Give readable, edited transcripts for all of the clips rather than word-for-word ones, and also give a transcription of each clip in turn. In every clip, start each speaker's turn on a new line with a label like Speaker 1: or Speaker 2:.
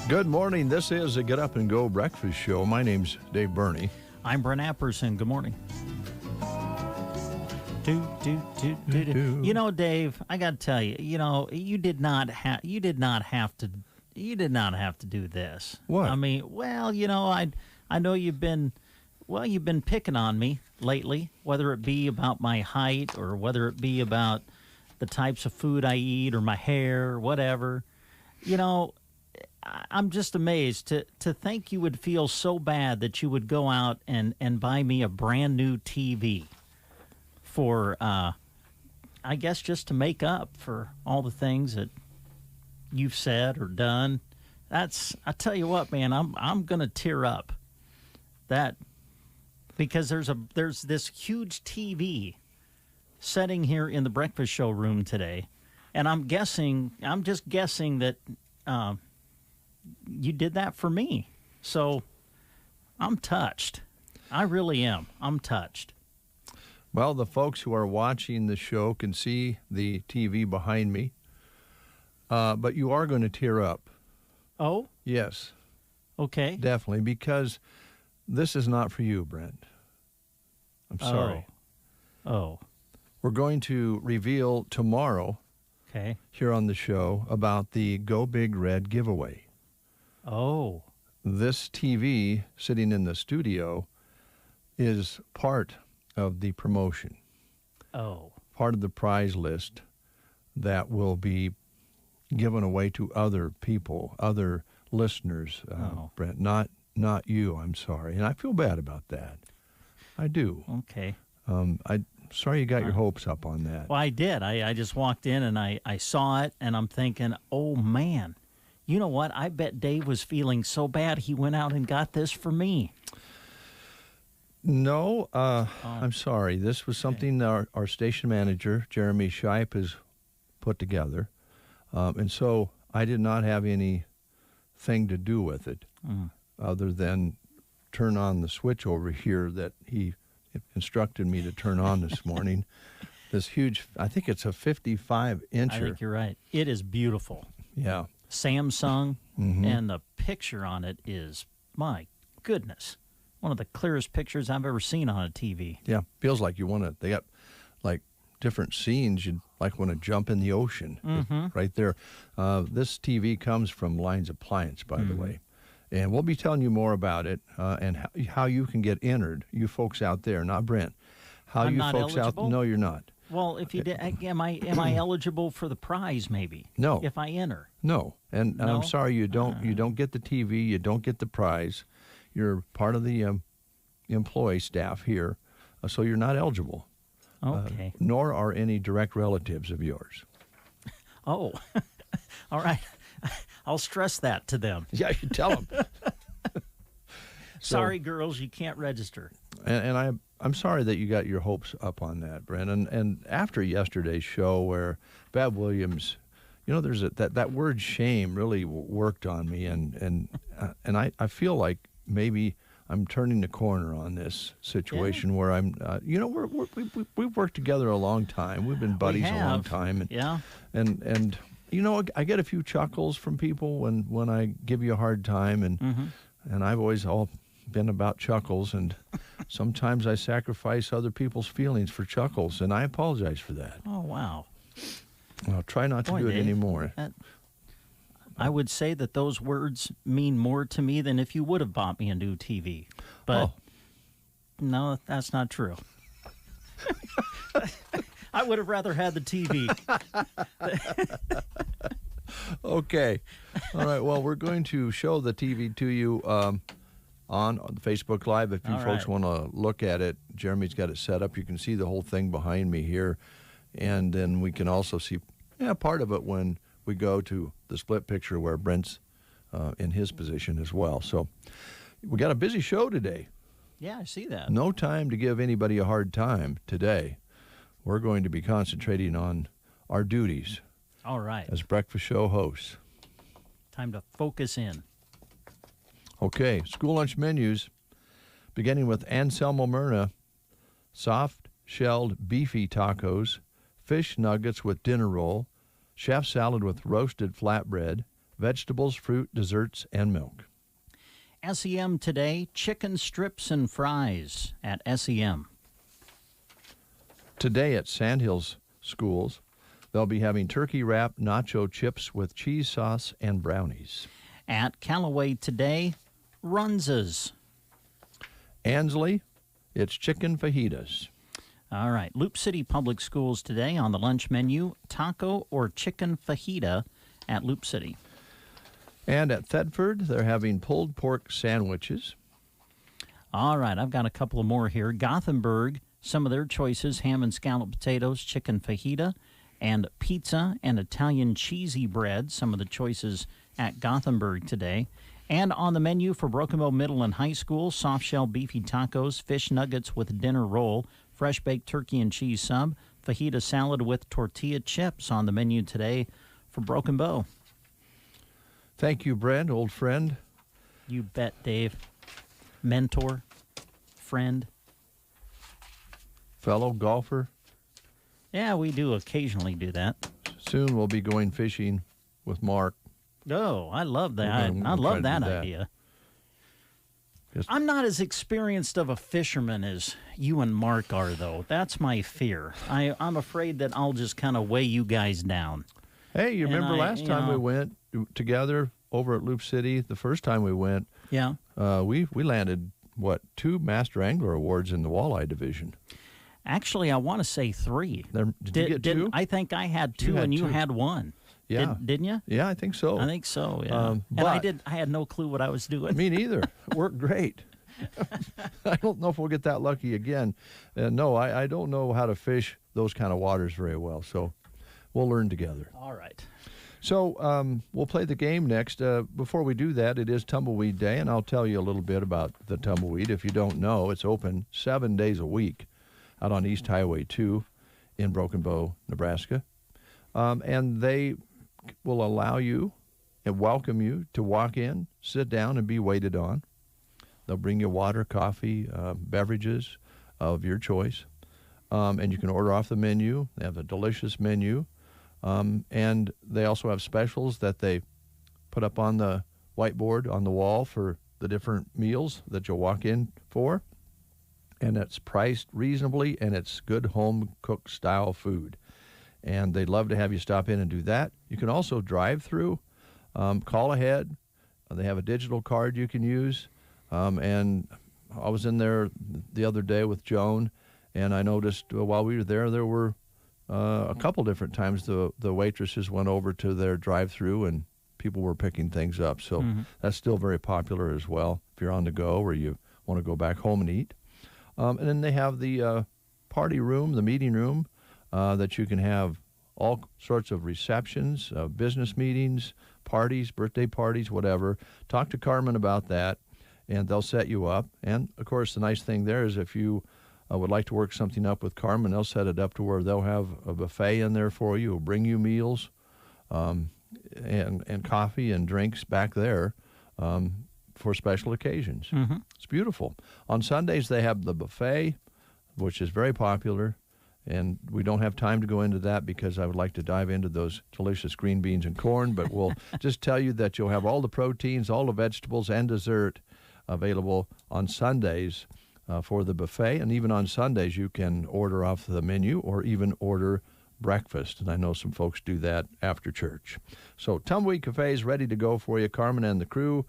Speaker 1: Good morning. This is a Get Up and Go breakfast show. My name's Dave Burney.
Speaker 2: I'm Brent Apperson. Good morning. You know, Dave, I got to tell you, you did not have to do this.
Speaker 1: What?
Speaker 2: I mean, well, I know you've been picking on me lately, whether it be about my height or whether it be about the types of food I eat or my hair or whatever. I'm just amazed to think you would feel so bad that you would go out and buy me a brand new TV for, I guess, just to make up for all the things that you've said or done. I tell you what, man, I'm gonna tear up. That because there's this huge TV sitting here in the breakfast show room today, and I'm just guessing that. You did that for me. So I'm touched. I really am. I'm touched.
Speaker 1: Well, the folks who are watching the show can see the TV behind me, but you are going to tear up.
Speaker 2: Oh?
Speaker 1: Yes.
Speaker 2: Okay.
Speaker 1: Definitely, because this is not for you, Brent. I'm sorry.
Speaker 2: Oh.
Speaker 1: We're going to reveal tomorrow here on the show about the Go Big Red giveaway.
Speaker 2: Oh.
Speaker 1: This TV sitting in the studio is part of the promotion.
Speaker 2: Oh.
Speaker 1: Part of the prize list that will be given away to other people, other listeners, Brent. Not you, I'm sorry. And I feel bad about that. I do.
Speaker 2: Okay.
Speaker 1: I'm sorry you got your hopes up on that.
Speaker 2: Well, I did. I just walked in and I saw it, and I'm thinking, oh, man. You know what? I bet Dave was feeling so bad he went out and got this for me.
Speaker 1: No, I'm sorry. This was something our station manager, Jeremy Shipe, has put together. And so I did not have anything to do with it other than turn on the switch over here that he instructed me to turn on this morning. This huge, I think it's a 55-incher.
Speaker 2: I think you're right. It is beautiful.
Speaker 1: Yeah.
Speaker 2: Samsung, and the picture on it is, my goodness, one of the clearest pictures I've ever seen on a TV.
Speaker 1: Yeah, feels like they got like different scenes you'd like want to jump in the ocean right there. This TV comes from Lines Appliance, by the way, and we'll be telling you more about it and how you can get entered, you folks out there, not Brent.
Speaker 2: I'm not
Speaker 1: folks
Speaker 2: eligible?
Speaker 1: No, you're not.
Speaker 2: Well, if you did, am I eligible for the prize? Maybe.
Speaker 1: No.
Speaker 2: If I enter.
Speaker 1: No, and
Speaker 2: No?
Speaker 1: I'm sorry you don't get the TV, you don't get the prize. You're part of the employee staff here, so you're not eligible.
Speaker 2: Okay.
Speaker 1: Nor are any direct relatives of yours.
Speaker 2: Oh, all right. I'll stress that to them.
Speaker 1: Yeah, you tell them.
Speaker 2: Sorry, girls, you can't register.
Speaker 1: And I'm sorry that you got your hopes up on that, Brent. And after yesterday's show where Bev Williams, there's that word shame really worked on me, and I feel like maybe I'm turning the corner on this situation where I'm, we've worked together a long time. We've been buddies a long time. And I get a few chuckles from people when I give you a hard time, and I've always been about chuckles, and sometimes I sacrifice other people's feelings for chuckles, and I apologize for that.
Speaker 2: Oh, wow.
Speaker 1: I'll try not to do it anymore.
Speaker 2: I would say that those words mean more to me than if you would have bought me a new TV. But no, that's not true. I would have rather had the TV.
Speaker 1: Okay. All right. Well, we're going to show the TV to you on Facebook Live. If you folks want to look at it, Jeremy's got it set up. You can see the whole thing behind me here. And then we can also see part of it when we go to the split picture where Brent's in his position as well. So we got a busy show today.
Speaker 2: Yeah, I see that.
Speaker 1: No time to give anybody a hard time today. We're going to be concentrating on our duties.
Speaker 2: All right.
Speaker 1: As breakfast show hosts.
Speaker 2: Time to focus in.
Speaker 1: Okay, school lunch menus, beginning with Anselmo Myrna, soft-shelled beefy tacos, fish nuggets with dinner roll, chef salad with roasted flatbread, vegetables, fruit, desserts, and milk.
Speaker 2: SEM today, chicken strips and fries at SEM.
Speaker 1: Today at Sandhills Schools, they'll be having turkey wrap nacho chips with cheese sauce and brownies.
Speaker 2: At Callaway today, Runzas.
Speaker 1: Ansley, it's chicken fajitas.
Speaker 2: All right. Loop City Public Schools today on the lunch menu, taco or chicken fajita at Loop City.
Speaker 1: And at Thetford, they're having pulled pork sandwiches.
Speaker 2: All right. I've got a couple of more here. Gothenburg, some of their choices, ham and scalloped potatoes, chicken fajita, and pizza and Italian cheesy bread, some of the choices at Gothenburg today. And on the menu for Broken Bow Middle and High School, soft-shell beefy tacos, fish nuggets with dinner roll, fresh-baked turkey and cheese sub, fajita salad with tortilla chips on the menu today for Broken Bow.
Speaker 1: Thank you, Brent, old friend.
Speaker 2: You bet, Dave. Mentor, friend.
Speaker 1: Fellow golfer.
Speaker 2: Yeah, we do occasionally do that.
Speaker 1: Soon we'll be going fishing with Mark.
Speaker 2: Oh, I love that. I
Speaker 1: We'll
Speaker 2: love
Speaker 1: try to
Speaker 2: that
Speaker 1: do that.
Speaker 2: idea.
Speaker 1: Just-
Speaker 2: I'm not as experienced of a fisherman as you and Mark are, though. That's my fear. I'm afraid that I'll just kind of weigh you guys down.
Speaker 1: Hey, you
Speaker 2: And
Speaker 1: remember last time we
Speaker 2: know-
Speaker 1: went together over at Loop City? The first time we went,
Speaker 2: Yeah.
Speaker 1: we landed, 2 Master Angler Awards in the walleye division.
Speaker 2: Actually, I want to say 3.
Speaker 1: Did you get 2?
Speaker 2: I think I had 2
Speaker 1: had
Speaker 2: and you
Speaker 1: 2.
Speaker 2: had 1.
Speaker 1: Yeah.
Speaker 2: Didn't you?
Speaker 1: Yeah, I think so.
Speaker 2: I think so, yeah. And
Speaker 1: but-
Speaker 2: I had no clue what I was doing.
Speaker 1: Me neither. It worked great. I don't know if we'll get that lucky again. No, I don't know how to fish those kind of waters very well, so we'll learn together.
Speaker 2: All right.
Speaker 1: So we'll play the game next. Before we do that, it is Tumbleweed Day, and I'll tell you a little bit about the Tumbleweed. If you don't know, it's open 7 days a week out on East Highway 2 in Broken Bow, Nebraska. And they will allow you and welcome you to walk in, sit down, and be waited on. They'll bring you water, coffee, beverages of your choice. And you can order off the menu. They have a delicious menu. And they also have specials that they put up on the whiteboard on the wall for the different meals that you'll walk in for. And it's priced reasonably, and it's good home-cooked style food. And they'd love to have you stop in and do that. You can also drive through, call ahead. They have a digital card you can use. And I was in there the other day with Joan, and I noticed while we were there were a couple different times the waitresses went over to their drive-through and people were picking things up. So that's still very popular as well if you're on the go or you want to go back home and eat. And then they have the party room, the meeting room, that you can have all sorts of receptions, business meetings, parties, birthday parties, whatever. Talk to Carmen about that, and they'll set you up. And, of course, the nice thing there is if you would like to work something up with Carmen, they'll set it up to where they'll have a buffet in there for you. They'll bring you meals and coffee and drinks back there for special occasions. It's beautiful. On Sundays, they have the buffet, which is very popular. And we don't have time to go into that because I would like to dive into those delicious green beans and corn, but we'll just tell you that you'll have all the proteins, all the vegetables, and dessert available on Sundays for the buffet. And even on Sundays, you can order off the menu or even order breakfast. And I know some folks do that after church. So Tumbleweed Cafe is ready to go for you. Carmen and the crew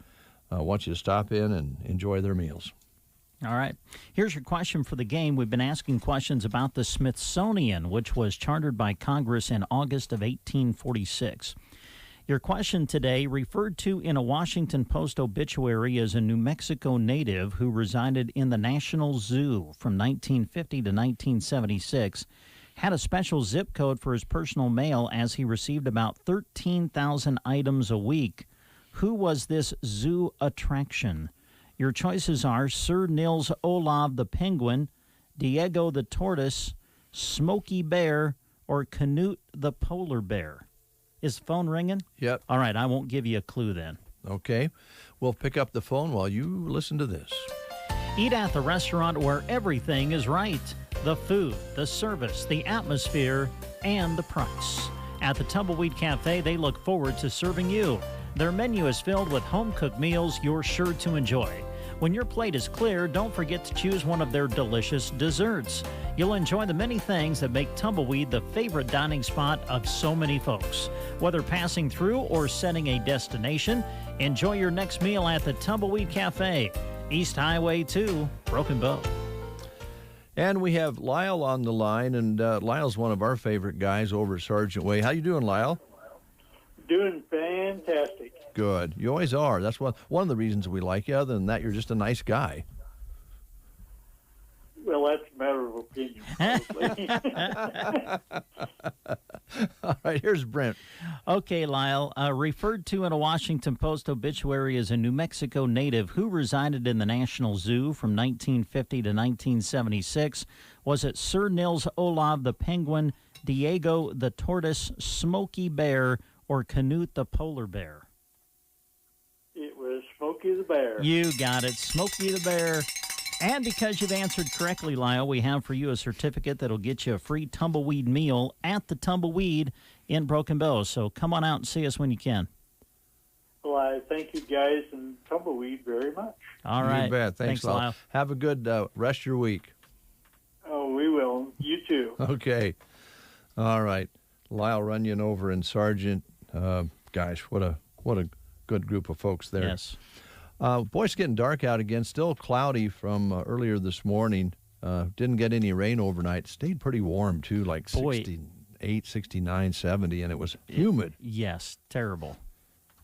Speaker 1: want you to stop in and enjoy their meals.
Speaker 2: All right. Here's your question for the game. We've been asking questions about the Smithsonian, which was chartered by Congress in August of 1846. Your question today, referred to in a Washington Post obituary as a New Mexico native who resided in the National Zoo from 1950 to 1976, had a special zip code for his personal mail as he received about 13,000 items a week. Who was this zoo attraction? Your choices are Sir Nils Olav the penguin, Diego the tortoise, Smokey Bear, or Canute the polar bear. Is the phone ringing?
Speaker 1: Yep.
Speaker 2: All right, I won't give you a clue then.
Speaker 1: Okay. We'll pick up the phone while you listen to this.
Speaker 2: Eat at the restaurant where everything is right. The food, the service, the atmosphere, and the price. At the Tumbleweed Cafe, they look forward to serving you. Their menu is filled with home-cooked meals you're sure to enjoy. When your plate is clear, don't forget to choose one of their delicious desserts. You'll enjoy the many things that make Tumbleweed the favorite dining spot of so many folks. Whether passing through or setting a destination, enjoy your next meal at the Tumbleweed Cafe, East Highway 2, Broken Bow.
Speaker 1: And we have Lyle on the line, and Lyle's one of our favorite guys over at Sergeant Way. How you doing, Lyle?
Speaker 3: Doing fantastic.
Speaker 1: Good. You always are. That's one of the reasons we like you. Other than that, you're just a nice guy.
Speaker 3: Well, that's a matter of opinion, probably.
Speaker 1: All right, here's Brent.
Speaker 2: Okay, Lyle. Referred to in a Washington Post obituary as a New Mexico native who resided in the National Zoo from 1950 to 1976. Was it Sir Nils Olav the penguin, Diego the tortoise, Smokey Bear, or Canute the polar bear?
Speaker 3: It was Smokey the Bear.
Speaker 2: You got it, Smokey the Bear. And because you've answered correctly, Lyle, we have for you a certificate that'll get you a free Tumbleweed meal at the Tumbleweed in Broken Bow. So come on out and see us when you can.
Speaker 3: Well, I thank you guys and Tumbleweed very much.
Speaker 2: All right.
Speaker 1: You bet. Thanks, Lyle. Have a good rest of your week.
Speaker 3: Oh, we will. You too.
Speaker 1: Okay. All right. Lyle Runyon over in Sargent. Gosh, what a good group of folks there.
Speaker 2: Yes.
Speaker 1: Boy, it's getting dark out again. Still cloudy from earlier this morning. Didn't get any rain overnight. Stayed pretty warm, too, like 68, 69, 70, and it was humid.
Speaker 2: Yes, terrible.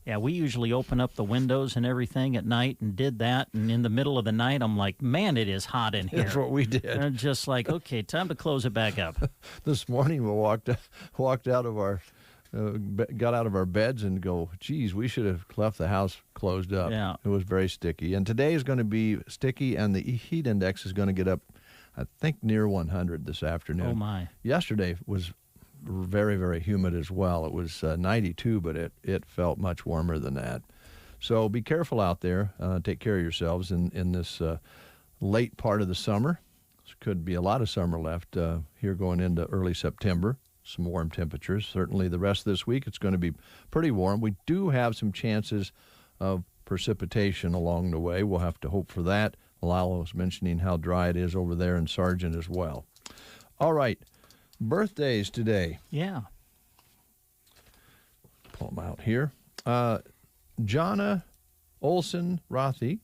Speaker 2: Yeah, we usually open up the windows and everything at night and did that. And in the middle of the night, I'm like, man, it is hot in here.
Speaker 1: That's what we did.
Speaker 2: And I'm just like, okay, time to close it back up.
Speaker 1: This morning we walked out of our got out of our beds and go, geez, we should have left the house closed up.
Speaker 2: Yeah.
Speaker 1: It was very sticky. And today is going to be sticky, and the heat index is going to get up, I think, near 100 this afternoon.
Speaker 2: Oh, my.
Speaker 1: Yesterday was very, very humid as well. It was 92, but it felt much warmer than that. So be careful out there. Take care of yourselves in this late part of the summer. There could be a lot of summer left here going into early September. Some warm temperatures. Certainly the rest of this week it's going to be pretty warm. We do have some chances of precipitation along the way. We'll have to hope for that. Lyle was mentioning how dry it is over there in Sargent as well. All right. Birthdays today.
Speaker 2: Yeah.
Speaker 1: Pull them out here. Jonna Olson Rothy,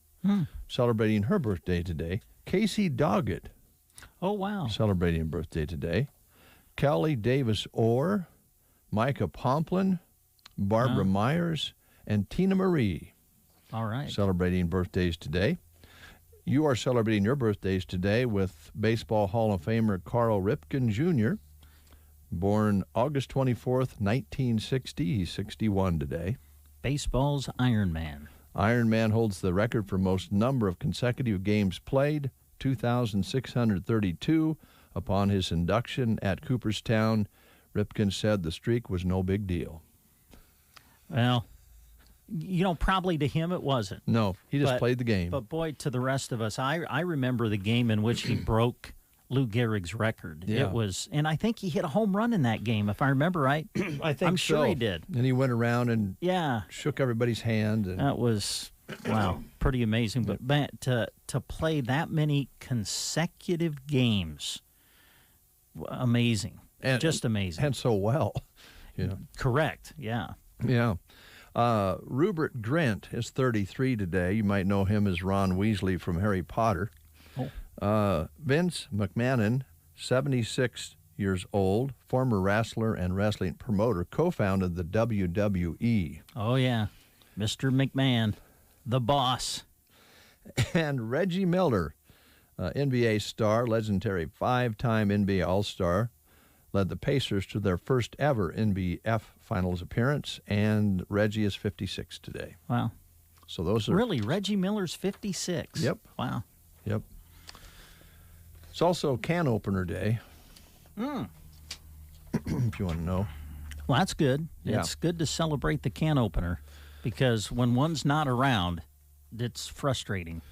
Speaker 1: celebrating her birthday today. Casey Doggett.
Speaker 2: Oh, wow.
Speaker 1: Celebrating a birthday today. Kelly Davis Orr, Micah Pomplin, Barbara Myers, and Tina Marie.
Speaker 2: All right.
Speaker 1: Celebrating birthdays today. You are celebrating your birthdays today with Baseball Hall of Famer Carl Ripken Jr., born August 24th, 1960. He's 61 today.
Speaker 2: Baseball's Iron Man.
Speaker 1: Iron Man holds the record for most number of consecutive games played, 2,632. Upon his induction at Cooperstown, Ripken said the streak was no big deal.
Speaker 2: Well, probably to him it wasn't.
Speaker 1: No, he just played the game.
Speaker 2: But, boy, to the rest of us, I remember the game in which he broke Lou Gehrig's record.
Speaker 1: Yeah.
Speaker 2: It was, and I think he hit a home run in that game, if I remember right. I'm sure he did.
Speaker 1: And he went around and
Speaker 2: yeah,
Speaker 1: shook everybody's hand. And
Speaker 2: that was, wow, pretty amazing. But to play that many consecutive games, amazing. Just amazing.
Speaker 1: And so well. Yeah.
Speaker 2: Correct, yeah.
Speaker 1: Yeah. Rupert Grint is 33 today. You might know him as Ron Weasley from Harry Potter.
Speaker 2: Oh.
Speaker 1: Vince McMahon, 76 years old, former wrestler and wrestling promoter, co-founded the WWE.
Speaker 2: Oh, yeah. Mr. McMahon, the boss.
Speaker 1: And Reggie Miller, NBA star, legendary five-time NBA All-Star, led the Pacers to their first ever NBF Finals appearance, and Reggie is 56 today.
Speaker 2: Wow.
Speaker 1: So those are...
Speaker 2: Really? Reggie Miller's 56?
Speaker 1: Yep.
Speaker 2: Wow.
Speaker 1: Yep. It's also can opener day. If you want to know.
Speaker 2: Well, that's good.
Speaker 1: Yeah.
Speaker 2: It's good to celebrate the can opener, because when one's not around, it's frustrating.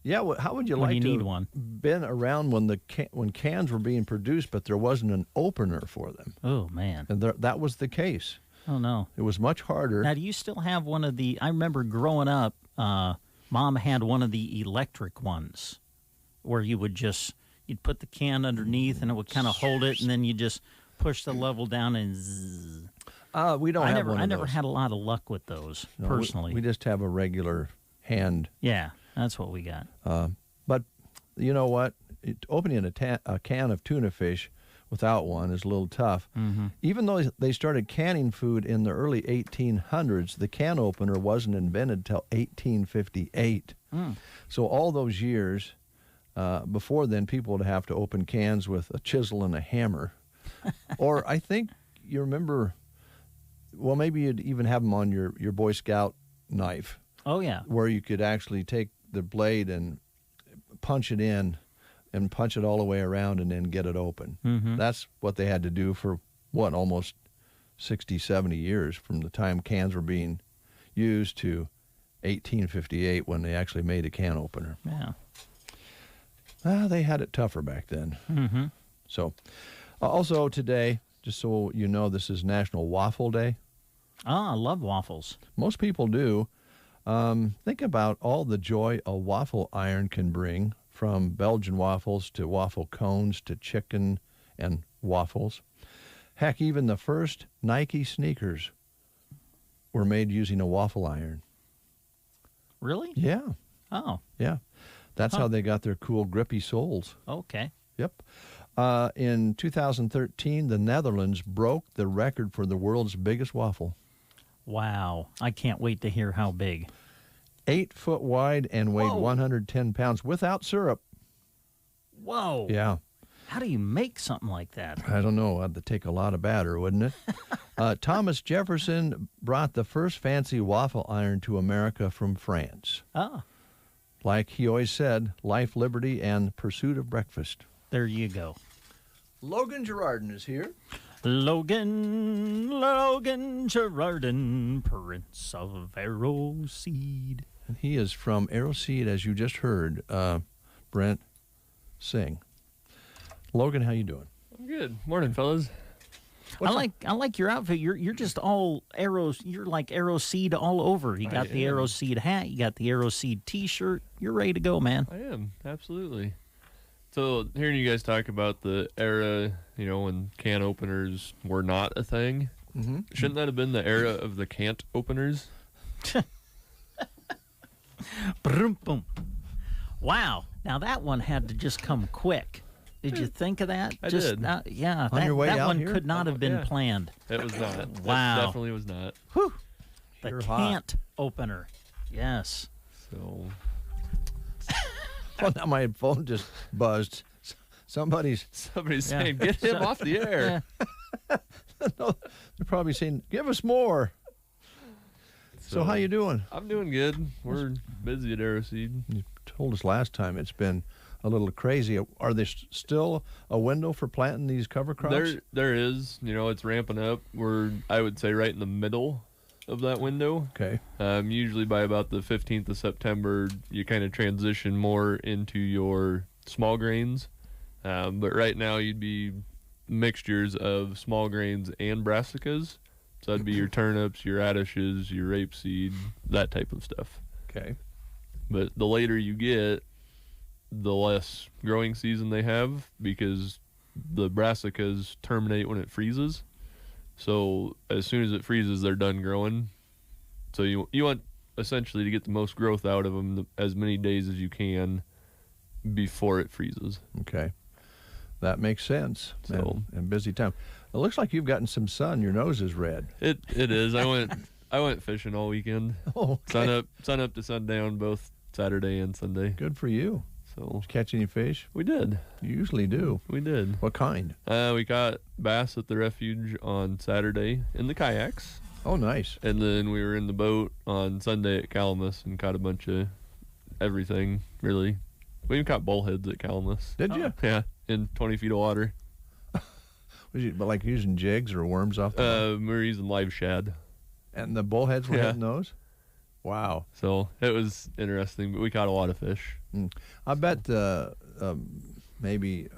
Speaker 1: Yeah, well, how would you
Speaker 2: When
Speaker 1: like
Speaker 2: you
Speaker 1: to
Speaker 2: need
Speaker 1: have
Speaker 2: one.
Speaker 1: been around when cans were being produced, but there wasn't an opener for them?
Speaker 2: Oh, man.
Speaker 1: And that was the case.
Speaker 2: Oh, no.
Speaker 1: It was much harder.
Speaker 2: Now, do you still have one of the... I remember growing up, Mom had one of the electric ones where you would just... You'd put the can underneath, and it would kind of hold it, and then you just push the level down and zzz.
Speaker 1: We don't have one of
Speaker 2: I never
Speaker 1: those.
Speaker 2: had a lot of luck with those,
Speaker 1: No,
Speaker 2: personally.
Speaker 1: we just have a regular hand.
Speaker 2: Yeah, that's what we got.
Speaker 1: But you know what? Opening a can of tuna fish without one is a little tough.
Speaker 2: Mm-hmm.
Speaker 1: Even though they started canning food in the early 1800s, the can opener wasn't invented until 1858. So all those years before then, people would have to open cans with a chisel and a hammer. Or I think you remember, well, maybe you'd even have them on your Boy Scout knife.
Speaker 2: Oh, yeah.
Speaker 1: Where you could actually take the blade and punch it in and punch it all the way around and then get it open.
Speaker 2: Mm-hmm.
Speaker 1: That's what they had to do for, almost 60, 70 years, from the time cans were being used to 1858 when they actually made a can opener.
Speaker 2: Yeah.
Speaker 1: They had it tougher back then.
Speaker 2: Mm-hmm.
Speaker 1: So, also today, just so you know, this is National Waffle Day.
Speaker 2: I love waffles.
Speaker 1: Most people do. Think about all the joy a waffle iron can bring, from Belgian waffles to waffle cones to chicken and waffles. Heck, even the first Nike sneakers were made using a waffle iron.
Speaker 2: Really?
Speaker 1: Yeah,
Speaker 2: Oh,
Speaker 1: yeah. That's how they got their cool grippy soles.
Speaker 2: okay.
Speaker 1: Yep. In 2013, the Netherlands broke the record for the world's biggest waffle.
Speaker 2: Wow. I can't wait to hear how big.
Speaker 1: 8 foot wide and weighed
Speaker 2: Whoa.
Speaker 1: 110 pounds without syrup.
Speaker 2: Whoa.
Speaker 1: Yeah.
Speaker 2: How do you make something like that?
Speaker 1: I don't know. That'd take a lot of batter, wouldn't it? Thomas Jefferson brought the first fancy waffle iron to America from France.
Speaker 2: Ah,
Speaker 1: Like he always said, life, liberty, and pursuit of breakfast.
Speaker 2: there you go.
Speaker 1: Logan Girardin is here.
Speaker 2: Logan Girardin, Prince of Arrow Seed.
Speaker 1: And he is from Arrow Seed, as you just heard Brent sing. Logan, how you doing?
Speaker 4: I'm good. Morning, fellas.
Speaker 2: I like your outfit. You're just all arrows. You're like Arrow Seed all over. You got the Arrow Seed hat. You got the Arrow Seed T-shirt. You're ready to go, man.
Speaker 4: I am, absolutely. So, hearing you guys talk about the era, when can openers were not a thing, shouldn't that have been the era of the can't openers?
Speaker 2: Boom, boom. Wow. Now that one had to just come quick. Did you think of that?
Speaker 4: I did.
Speaker 2: Yeah.
Speaker 1: On your way
Speaker 2: that
Speaker 1: out
Speaker 2: one
Speaker 1: here?
Speaker 2: could not have been
Speaker 4: yeah.
Speaker 2: planned.
Speaker 4: It was not.
Speaker 2: Wow.
Speaker 4: It definitely was not.
Speaker 2: Whew. The
Speaker 1: You're hot.
Speaker 2: can't opener. Yes.
Speaker 4: So,
Speaker 1: Well, now my phone just buzzed. Somebody's
Speaker 4: somebody's
Speaker 2: Yeah.
Speaker 4: saying, get him off the air.
Speaker 1: no, they're probably saying, "Give us more." So how you doing?
Speaker 4: I'm doing good. We're busy at Arrowseed.
Speaker 1: You told us last time it's been a little crazy. Are there still a window for planting these cover crops?
Speaker 4: There is. It's ramping up. We're, I would say, right in the middle of that window.
Speaker 1: Okay.
Speaker 4: Usually by about the 15th of September, you kind of transition more into your small grains. But right now, you'd be mixtures of small grains and brassicas. So that'd be your turnips, your radishes, your rapeseed, that type of stuff.
Speaker 1: Okay.
Speaker 4: But the later you get, the less growing season they have, because the brassicas terminate when it freezes. So as soon as it freezes, they're done growing. So you want essentially to get the most growth out of them as many days as you can before it freezes.
Speaker 1: Okay. That makes sense.
Speaker 4: So-
Speaker 1: And busy time. It looks like you've gotten some sun. Your nose is red.
Speaker 4: It is. I went fishing all weekend.
Speaker 1: Oh, okay.
Speaker 4: Sun up to sundown, both Saturday and Sunday.
Speaker 1: Good for you. Did
Speaker 4: So
Speaker 1: you catch any fish?
Speaker 4: we did.
Speaker 1: You usually do.
Speaker 4: We did.
Speaker 1: What kind?
Speaker 4: We caught bass at the refuge on Saturday in the kayaks.
Speaker 1: Oh, nice.
Speaker 4: And then we were in the boat on Sunday at Calamus and caught a bunch of everything, really. We even caught bullheads at Calamus.
Speaker 1: Did you?
Speaker 4: Yeah, in 20 feet of water.
Speaker 1: Was you like using jigs or worms off the
Speaker 4: We were using live shad.
Speaker 1: And the bullheads were
Speaker 4: Yeah.
Speaker 1: hitting those? Wow.
Speaker 4: So it was interesting, but we caught a lot of fish.
Speaker 1: I bet maybe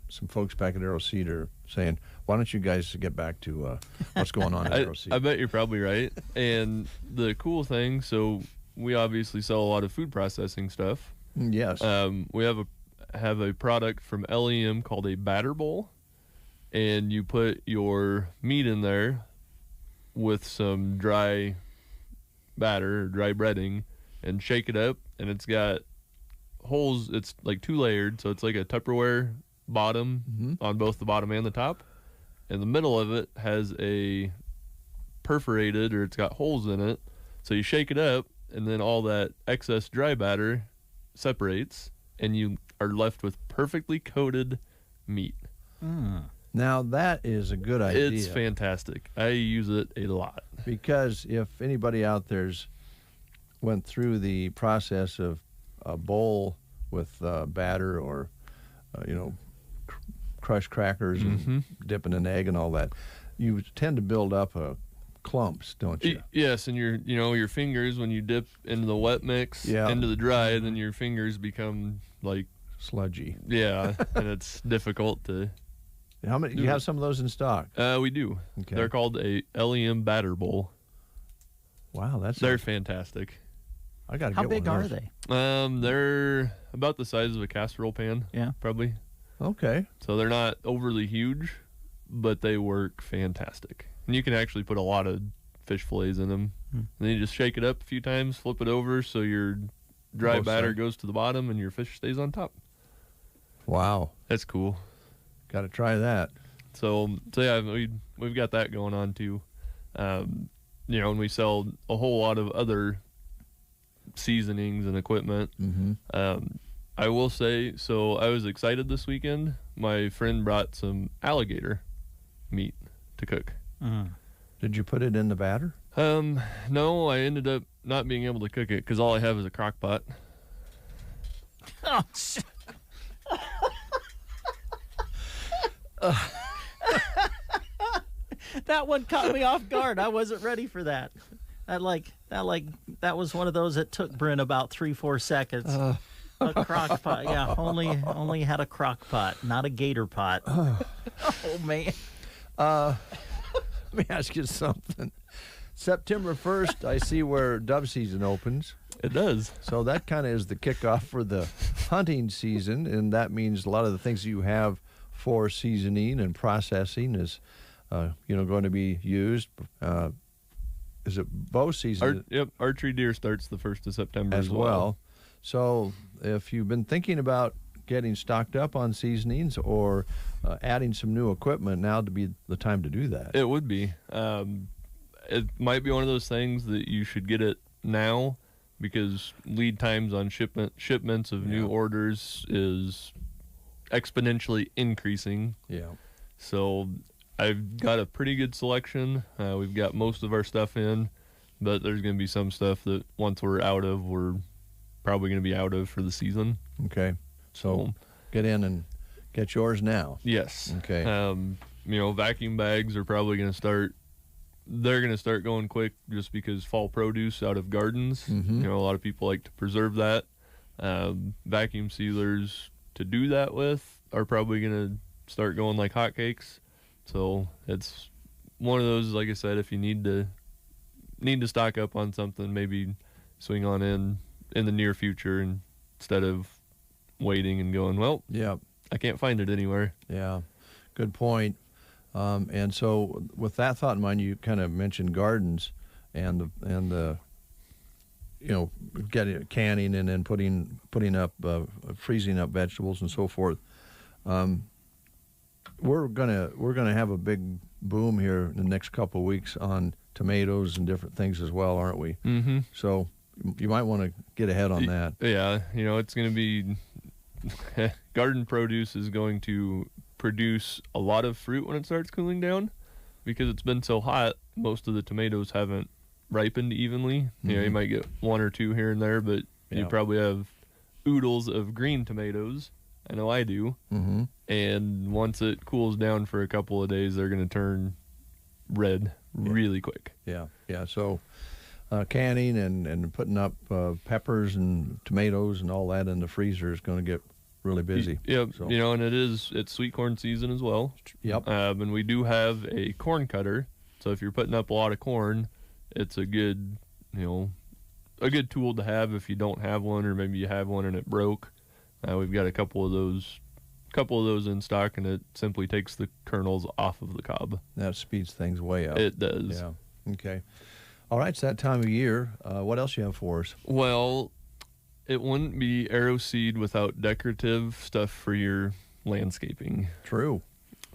Speaker 1: some folks back at Arrow Seed are saying, why don't you guys get back to what's going on at Arrow Seed?
Speaker 4: I bet you're probably right. And the cool thing, so we obviously sell a lot of food processing stuff.
Speaker 1: Yes.
Speaker 4: We have a product from LEM called a batter bowl, and you put your meat in there with some dry batter or dry breading and shake it up, and it's got holes. It's like 2 layered, so it's like a Tupperware bottom on both the bottom and the top, and the middle of it has a perforated, or it's got holes in it, so you shake it up, and then all that excess dry batter separates, and you are left with perfectly coated meat.
Speaker 1: Now, that is a good idea.
Speaker 4: It's fantastic. I use it a lot.
Speaker 1: Because if anybody out there's went through the process of a bowl with batter or, crushed crackers and dipping an egg and all that, you tend to build up clumps, don't you?
Speaker 4: Yes, and your fingers, when you dip into the wet mix, into the dry, then your fingers become like
Speaker 1: sludgy.
Speaker 4: Yeah, and it's difficult to.
Speaker 1: How many? You have some of those in stock?
Speaker 4: We do.
Speaker 1: Okay.
Speaker 4: They're called a LEM batter bowl.
Speaker 1: Wow,
Speaker 4: they're fantastic.
Speaker 1: I got to
Speaker 2: How
Speaker 1: get
Speaker 2: big
Speaker 1: one
Speaker 2: are
Speaker 1: of those.
Speaker 2: they?
Speaker 4: They're about the size of a casserole pan.
Speaker 2: Yeah.
Speaker 4: Probably.
Speaker 1: Okay.
Speaker 4: So they're not overly huge, but they work fantastic. And you can actually put a lot of fish fillets in them. And then you just shake it up a few times, flip it over so your dry
Speaker 1: Both
Speaker 4: batter
Speaker 1: sides.
Speaker 4: goes to the bottom and your fish stays on top.
Speaker 1: Wow.
Speaker 4: That's cool.
Speaker 1: Got to try that.
Speaker 4: So yeah, we've got that going on too. And we sell a whole lot of other seasonings and equipment. I will say, so I was excited this weekend. My friend brought some alligator meat to cook.
Speaker 1: Did you put it in the batter?
Speaker 4: No, I ended up not being able to cook it because all I have is a crock pot.
Speaker 2: Oh, shit. That one caught me off guard. I wasn't ready for that. That was one of those that took Bryn about 3-4 seconds. A crock pot, yeah. Only had a crock pot, not a gator pot. Oh man.
Speaker 1: Let me ask you something. September 1st, I see where dove season opens.
Speaker 4: It does.
Speaker 1: So that kind of is the kickoff for the hunting season, and that means a lot of the things you have for seasoning and processing is, going to be used. Is it bow season?
Speaker 4: Archery deer starts the 1st of September
Speaker 1: as well. So if you've been thinking about getting stocked up on seasonings or adding some new equipment, now would be the time to do that.
Speaker 4: It would be. It might be one of those things that you should get it now because lead times on shipments of new orders is exponentially increasing.
Speaker 1: Yeah.
Speaker 4: So I've got a pretty good selection. We've got most of our stuff in, but there's going to be some stuff that once we're out of, we're probably going to be out of for the season.
Speaker 1: Okay. So get in and get yours now.
Speaker 4: Yes.
Speaker 1: Okay.
Speaker 4: Vacuum bags are probably going to start. They're going to start going quick just because fall produce out of gardens. A lot of people like to preserve that. Vacuum sealers to do that with are probably going to start going like hotcakes. So it's one of those, like I said, if you need to stock up on something, maybe swing on in the near future instead of waiting and going, well, I can't find it anywhere.
Speaker 1: Yeah, good point. And so with that thought in mind, you kind of mentioned gardens and the getting canning and then putting up freezing up vegetables and so forth. We're gonna have a big boom here in the next couple of weeks on tomatoes and different things as well, aren't we? So you might want to get ahead on that.
Speaker 4: Yeah, it's going to be garden produce is going to produce a lot of fruit when it starts cooling down because it's been so hot. Most of the tomatoes haven't ripened evenly. You know, you might get one or two here and there, but you probably have oodles of green tomatoes. I know I do. And once it cools down for a couple of days, they're going to turn red really quick.
Speaker 1: Yeah. So canning and putting up peppers and tomatoes and all that in the freezer is going to get really busy.
Speaker 4: Yep.
Speaker 1: So.
Speaker 4: You know, and it's sweet corn season as well.
Speaker 1: Yep.
Speaker 4: And we do have a corn cutter. So if you're putting up a lot of corn, it's a good, a good tool to have if you don't have one, or maybe you have one and it broke. We've got a couple of those in stock, and it simply takes the kernels off of the cob.
Speaker 1: That speeds things way up.
Speaker 4: It does.
Speaker 1: Yeah. Okay. All right, it's that time of year. What else you have for us?
Speaker 4: Well, it wouldn't be arrow seed without decorative stuff for your landscaping.
Speaker 1: True.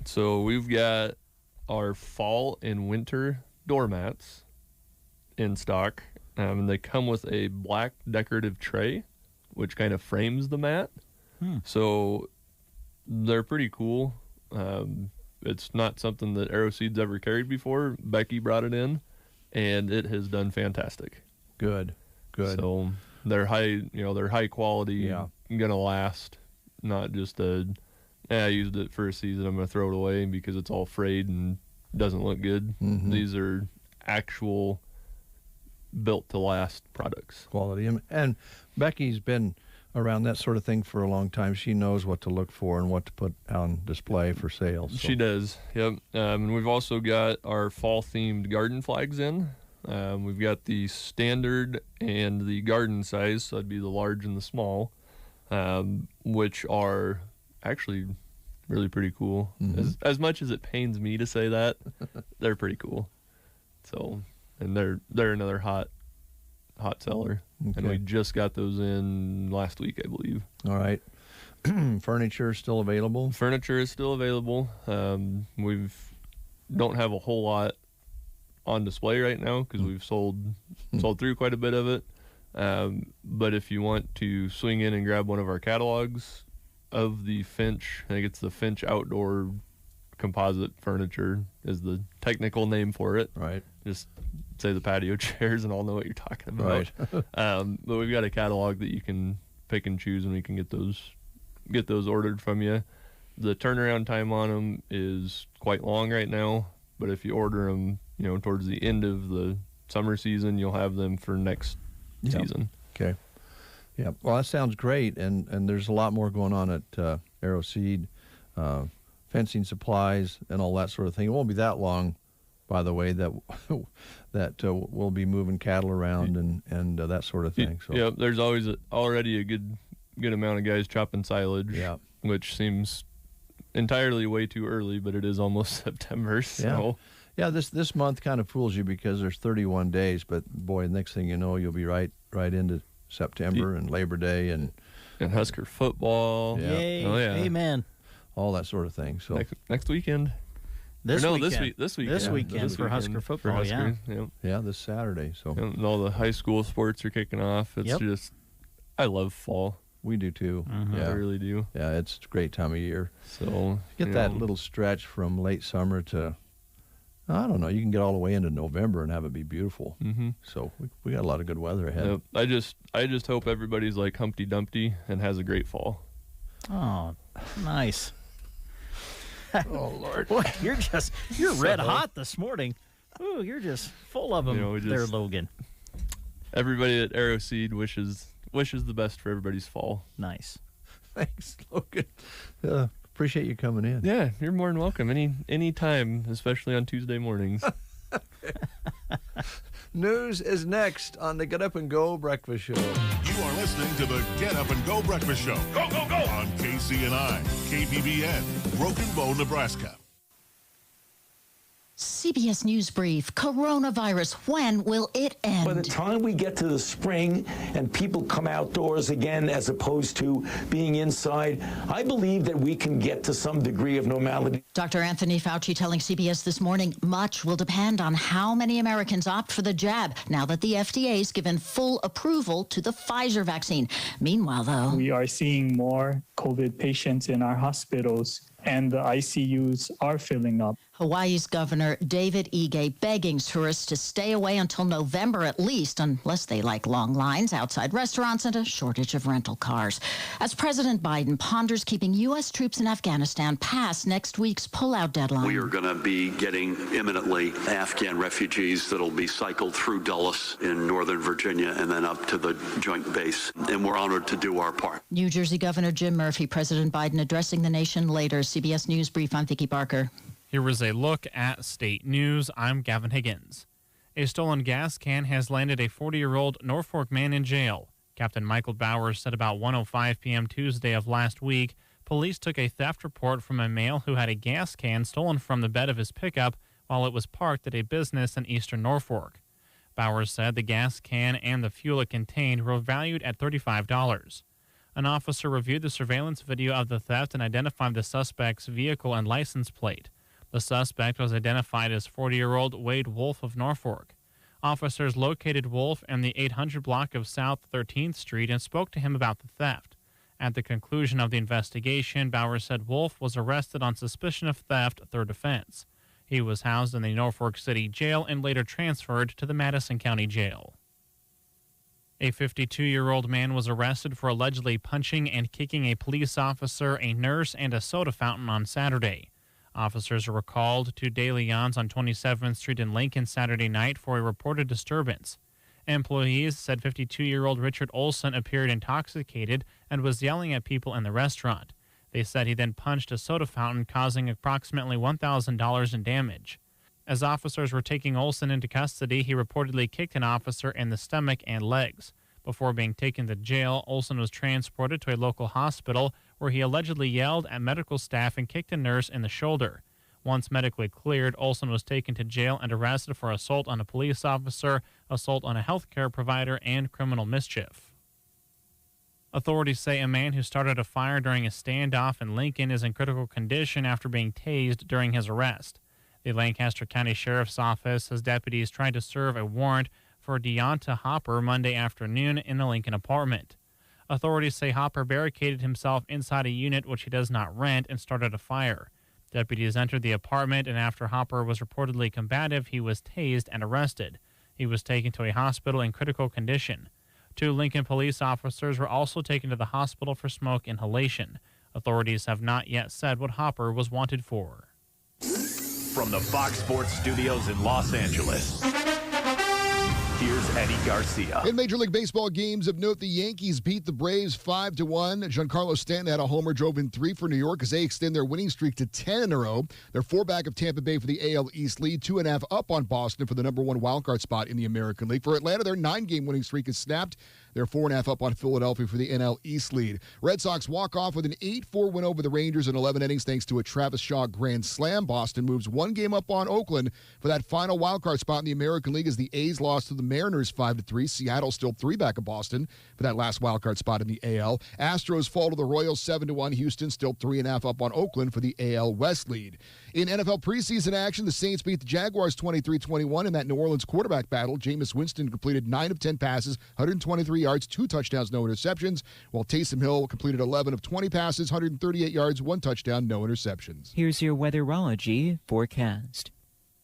Speaker 4: So we've got our fall and winter doormats in stock. And they come with a black decorative tray, which kind of frames the mat. So they're pretty cool. It's not something that Arrow Seed's ever carried before. Becky brought it in, and it has done fantastic.
Speaker 1: Good.
Speaker 4: So they're high quality.
Speaker 1: Yeah.
Speaker 4: Gonna last. Not just I used it for a season, I'm gonna throw it away because it's all frayed and doesn't look good. These are actual built to last products.
Speaker 1: Quality. And Becky's been around that sort of thing for a long time. She knows what to look for and what to put on display for sale. So.
Speaker 4: She does. Yep. And we've also got our fall themed garden flags in. We've got the standard and the garden size, so that'd be the large and the small, which are actually really pretty cool. As much as it pains me to say that, they're pretty cool. So, and they're another hot seller. Okay. And we just got those in last week, I believe.
Speaker 1: All right. Furniture is still available?
Speaker 4: Furniture is still available. We've don't have a whole lot on display right now because we've sold through quite a bit of it. But if you want to swing in and grab one of our catalogs of the Finch, I think it's the Finch Outdoor Composite Furniture is the technical name for it.
Speaker 1: Right.
Speaker 4: Just say the patio chairs and I'll know what you're talking about.
Speaker 1: Right.
Speaker 4: But we've got a catalog that you can pick and choose, and we can get those ordered from you. The turnaround time on them is quite long right now, but if you order them, towards the end of the summer season, you'll have them for next season.
Speaker 1: Okay. Yeah. Well, that sounds great, and there's a lot more going on at Arrow Seed, fencing supplies and all that sort of thing. It won't be that long, by the way, that we'll be moving cattle around and that sort of thing. So.
Speaker 4: Yeah, there's always already a good amount of guys chopping silage, which seems entirely way too early, but it is almost September. So.
Speaker 1: Yeah, this month kind of fools you because there's 31 days, but boy, next thing you know, you'll be right into September and Labor Day and
Speaker 4: Husker football.
Speaker 1: Yeah.
Speaker 2: Yay.
Speaker 4: Oh, yeah.
Speaker 2: Amen.
Speaker 1: All that sort of thing. So
Speaker 4: next weekend.
Speaker 2: This weekend
Speaker 4: for
Speaker 2: Husker football.
Speaker 1: Yeah, this Saturday. So
Speaker 4: and all the high school sports are kicking off. It's just, I love fall.
Speaker 1: We do too.
Speaker 4: I really do.
Speaker 1: Yeah, it's a great time of year.
Speaker 4: So
Speaker 1: get that little stretch from late summer to, I don't know, you can get all the way into November and have it be beautiful. So we got a lot of good weather ahead.
Speaker 4: Yep. I just hope everybody's like Humpty Dumpty and has a great fall.
Speaker 2: Oh, nice.
Speaker 1: Oh Lord,
Speaker 2: boy, you're red hot this morning. Ooh, you're just full of them there, Logan.
Speaker 4: Everybody at Arrow Seed wishes the best for everybody's fall.
Speaker 2: Nice.
Speaker 1: Thanks, Logan. Appreciate you coming in.
Speaker 4: Yeah, you're more than welcome. Any time, especially on Tuesday mornings.
Speaker 1: News is next on the Get Up and Go Breakfast Show.
Speaker 5: You are listening to the Get Up and Go Breakfast Show. Go, go, go! On KCNI, KPBN, Broken Bow, Nebraska.
Speaker 6: CBS News Brief. Coronavirus, when will it end?
Speaker 7: By the time we get to the spring and people come outdoors again as opposed to being inside, I believe that we can get to some degree of normality.
Speaker 6: Dr. Anthony Fauci telling CBS this morning, much will depend on how many Americans opt for the jab now that the FDA's given full approval to the Pfizer vaccine. Meanwhile, though,
Speaker 8: we are seeing more COVID patients in our hospitals, and the ICUs are filling up.
Speaker 6: Hawaii's Governor David Ige begging tourists to stay away until November at least, unless they like long lines outside restaurants and a shortage of rental cars. As President Biden ponders keeping U.S. troops in Afghanistan past next week's pullout deadline.
Speaker 9: We are going to be getting imminently Afghan refugees that'll be cycled through Dulles in Northern Virginia and then up to the joint base. And we're honored to do our part.
Speaker 6: New Jersey Governor Jim Murphy, President Biden addressing the nation later. CBS News Brief, I'm Vicki Barker.
Speaker 10: Here was a look at state news. I'm Gavin Higgins. A stolen gas can has landed a 40-year-old Norfolk man in jail. Captain Michael Bowers said about 1:05 p.m. Tuesday of last week, police took a theft report from a male who had a gas can stolen from the bed of his pickup while it was parked at a business in eastern Norfolk. Bowers said the gas can and the fuel it contained were valued at $35. An officer reviewed the surveillance video of the theft and identified the suspect's vehicle and license plate. The suspect was identified as 40-year-old Wade Wolf of Norfolk. Officers located Wolf in the 800 block of South 13th Street and spoke to him about the theft. At the conclusion of the investigation, Bowers said Wolf was arrested on suspicion of theft, third offense. He was housed in the Norfolk City Jail and later transferred to the Madison County Jail. A 52-year-old man was arrested for allegedly punching and kicking a police officer, a nurse, and a soda fountain on Saturday. Officers were called to De Leon's on 27th Street in Lincoln Saturday night for a reported disturbance. Employees said 52-year-old Richard Olson appeared intoxicated and was yelling at people in the restaurant. They said he then punched a soda fountain, causing approximately $1,000 in damage. As officers were taking Olson into custody, he reportedly kicked an officer in the stomach and legs. Before being taken to jail, Olson was transported to a local hospital where he allegedly yelled at medical staff and kicked a nurse in the shoulder. Once medically cleared, Olson was taken to jail and arrested for assault on a police officer, assault on a healthcare provider, and criminal mischief. Authorities say a man who started a fire during a standoff in Lincoln is in critical condition after being tased during his arrest. The Lancaster County Sheriff's Office says deputies tried to serve a warrant for Deonta Hopper Monday afternoon in a Lincoln apartment. Authorities say Hopper barricaded himself inside a unit which he does not rent and started a fire. Deputies entered the apartment, and after Hopper was reportedly combative, he was tased and arrested. He was taken to a hospital in critical condition. 2 Lincoln police officers were also taken to the hospital for smoke inhalation. Authorities have not yet said what Hopper was wanted for.
Speaker 11: From the Fox Sports Studios in Los Angeles, here's Eddie Garcia.
Speaker 12: In Major League Baseball games of note, the Yankees beat the Braves 5-1. Giancarlo Stanton had a homer, drove in 3 for New York as they extend their winning streak to 10 in a row. They're 4 back of Tampa Bay for the AL East lead, 2.5 up on Boston for the number 1 wildcard spot in the American League. For Atlanta, their 9-game winning streak is snapped. They're 4.5 up on Philadelphia for the NL East lead. Red Sox walk off with an 8-4 win over the Rangers in 11 innings thanks to a Travis Shaw grand slam. Boston moves 1 game up on Oakland for that final wildcard spot in the American League as the A's lost to the Mariners 5-3. Seattle still 3 back of Boston for that last wildcard spot in the AL. Astros fall to the Royals 7-1. Houston still 3.5 up on Oakland for the AL West lead. In NFL preseason action, the Saints beat the Jaguars 23-21 in that New Orleans quarterback battle. Jameis Winston completed 9 of 10 passes, 123 yards, 2 touchdowns, no interceptions, while Taysom Hill completed 11 of 20 passes, 138 yards, 1 touchdown, no interceptions.
Speaker 13: Here's your Weatherology Forecast.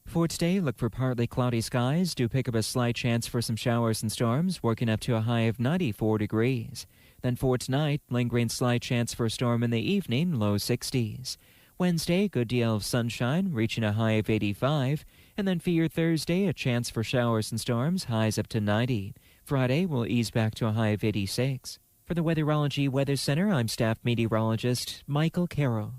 Speaker 13: For today, look for partly cloudy skies. Do pick up a slight chance for some showers and storms, working up to a high of 94 degrees. Then for tonight, lingering slight chance for a storm in the evening, low 60s. Wednesday, good deal of sunshine, reaching a high of 85. And then for your Thursday, a chance for showers and storms, highs up to 90. Friday will ease back to a high of 86. For the Weatherology Weather Center, I'm staff meteorologist Michael Carroll.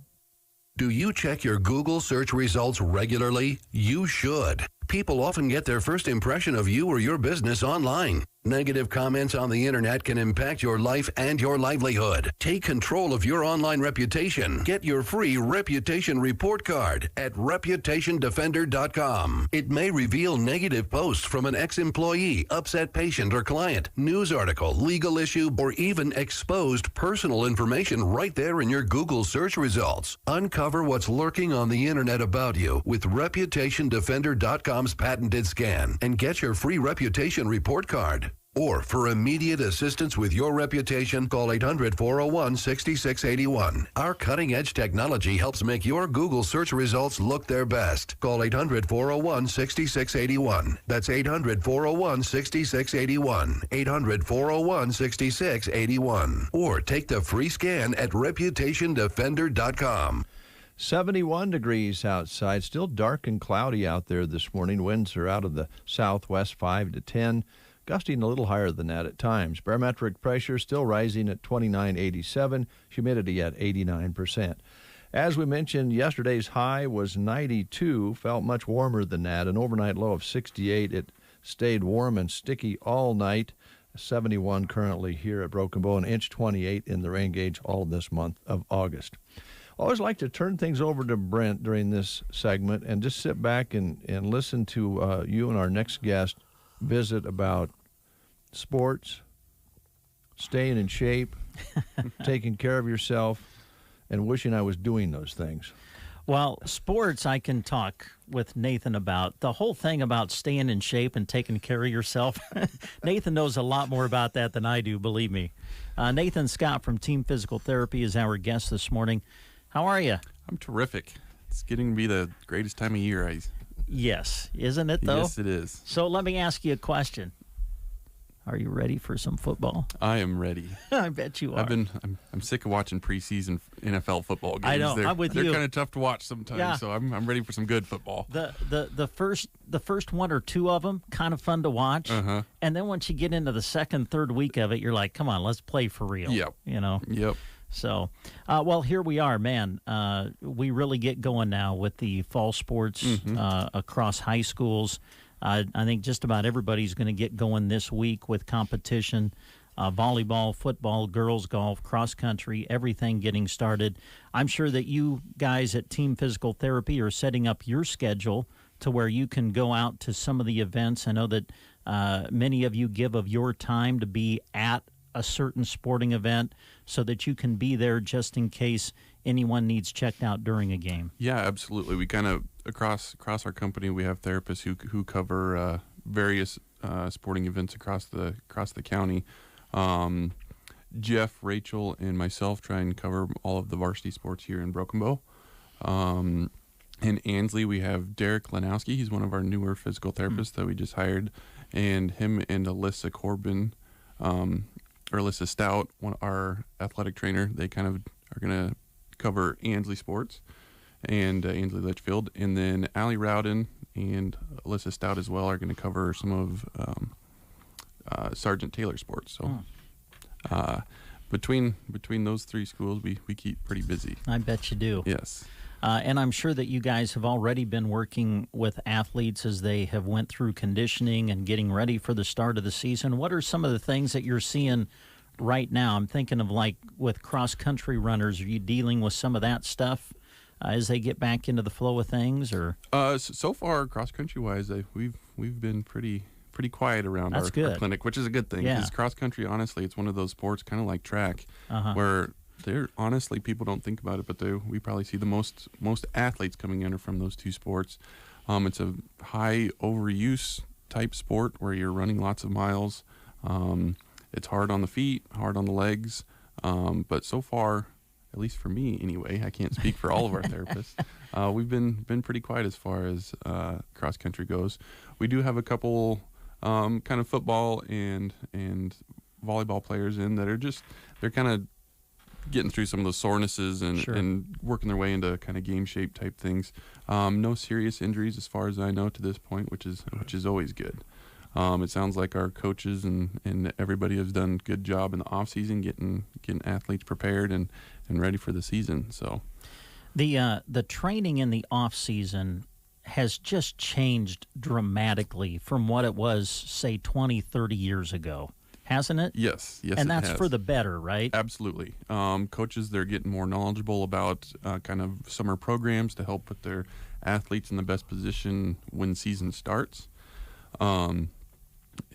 Speaker 14: Do you check your Google search results regularly? You should. People often get their first impression of you or your business online. Negative comments on the internet can impact your life and your livelihood. Take control of your online reputation. Get your free reputation report card at reputationdefender.com. It may reveal negative posts from an ex-employee, upset patient or client, news article, legal issue, or even exposed personal information right there in your Google search results. Uncover what's lurking on the internet about you with reputationdefender.com's patented scan and get your free reputation report card. Or for immediate assistance with your reputation, call 800-401-6681. Our cutting-edge technology helps make your Google search results look their best. Call 800-401-6681. That's 800-401-6681. 800-401-6681. Or take the free scan at reputationdefender.com.
Speaker 1: 71 degrees outside. Still dark and cloudy out there this morning. Winds are out of the southwest 5 to 10. Gusting a little higher than that at times. Barometric pressure still rising at 2987, humidity at 89%. As we mentioned, yesterday's high was 92, felt much warmer than that. An overnight low of 68. It stayed warm and sticky all night. 71 currently here at Broken Bow, an inch 28 in the rain gauge all this month of August. I always like to turn things over to Brent during this segment and just sit back and listen to you and our next guest visit about sports, staying in shape, taking care of yourself, and wishing I was doing those things.
Speaker 2: Well, sports I can talk with Nathan about. The whole thing about staying in shape and taking care of yourself, Nathan knows a lot more about that than I do, believe me. Nathan Scott from Team Physical Therapy is our guest this morning. How are you?
Speaker 15: I'm terrific. It's getting to be the greatest time of year.
Speaker 2: Yes, isn't it, though?
Speaker 15: Yes, it is.
Speaker 2: So let me ask you a question. Are you ready for some football?
Speaker 15: I am ready.
Speaker 2: I bet you are.
Speaker 15: I'm sick of watching preseason NFL football games.
Speaker 2: I know. I'm with you.
Speaker 15: They're kind of tough to watch sometimes,
Speaker 2: yeah.
Speaker 15: So I'm ready for some good football.
Speaker 2: The first one or two of them kind of fun to watch, and then once you get into the second, third week of it, you're like, come on, let's play for real.
Speaker 15: Yep.
Speaker 2: You know.
Speaker 15: Yep.
Speaker 2: So, well, here we are, man. We really get going now with the fall sports across high schools. I think just about everybody's going to get going this week with competition. Volleyball, football, girls golf, cross country, everything getting started. I'm sure that you guys at Team Physical Therapy are setting up your schedule to where you can go out to some of the events. I know that many of you give of your time to be at a certain sporting event so that you can be there just in case anyone needs checked out during a game.
Speaker 15: Yeah, absolutely. We kind of across our company we have therapists who cover various sporting events across the county. Jeff, Rachel, and myself try and cover all of the varsity sports here in Broken Bow. In Ansley, we have Derek Lanowski. He's one of our newer physical therapists that we just hired, and him and Alyssa Corbin. Or Alyssa Stout, our athletic trainer, they kind of are going to cover Ansley sports and Ansley Litchfield. And then Allie Rowden and Alyssa Stout as well are going to cover some of Sergeant Taylor sports. So between those three schools, we keep pretty busy.
Speaker 2: I bet you do.
Speaker 15: Yes.
Speaker 2: And I'm sure that you guys have already been working with athletes as they have went through conditioning and getting ready for the start of the season. What are some of the things that you're seeing right now? I'm thinking of like with cross-country runners. Are you dealing with some of that stuff as they get back into the flow of things? Or
Speaker 15: so far, cross-country-wise, we've been pretty quiet around our clinic, which is a good thing.
Speaker 2: Yeah.
Speaker 15: Because cross-country, honestly, it's one of those sports kind of like track where honestly, people don't think about it, but we probably see the most athletes coming in are from those two sports. It's a high overuse type sport where you're running lots of miles. It's hard on the feet, hard on the legs. But so far, at least for me anyway, I can't speak for all of our therapists. We've been pretty quiet as far as cross country goes. We do have a couple kind of football and volleyball players in that are they're kind of getting through some of those sorenesses and working their way into kind of game shape type things. No serious injuries as far as I know to this point, which is always good. It sounds like our coaches and everybody has done a good job in the off season getting athletes prepared and ready for the season. So
Speaker 2: the training in the off season, has just changed dramatically from what it was, say, 20, 30 years ago, hasn't it?
Speaker 15: Yes,
Speaker 2: and that's
Speaker 15: it has.
Speaker 2: for the better, right?
Speaker 15: Absolutely. Coaches, they're getting more knowledgeable about kind of summer programs to help put their athletes in the best position when season starts.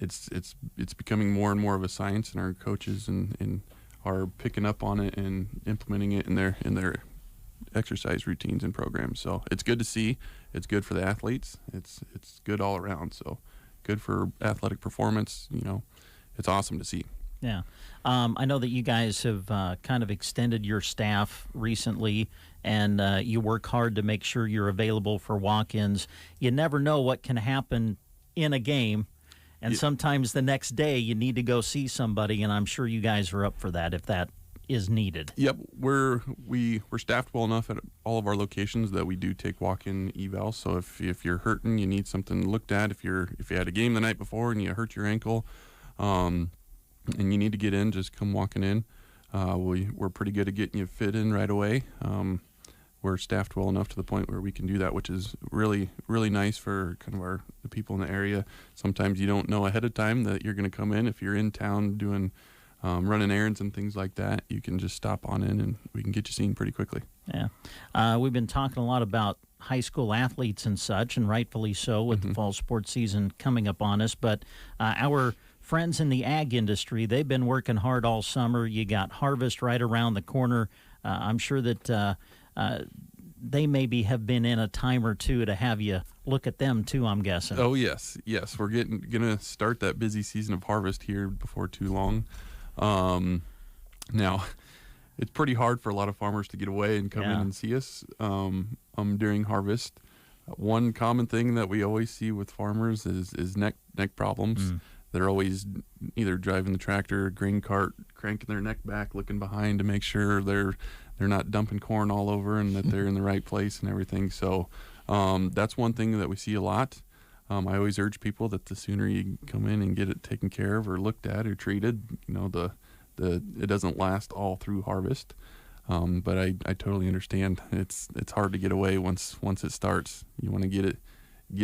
Speaker 15: It's becoming more and more of a science, and our coaches and are picking up on it and implementing it in their exercise routines and programs. So it's good to see. It's good for the athletes. It's good all around. So good for athletic performance. It's awesome to see.
Speaker 2: Yeah. I know that you guys have kind of extended your staff recently, and you work hard to make sure you're available for walk-ins. You never know what can happen in a game, and sometimes the next day you need to go see somebody, and I'm sure you guys are up for that if that is needed.
Speaker 15: Yep, we're staffed well enough at all of our locations that we do take walk-in evals. So if you're hurting, you need something looked at. If you had a game the night before and you hurt your ankle, and you need to get in, just come walking in. We're pretty good at getting you fit in right away. We're staffed well enough to the point where we can do that, which is really, really nice for kind of the people in the area. Sometimes you don't know ahead of time that you're going to come in. If you're in town doing running errands and things like that, you can just stop on in and we can get you seen pretty quickly.
Speaker 2: Yeah. We've been talking a lot about high school athletes and such, and rightfully so with the fall sports season coming up on us. But our friends in the ag industry, they've been working hard all summer. You got harvest right around the corner. I'm sure that they maybe have been in a time or two to have you look at them too, I'm guessing.
Speaker 15: Oh, yes. We're going to start that busy season of harvest here before too long. Now, it's pretty hard for a lot of farmers to get away and come in and see us during harvest. One common thing that we always see with farmers is neck problems. They're always either driving the tractor or grain cart, cranking their neck back, looking behind to make sure they're not dumping corn all over and that they're in the right place and everything. So that's one thing that we see a lot. I always urge people that the sooner you come in and get it taken care of or looked at or treated, it doesn't last all through harvest. But I totally understand. It's hard to get away once it starts. You want to get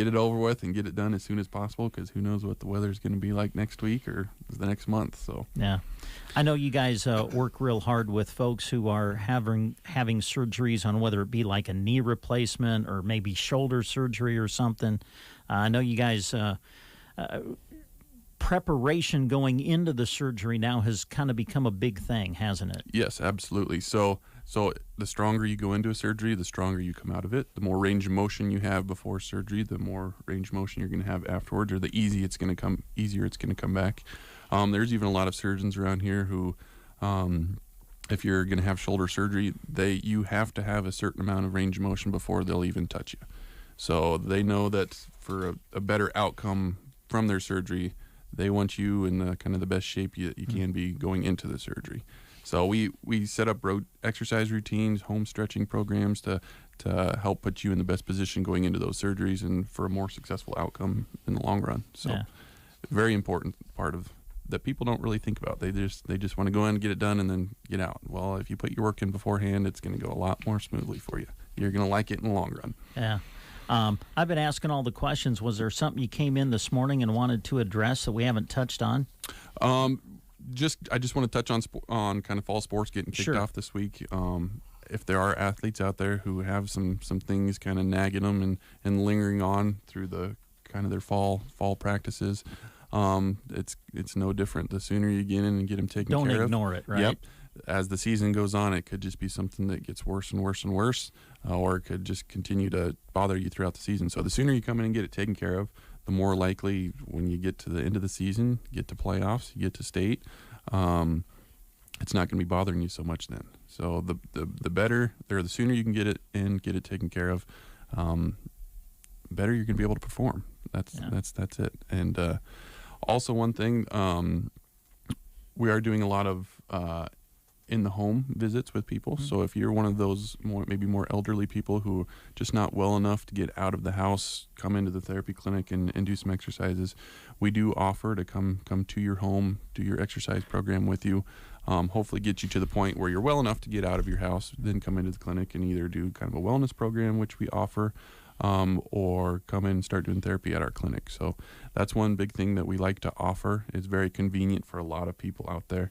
Speaker 15: it over with and get it done as soon as possible, because who knows what the weather's going to be like next week or the next month. So
Speaker 2: yeah, I know you guys work real hard with folks who are having surgeries on whether it be like a knee replacement or maybe shoulder surgery or something. I know you guys preparation going into the surgery now has kind of become a big thing, hasn't it?
Speaker 15: Yes, absolutely. So the stronger you go into a surgery, the stronger you come out of it. The more range of motion you have before surgery, the more range of motion you're going to have afterwards, or the easier it's going to come back. There's even a lot of surgeons around here who, if you're going to have shoulder surgery, you have to have a certain amount of range of motion before they'll even touch you. So they know that for a better outcome from their surgery, they want you in the best shape you can be going into the surgery. So we set up exercise routines, home stretching programs to help put you in the best position going into those surgeries and for a more successful outcome in the long run. So very important part of that people don't really think about. They just want to go in, get it done, and then get out. Well, if you put your work in beforehand, it's going to go a lot more smoothly for you. You're going to like it in the long run.
Speaker 2: Yeah. I've been asking all the questions. Was there something you came in this morning and wanted to address that we haven't touched on?
Speaker 15: I just want to touch on kind of fall sports getting kicked off this week. If there are athletes out there who have some things kind of nagging them and lingering on through the kind of their fall practices, it's no different. The sooner you get in and get them taken care of.
Speaker 2: Don't ignore it, right?
Speaker 15: Yep. As the season goes on, it could just be something that gets worse and worse and worse, or it could just continue to bother you throughout the season. So the sooner you come in and get it taken care of, the more likely when you get to the end of the season, get to playoffs, you get to state, it's not going to be bothering you so much then. So the better, or the sooner you can get it in, get it taken care of, better you're going to be able to perform. That's it. And also one thing, we are doing a lot of in the home visits with people. So if you're one of those maybe more elderly people who are just not well enough to get out of the house, come into the therapy clinic and do some exercises, we do offer to come to your home, do your exercise program with you, hopefully get you to the point where you're well enough to get out of your house, then come into the clinic and either do kind of a wellness program, which we offer, or come in and start doing therapy at our clinic. So that's one big thing that we like to offer. It's very convenient for a lot of people out there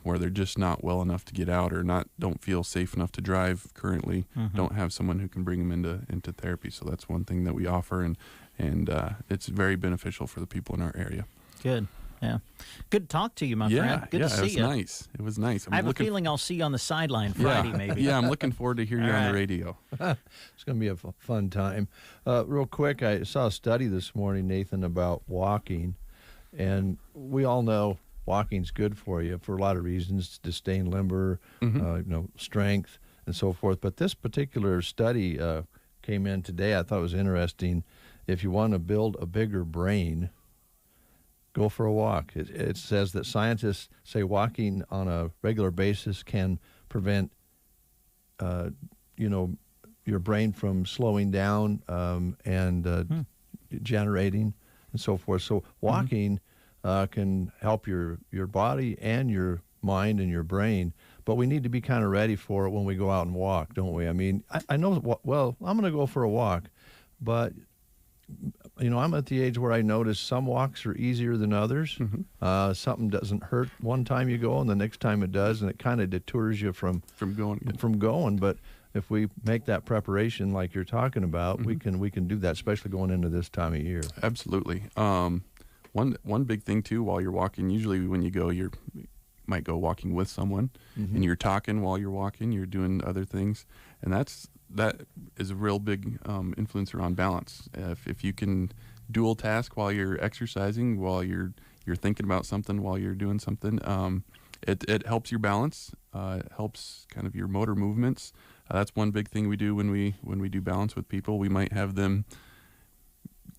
Speaker 15: where they're just not well enough to get out or don't feel safe enough to drive currently, don't have someone who can bring them into therapy. So that's one thing that we offer, and it's very beneficial for the people in our area.
Speaker 2: Good. Yeah. Good to talk to you, my friend. Good to see you.
Speaker 15: Nice. It was nice.
Speaker 2: I have a feeling I'll see you on the sideline Friday, maybe.
Speaker 15: Yeah, I'm looking forward to hearing you on the radio.
Speaker 1: It's going to be a fun time. Real quick, I saw a study this morning, Nathan, about walking. And we all know walking's good for you for a lot of reasons, to stay limber, strength, and so forth. But this particular study came in today. I thought it was interesting. If you want to build a bigger brain, go for a walk. It says that scientists say walking on a regular basis can prevent, your brain from slowing down and generating and so forth. So walking can help your body and your mind and your brain, but we need to be kind of ready for it when we go out and walk, don't we? I mean, I know, well, I'm going to go for a walk, but I'm at the age where I notice some walks are easier than others. Something doesn't hurt one time you go, and the next time it does, and it kind of deters you from going. But if we make that preparation like you're talking about, we can do that, especially going into this time of year.
Speaker 15: Absolutely. One big thing too, while you're walking, usually when you go, you might go walking with someone, and you're talking while you're walking. You're doing other things, and that is a real big influencer on balance. If you can dual task while you're exercising, while you're thinking about something, while you're doing something, it helps your balance. It helps kind of your motor movements. That's one big thing we do when we do balance with people. We might have them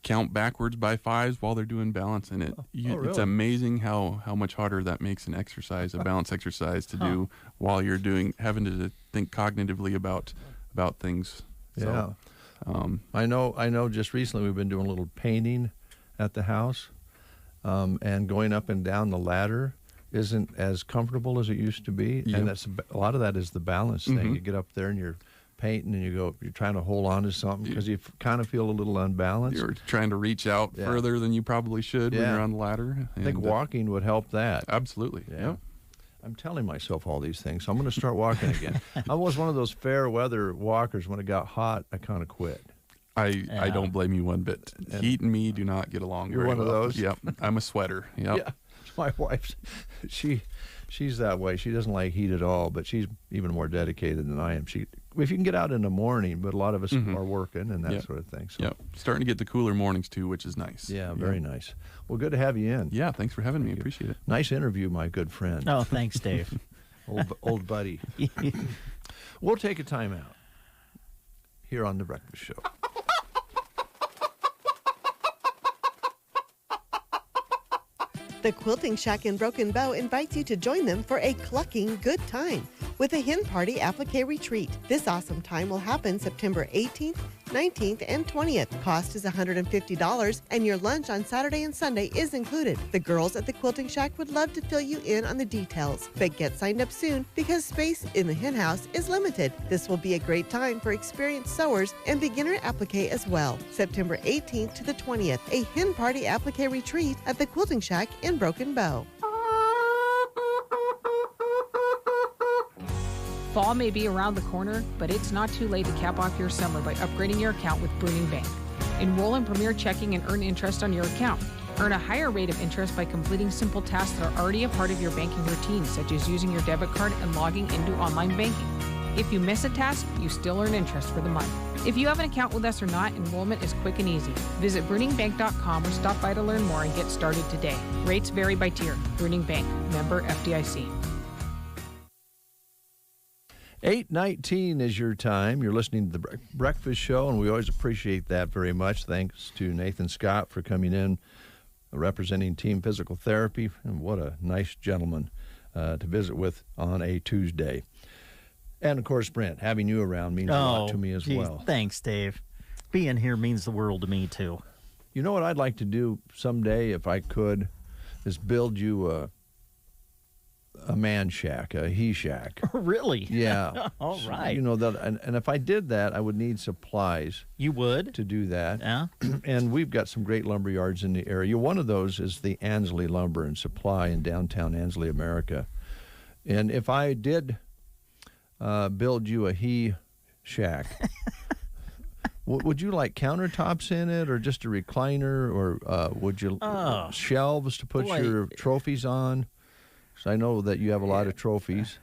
Speaker 15: count backwards by fives while they're doing balance, and
Speaker 1: really?
Speaker 15: It's amazing how much harder that makes an exercise, a balance exercise, to do while you're having to think cognitively about things.
Speaker 1: Yeah.
Speaker 15: So,
Speaker 1: I know just recently we've been doing a little painting at the house, and going up and down the ladder isn't as comfortable as it used to be.
Speaker 15: Yep.
Speaker 1: And a lot of that is the balance thing. You get up there and you're painting and you're trying to hold on to something because you kind of feel a little unbalanced.
Speaker 15: You're trying to reach out further than you probably should when you're on the ladder.
Speaker 1: I think walking would help that.
Speaker 15: Absolutely.
Speaker 1: Yeah. Yep. I'm telling myself all these things, so I'm going to start walking again. I was one of those fair weather walkers. When it got hot, I kind of quit.
Speaker 15: I don't blame you one bit. Heat and me do not get along
Speaker 1: You're
Speaker 15: very
Speaker 1: one of
Speaker 15: well.
Speaker 1: those?
Speaker 15: Yep. I'm a sweater. Yep.
Speaker 1: Yeah. My wife, she's that way. She doesn't like heat at all, but she's even more dedicated than I am. If you can get out in the morning, but a lot of us are working and that sort of thing. So.
Speaker 15: Yep. Starting to get the cooler mornings too, which is nice.
Speaker 1: Yeah, very nice. Well, good to have you in.
Speaker 15: Yeah, thanks for having me. Appreciate it.
Speaker 1: Nice interview, my good friend.
Speaker 2: Oh, thanks, Dave.
Speaker 1: old buddy. We'll take a time out here on The Breakfast Show.
Speaker 16: The Quilting Shack in Broken Bow invites you to join them for a clucking good time with a hen party applique retreat. This awesome time will happen September 18th, 19th, and 20th. Cost is $150, and your lunch on Saturday and Sunday is included. The girls at the Quilting Shack would love to fill you in on the details, but get signed up soon because space in the hen house is limited. This will be a great time for experienced sewers and beginner applique as well. September 18th to the 20th, a hen party applique retreat at the Quilting Shack in Broken Bow.
Speaker 17: Fall may be around the corner, but it's not too late to cap off your summer by upgrading your account with Bruning Bank. Enroll in Premier Checking and earn interest on your account. Earn a higher rate of interest by completing simple tasks that are already a part of your banking routine, such as using your debit card and logging into online banking. If you miss a task, you still earn interest for the month. If you have an account with us or not, enrollment is quick and easy. Visit BruningBank.com or stop by to learn more and get started today. Rates vary by tier. Bruning Bank, member FDIC.
Speaker 1: 8:19 is your time. You're listening to the Breakfast Show, and we always appreciate that very much. Thanks to Nathan Scott for coming in, representing Team Physical Therapy, and what a nice gentleman to visit with on a Tuesday. And, of course, Brent, having you around means a lot to me as well.
Speaker 2: Thanks, Dave. Being here means the world to me, too.
Speaker 1: You know what I'd like to do someday, if I could, is build you a man shack, a he shack.
Speaker 2: Really?
Speaker 1: Yeah.
Speaker 2: All right.
Speaker 1: You know that, and if I did that, I would need supplies.
Speaker 2: You would?
Speaker 1: To do that.
Speaker 2: Yeah.
Speaker 1: And we've got some great lumber yards in the area. One of those is the Ansley Lumber and Supply in downtown Ansley, America. And if I did build you a he shack, would you like countertops in it, or just a recliner, or would you shelves to put your trophies on? So I know that you have a lot of trophies.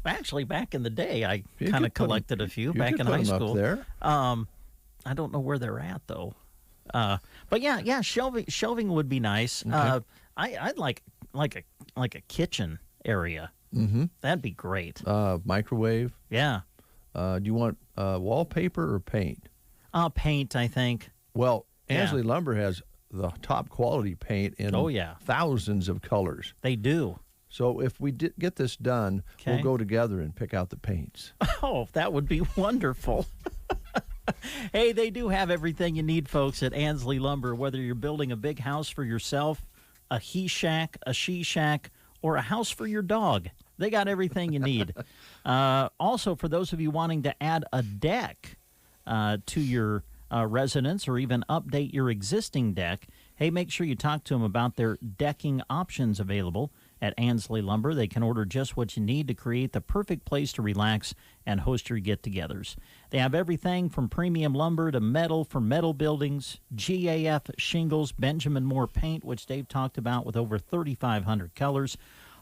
Speaker 2: Actually, back in the day, I kind of collected a few back in high school.
Speaker 1: Up there.
Speaker 2: I don't know where they're at though. But yeah, shelving would be nice.
Speaker 1: Okay.
Speaker 2: I'd like a kitchen area.
Speaker 1: Mm-hmm.
Speaker 2: That'd be great.
Speaker 1: Microwave.
Speaker 2: Yeah.
Speaker 1: Do you want wallpaper or paint?
Speaker 2: Paint, I think.
Speaker 1: Well, Ansley Lumber has the top quality paint in thousands of colors.
Speaker 2: They do.
Speaker 1: So if we get this done, we'll go together and pick out the paints.
Speaker 2: Oh, that would be wonderful. Hey, they do have everything you need, folks, at Ansley Lumber. Whether you're building a big house for yourself, a he shack, a she shack, or a house for your dog, they got everything you need. Also, for those of you wanting to add a deck to your residence, or even update your existing deck, hey, make sure you talk to them about their decking options available at Ansley Lumber. They can order just what you need to create the perfect place to relax and host your get-togethers. They have everything from premium lumber to metal for metal buildings, GAF shingles, Benjamin Moore paint, which Dave talked about, with over 3,500 colors.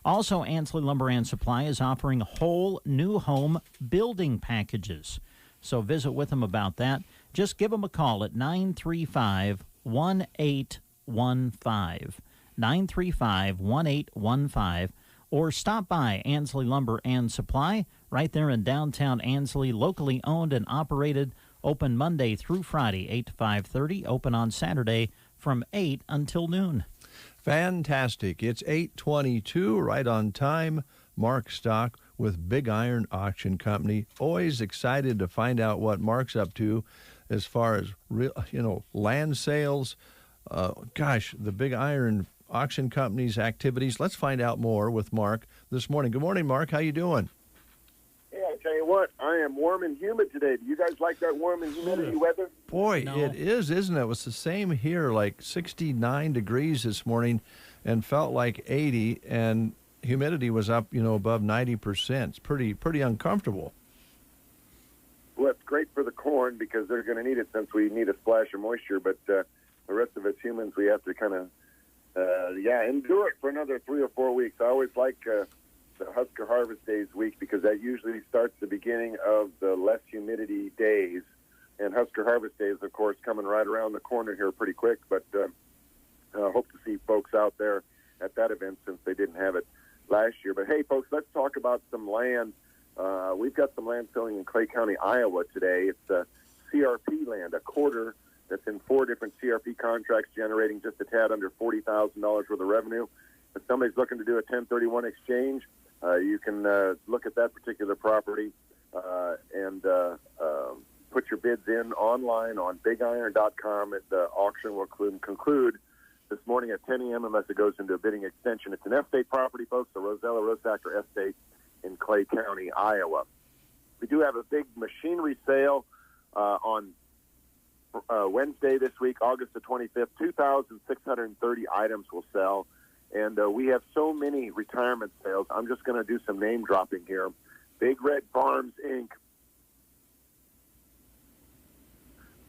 Speaker 2: Also, Ansley Lumber and Supply is offering whole new home building packages. So visit with them about that. Just give them a call at 935-1815. 935-1815, or stop by Ansley Lumber and Supply right there in downtown Ansley, locally owned and operated, open Monday through Friday, 8 to 5:30, open on Saturday from 8 until noon.
Speaker 1: Fantastic. It's 8:22, right on time. Mark Stock with Big Iron Auction Company. Always excited to find out what Mark's up to as far as land sales. The Big Iron Auction Company's activities. Let's find out more with Mark this morning. Good morning, Mark. How you doing?
Speaker 18: Yeah, I tell you what, I am warm and humid today. Do you guys like that warm and humidity weather?
Speaker 1: Boy, it is, isn't it? It was the same here, like 69 degrees this morning, and felt like 80, and humidity was up, above 90%. It's pretty uncomfortable.
Speaker 18: Well, it's great for the corn because they're going to need it since we need a splash of moisture, but the rest of us humans, we have to kind of, endure it for another 3 or 4 weeks. I always like the Husker Harvest Days week because that usually starts the beginning of the less humidity days. And Husker Harvest Days, of course, coming right around the corner here pretty quick. But I hope to see folks out there at that event since they didn't have it last year. But, hey, folks, let's talk about some land. We've got some land selling in Clay County, Iowa today. It's CRP land, a quarter that's in 4 different CRP contracts generating just a tad under $40,000 worth of revenue. If somebody's looking to do a 1031 exchange, you can look at that particular property and put your bids in online on bigiron.com. The auction will conclude this morning at 10 a.m. unless it goes into a bidding extension. It's an estate property, folks, the Rosella-Rosacker Estate in Clay County, Iowa. We do have a big machinery sale on Wednesday this week, August the 25th. 2,630 items will sell. And we have so many retirement sales. I'm just going to do some name dropping here. Big Red Farms, Inc.,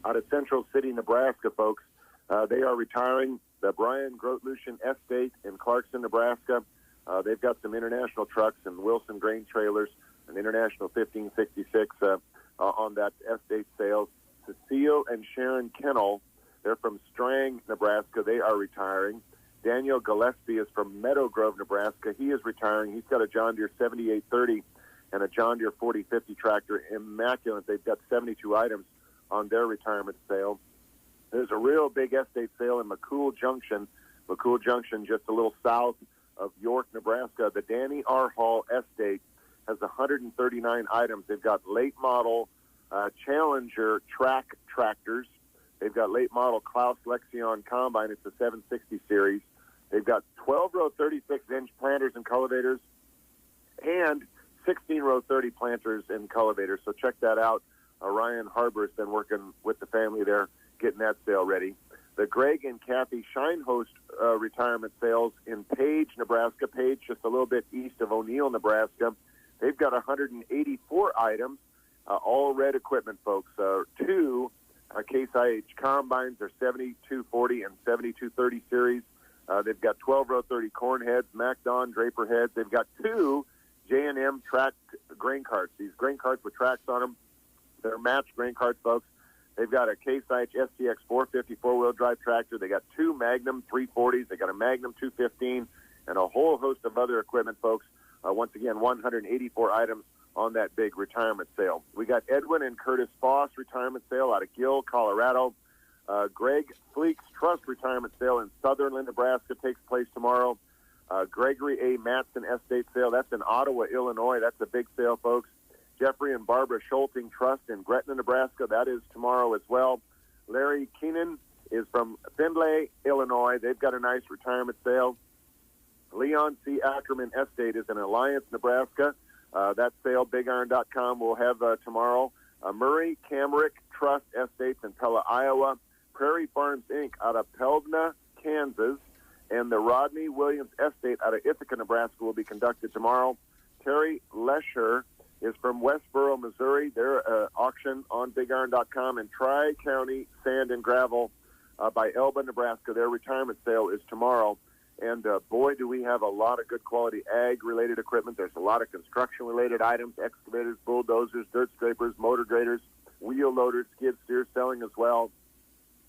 Speaker 18: out of Central City, Nebraska, folks. They are retiring the Brian Grotlushin Estate in Clarkson, Nebraska. They've got some international trucks and Wilson grain trailers, an International 1566 on that estate sales. Cecile and Sharon Kennel, they're from Strang, Nebraska. They are retiring. Daniel Gillespie is from Meadow Grove, Nebraska. He is retiring. He's got a John Deere 7830 and a John Deere 4050 tractor. Immaculate. They've got 72 items on their retirement sale. There's a real big estate sale in McCool Junction. McCool Junction, just a little south of York, Nebraska. The Danny R. Hall Estate has 139 items. They've got late model Challenger track tractors. They've got late model Klaus Lexion Combine. It's a 760 series. They've got 12-row 36-inch planters and cultivators and 16-row 30 planters and cultivators. So check that out. Ryan Harbour has been working with the family there, getting that sale ready. The Greg and Kathy Shinehost retirement sales in Page, Nebraska. Page, just a little bit east of O'Neill, Nebraska. They've got 184 items, all red equipment, folks. Two Case IH combines, they're 7240 and 7230 series. They've got 12-row 30 corn heads, MacDon Draper heads. They've got two J&M track grain carts. These grain carts with tracks on them, they're matched grain carts, folks. They've got a Case IH STX 450 four-wheel drive tractor. They got two Magnum 340s. They got a Magnum 215 and a whole host of other equipment, folks. Once again, 184 items on that big retirement sale. We got Edwin and Curtis Foss retirement sale out of Gill, Colorado. Greg Fleek's Trust retirement sale in Sutherland, Nebraska takes place tomorrow. Gregory A. Matson estate sale, that's in Ottawa, Illinois. That's a big sale, folks. Jeffrey and Barbara Scholting Trust in Gretna, Nebraska. That is tomorrow as well. Larry Keenan is from Findlay, Illinois. They've got a nice retirement sale. Leon C. Ackerman Estate is in Alliance, Nebraska. That sale, BigIron.com, will have tomorrow. Murray Camrick Trust Estates in Pella, Iowa. Prairie Farms, Inc. out of Peldna, Kansas. And the Rodney Williams Estate out of Ithaca, Nebraska will be conducted tomorrow. Terry Lesher is from Westboro, Missouri. Their auction on BigIron.com. And Tri-County Sand and Gravel by Elba, Nebraska. Their retirement sale is tomorrow. And boy, do we have a lot of good quality ag-related equipment. There's a lot of construction-related items, excavators, bulldozers, dirt scrapers, motor graders, wheel loaders, skid steers selling as well.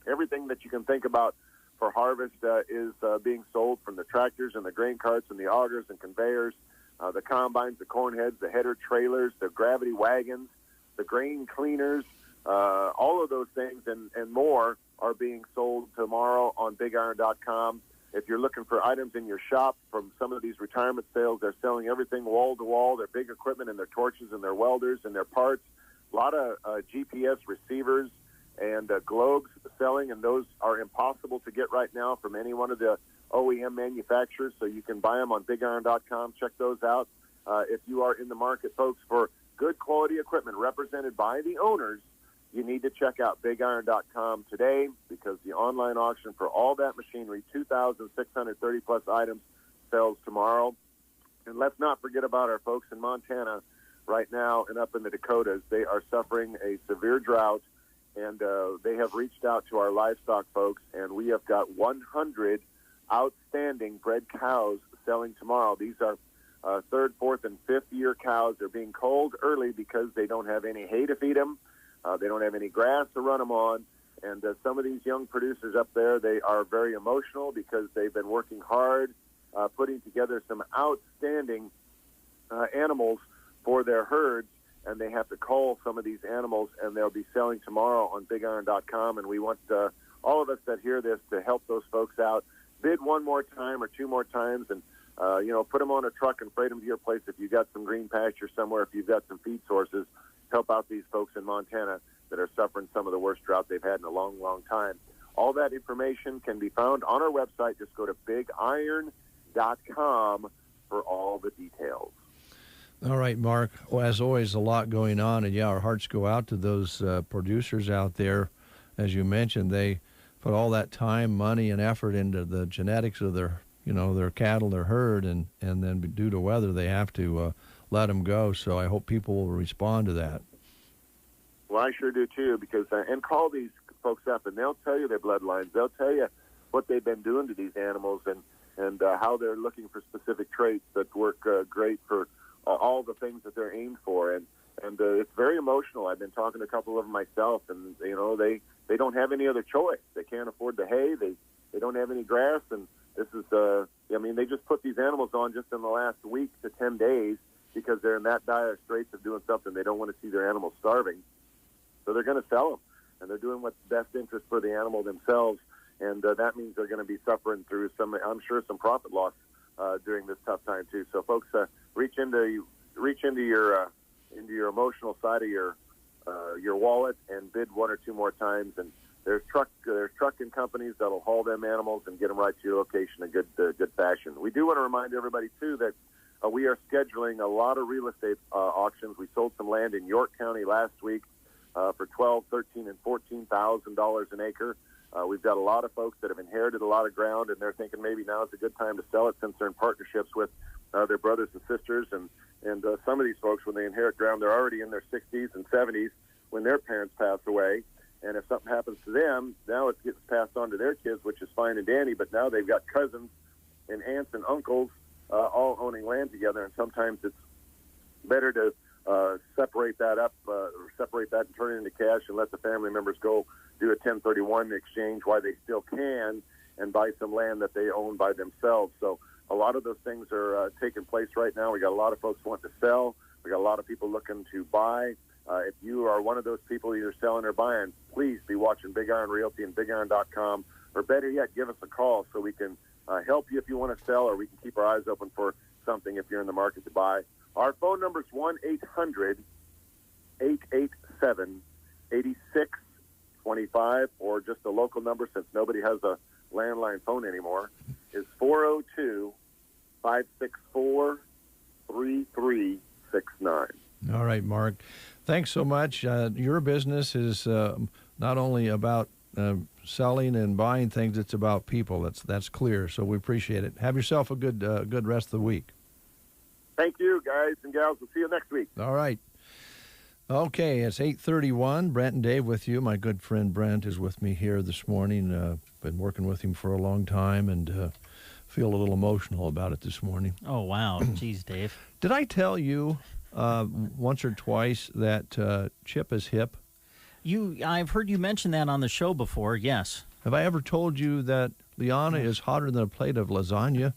Speaker 18: Everything that you can think about for harvest is being sold, from the tractors and the grain carts and the augers and conveyors, the combines, the corn heads, the header trailers, the gravity wagons, the grain cleaners, all of those things and more are being sold tomorrow on BigIron.com. If you're looking for items in your shop from some of these retirement sales, they're selling everything wall to wall, their big equipment and their torches and their welders and their parts. A lot of GPS receivers and globes selling, and those are impossible to get right now from any one of the OEM manufacturers, so you can buy them on BigIron.com. Check those out. If you are in the market, folks, for good quality equipment represented by the owners, you need to check out BigIron.com today, because the online auction for all that machinery, 2,630-plus items, sells tomorrow. And let's not forget about our folks in Montana right now and up in the Dakotas. They are suffering a severe drought, and they have reached out to our livestock folks, and we have got 100 outstanding bred cows selling tomorrow. These are third, fourth, and fifth-year cows. They're being culled early because they don't have any hay to feed them. They don't have any grass to run them on. And some of these young producers up there, they are very emotional because they've been working hard, putting together some outstanding animals for their herds, and they have to cull some of these animals, and they'll be selling tomorrow on BigIron.com. And we want all of us that hear this to help those folks out. Bid one more time or two more times, and put them on a truck and freight them to your place if you've got some green pasture somewhere, if you've got some feed sources. Help out these folks in Montana that are suffering some of the worst drought they've had in a long, long time. All that information can be found on our website. Just go to BigIron.com for all the details.
Speaker 1: All right, Mark. Well, as always, a lot going on, and our hearts go out to those producers out there. As you mentioned, they put all that time, money, and effort into the genetics of their cattle, their herd, and then due to weather, they have to let them go. So I hope people will respond to that.
Speaker 18: Well, I sure do too, because and call these folks up, and they'll tell you their bloodlines. They'll tell you what they've been doing to these animals, and how they're looking for specific traits that work great for all the things that they're aimed for. And it's very emotional. I've been talking to a couple of them myself, and they don't have any other choice. They can't afford the hay. They don't have any grass, and this is they just put these animals on just in the last week to 10 days because they're in that dire straits of doing something. They don't want to see their animals starving, so they're going to sell them, and they're doing what's best interest for the animal themselves, and that means they're going to be suffering through some profit loss during this tough time too. So folks, reach into your emotional side of your wallet and bid one or two more times, and there's trucking companies that'll haul them animals and get them right to your location in good fashion. We do want to remind everybody too that we are scheduling a lot of real estate auctions. We sold some land in York County last week for $12,000, $13,000, and $14,000 an acre. We've got a lot of folks that have inherited a lot of ground, and they're thinking maybe now is a good time to sell it since they're in partnerships with their brothers and sisters. And some of these folks, when they inherit ground, they're already in their 60s and 70s when their parents pass away. And if something happens to them, now it gets passed on to their kids, which is fine and dandy, but now they've got cousins and aunts and uncles all owning land together, and sometimes it's better to separate that up, or separate that and turn it into cash and let the family members go do a 1031 exchange while they still can and buy some land that they own by themselves. So a lot of those things are taking place right now. We got a lot of folks wanting to sell. We got a lot of people looking to buy. If you are one of those people either selling or buying, please be watching Big Iron Realty and BigIron.com, or better yet, give us a call so we can help you if you want to sell, or we can keep our eyes open for something if you're in the market to buy. Our phone number is 1-800-887-8625, or just a local number since nobody has a landline phone anymore, is 402-564-3369.
Speaker 1: All right, Mark. Thanks so much. Your business is not only about selling and buying things, it's about people. That's clear, so we appreciate it. Have yourself a good rest of the week.
Speaker 18: Thank you, guys and gals. We'll see you next week.
Speaker 1: All right. Okay, it's 8:31. Brent and Dave with you. My good friend Brent is with me here this morning. Been working with him for a long time, and feel a little emotional about it this morning.
Speaker 2: Oh, wow. Geez, Dave.
Speaker 1: Did I tell you once or twice that Chip is hip?
Speaker 2: I've heard you mention that on the show before, yes.
Speaker 1: Have I ever told you that Liana is hotter than a plate of lasagna?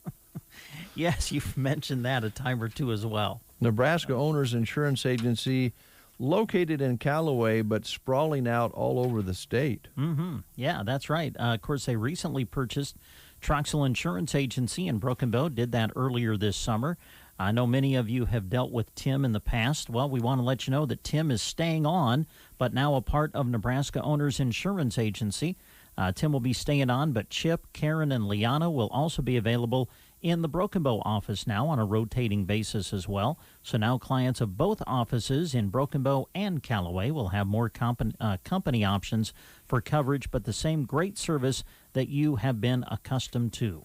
Speaker 2: Yes, you've mentioned that a time or two as well.
Speaker 1: Nebraska Owners Insurance Agency, located in Callaway, but sprawling out all over the state.
Speaker 2: Mm-hmm. Yeah, that's right. Of course, they recently purchased Troxel Insurance Agency in Broken Bow, did that earlier this summer. I know many of you have dealt with Tim in the past. Well, we want to let you know that Tim is staying on, but now a part of Nebraska Owners Insurance Agency. Tim will be staying on, but Chip, Karen, and Liana will also be available in the Broken Bow office now on a rotating basis as well. So now clients of both offices in Broken Bow and Callaway will have more company options for coverage, but the same great service that you have been accustomed to.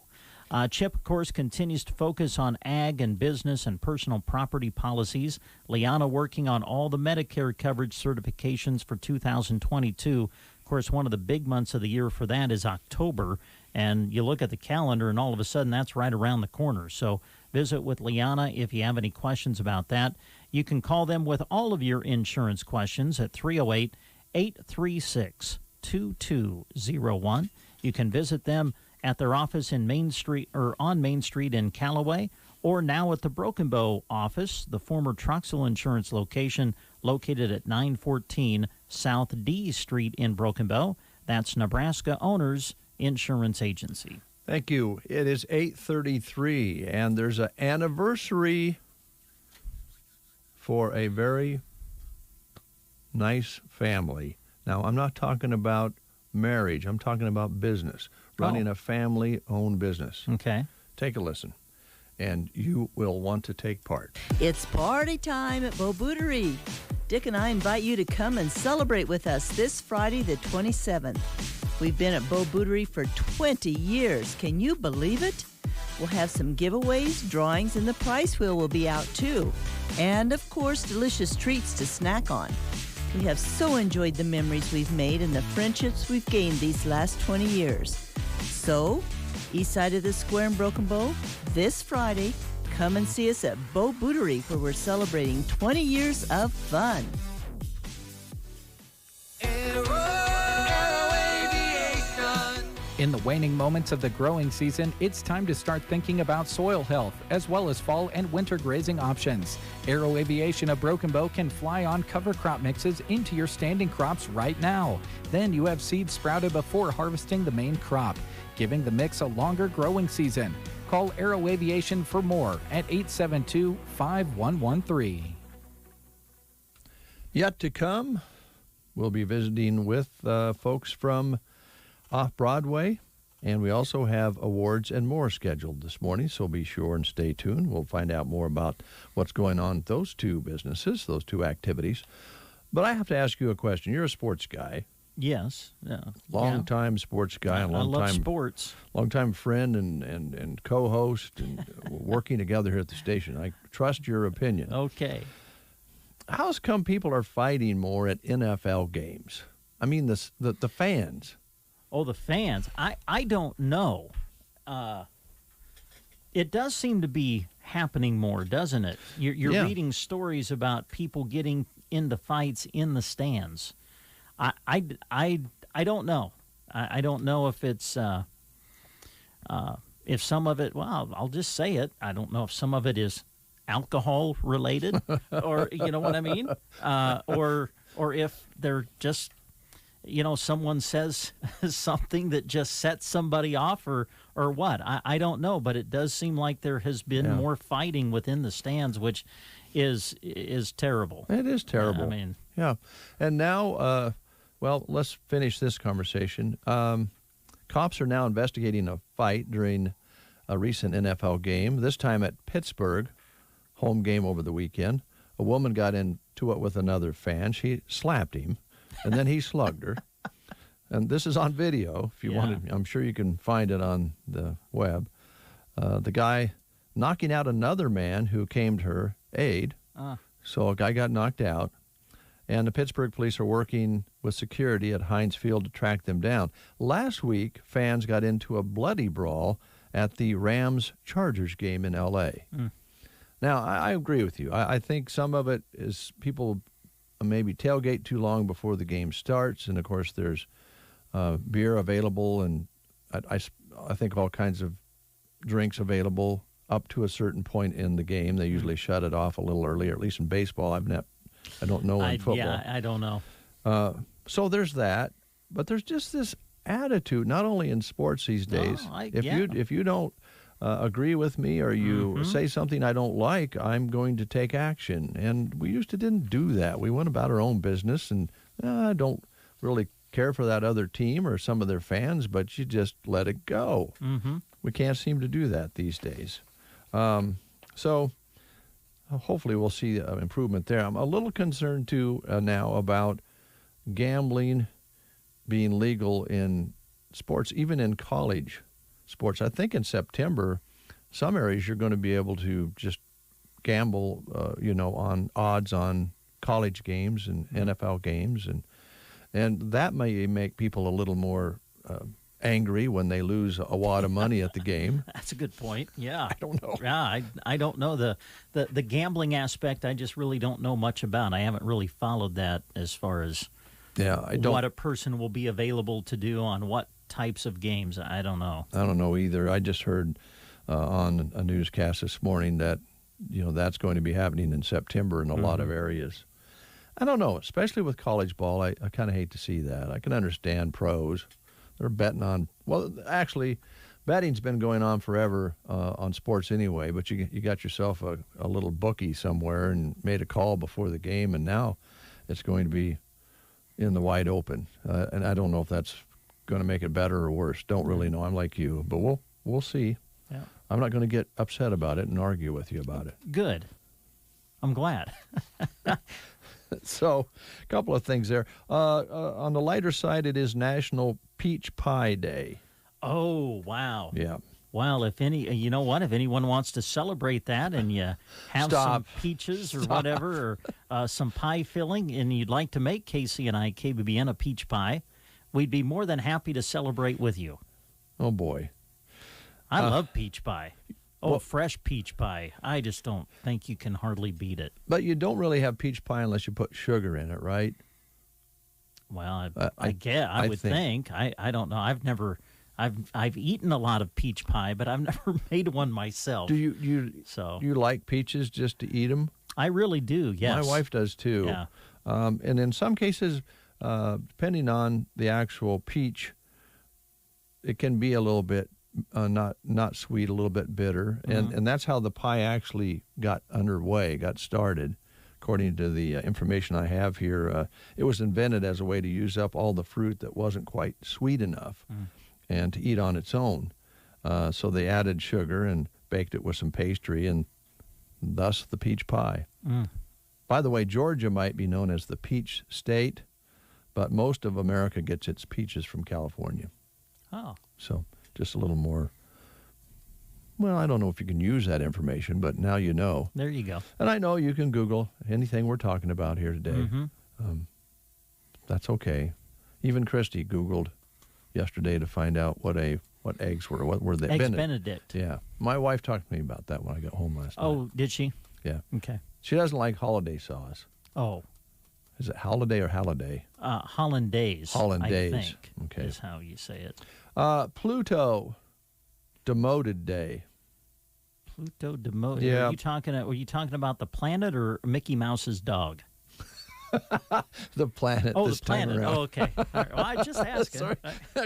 Speaker 2: Chip, of course, continues to focus on ag and business and personal property policies. Liana working on all the Medicare coverage certifications for 2022. Of course, one of the big months of the year for that is October, and you look at the calendar, and all of a sudden that's right around the corner. So visit with Liana if you have any questions about that. You can call them with all of your insurance questions at 308-836-2201. You can visit them at their office in Main Street or on Main Street in Callaway, or now at the Broken Bow office, the former Troxel Insurance location located at 914 South D Street in Broken Bow. That's Nebraska Owners Insurance Agency.
Speaker 1: Thank you. It is 8:33, and there's an anniversary for a very nice family. Now, I'm not talking about marriage. I'm talking about business, running a family-owned business.
Speaker 2: Okay.
Speaker 1: Take a listen, and you will want to take part.
Speaker 19: It's party time at Bo Bootery. Dick and I invite you to come and celebrate with us this Friday, the 27th. We've been at Bo Bootery for 20 years. Can you believe it? We'll have some giveaways, drawings, and the prize wheel will be out too. And, of course, delicious treats to snack on. We have so enjoyed the memories we've made and the friendships we've gained these last 20 years. So, east side of the square in Broken Bow, this Friday, come and see us at Bo Bootery, where we're celebrating 20 years of fun.
Speaker 20: In the waning moments of the growing season, it's time to start thinking about soil health, as well as fall and winter grazing options. Aero Aviation of Broken Bow can fly on cover crop mixes into your standing crops right now. Then you have seeds sprouted before harvesting the main crop, giving the mix a longer growing season. Call Aero Aviation for more at 872-5113.
Speaker 1: Yet to come, We'll be visiting with folks from Off-Broadway, and we also have awards and more scheduled this morning, so be sure and stay tuned. We'll find out more about what's going on with those two businesses, those two activities. But I have to ask you a question. You're a sports guy.
Speaker 2: Yes. Yeah.
Speaker 1: Long-time sports guy.
Speaker 2: I love sports.
Speaker 1: Long-time friend and co-host and working together here at the station. I trust your opinion.
Speaker 2: Okay.
Speaker 1: How's come people are fighting more at NFL games? I mean, the fans.
Speaker 2: Oh, the fans. I don't know. It does seem to be happening more, doesn't it? You're reading stories about people getting into fights in the stands. I don't know. I don't know if it's if some of it. Well, I'll just say it. I don't know if some of it is alcohol related, or you know what I mean, or if they're just, someone says something that just sets somebody off, or what. I don't know, but it does seem like there has been more fighting within the stands, which is terrible.
Speaker 1: It is terrible.
Speaker 2: I mean,
Speaker 1: yeah. And now, well, let's finish this conversation. Cops are now investigating a fight during a recent NFL game, this time at Pittsburgh, home game over the weekend. A woman got into it with another fan. She slapped him, and then he slugged her. And this is on video. If you wanted, I'm sure you can find it on the web. The guy knocking out another man who came to her aid. So a guy got knocked out, and the Pittsburgh police are working with security at Heinz Field to track them down. Last week, fans got into a bloody brawl at the Rams-Chargers game in L.A. Now, I agree with you. I think some of it is people maybe tailgate too long before the game starts, and of course there's beer available, and I think all kinds of drinks available up to a certain point in the game. They usually shut it off a little earlier, at least in baseball. I don't know in football.
Speaker 2: Yeah, I don't know.
Speaker 1: So there's that, but there's just this attitude, not only in sports these days. If you don't agree with me, or you say something I don't like, I'm going to take action. And we used to didn't do that. We went about our own business, and I don't really care for that other team or some of their fans, but you just let it go. We can't seem to do that these days. So hopefully we'll see improvement there. I'm a little concerned, too, now about gambling being legal in sports, even in college sports. I think in September, some areas you're going to be able to just gamble, on odds on college games and NFL games, and that may make people a little more angry when they lose a wad of money at the game.
Speaker 2: That's a good point. Yeah,
Speaker 1: I don't know.
Speaker 2: Yeah, I don't know the gambling aspect. I just really don't know much about. I haven't really followed that as far as what a person will be available to do on what types of games. I don't know.
Speaker 1: I don't know either. I just heard on a newscast this morning that that's going to be happening in September in a lot of areas. I don't know, especially with college ball. I kind of hate to see that. I can understand pros. They're betting on, well, actually, betting's been going on forever on sports anyway, but you got yourself a little bookie somewhere and made a call before the game, and now it's going to be in the wide open. And I don't know if that's going to make it better or worse. Don't really know. I'm like you, but we'll see.
Speaker 2: Yeah.
Speaker 1: I'm not going to get upset about it and argue with you about it.
Speaker 2: Good. I'm glad.
Speaker 1: So, a couple of things there. On the lighter side, it is National Peach Pie Day.
Speaker 2: Oh, wow.
Speaker 1: Yeah.
Speaker 2: Well, if anyone wants to celebrate that and you have some peaches or whatever, or some pie filling, and you'd like to make Casey and I, KBBN, a peach pie, we'd be more than happy to celebrate with you.
Speaker 1: Oh, boy.
Speaker 2: I love peach pie. Fresh peach pie. I just don't think you can hardly beat it.
Speaker 1: But you don't really have peach pie unless you put sugar in it, right?
Speaker 2: Well, I would think. I don't know. I've eaten a lot of peach pie, but I've never made one myself.
Speaker 1: Do you like peaches just to eat them?
Speaker 2: I really do, yes.
Speaker 1: My wife does too.
Speaker 2: Yeah.
Speaker 1: And in some cases, depending on the actual peach, it can be a little bit not sweet, a little bit bitter, and that's how the pie actually got started. Of according to the information I have here, it was invented as a way to use up all the fruit that wasn't quite sweet enough and to eat on its own. So they added sugar and baked it with some pastry, and thus the peach pie. By the way, Georgia might be known as the peach state, but most of America gets its peaches from California.
Speaker 2: Oh.
Speaker 1: So just a little more. Well, I don't know if you can use that information, but now you know.
Speaker 2: There you go.
Speaker 1: And I know you can Google anything we're talking about here today. That's okay. Even Christy Googled yesterday to find out what eggs were. What were they?
Speaker 2: Eggs Benedict.
Speaker 1: Yeah. My wife talked to me about that when I got home last night.
Speaker 2: Oh, did she?
Speaker 1: Yeah.
Speaker 2: Okay.
Speaker 1: She doesn't like holiday sauce.
Speaker 2: Oh.
Speaker 1: Is it holiday or holiday?
Speaker 2: Hollandaise.
Speaker 1: Hollandaise.
Speaker 2: I think
Speaker 1: okay.
Speaker 2: is how you say it.
Speaker 1: Pluto, demoted day.
Speaker 2: Pluto demoted.
Speaker 1: Yeah.
Speaker 2: Were you talking about the planet or Mickey Mouse's dog?
Speaker 1: The planet.
Speaker 2: Oh,
Speaker 1: this
Speaker 2: the planet.
Speaker 1: Time around.
Speaker 2: Oh, okay. All right. Well, I just asking.
Speaker 1: Sorry.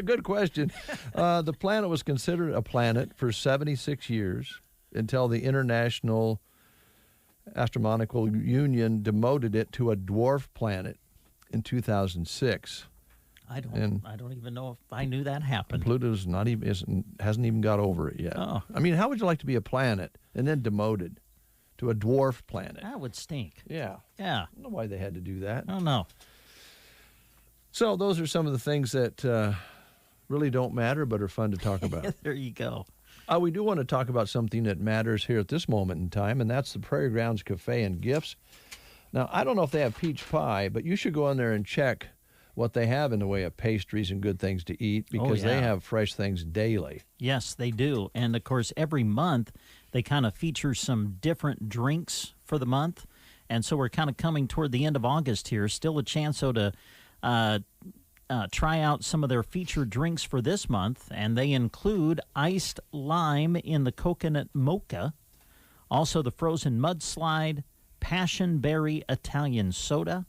Speaker 1: Good question. The planet was considered a planet for 76 years until the International Astronomical Union demoted it to a dwarf planet in 2006.
Speaker 2: I don't even know if I knew that happened.
Speaker 1: Pluto's hasn't even got over it yet.
Speaker 2: Oh.
Speaker 1: I mean, how would you like to be a planet and then demoted to a dwarf planet?
Speaker 2: That would stink.
Speaker 1: Yeah.
Speaker 2: Yeah.
Speaker 1: I don't know why they had to do that.
Speaker 2: I don't know.
Speaker 1: So those are some of the things that really don't matter but are fun to talk about.
Speaker 2: There you go.
Speaker 1: We do want to talk about something that matters here at this moment in time, and that's the Prairie Grounds Cafe and Gifts. Now, I don't know if they have peach pie, but you should go in there and check what they have in the way of pastries and good things to eat because they have fresh things daily.
Speaker 2: Yes, they do. And, of course, every month they kind of feature some different drinks for the month. And so we're kind of coming toward the end of August here. Still a chance, to try out some of their featured drinks for this month, and they include iced lime in the coconut mocha, also the frozen mudslide, passion berry Italian soda,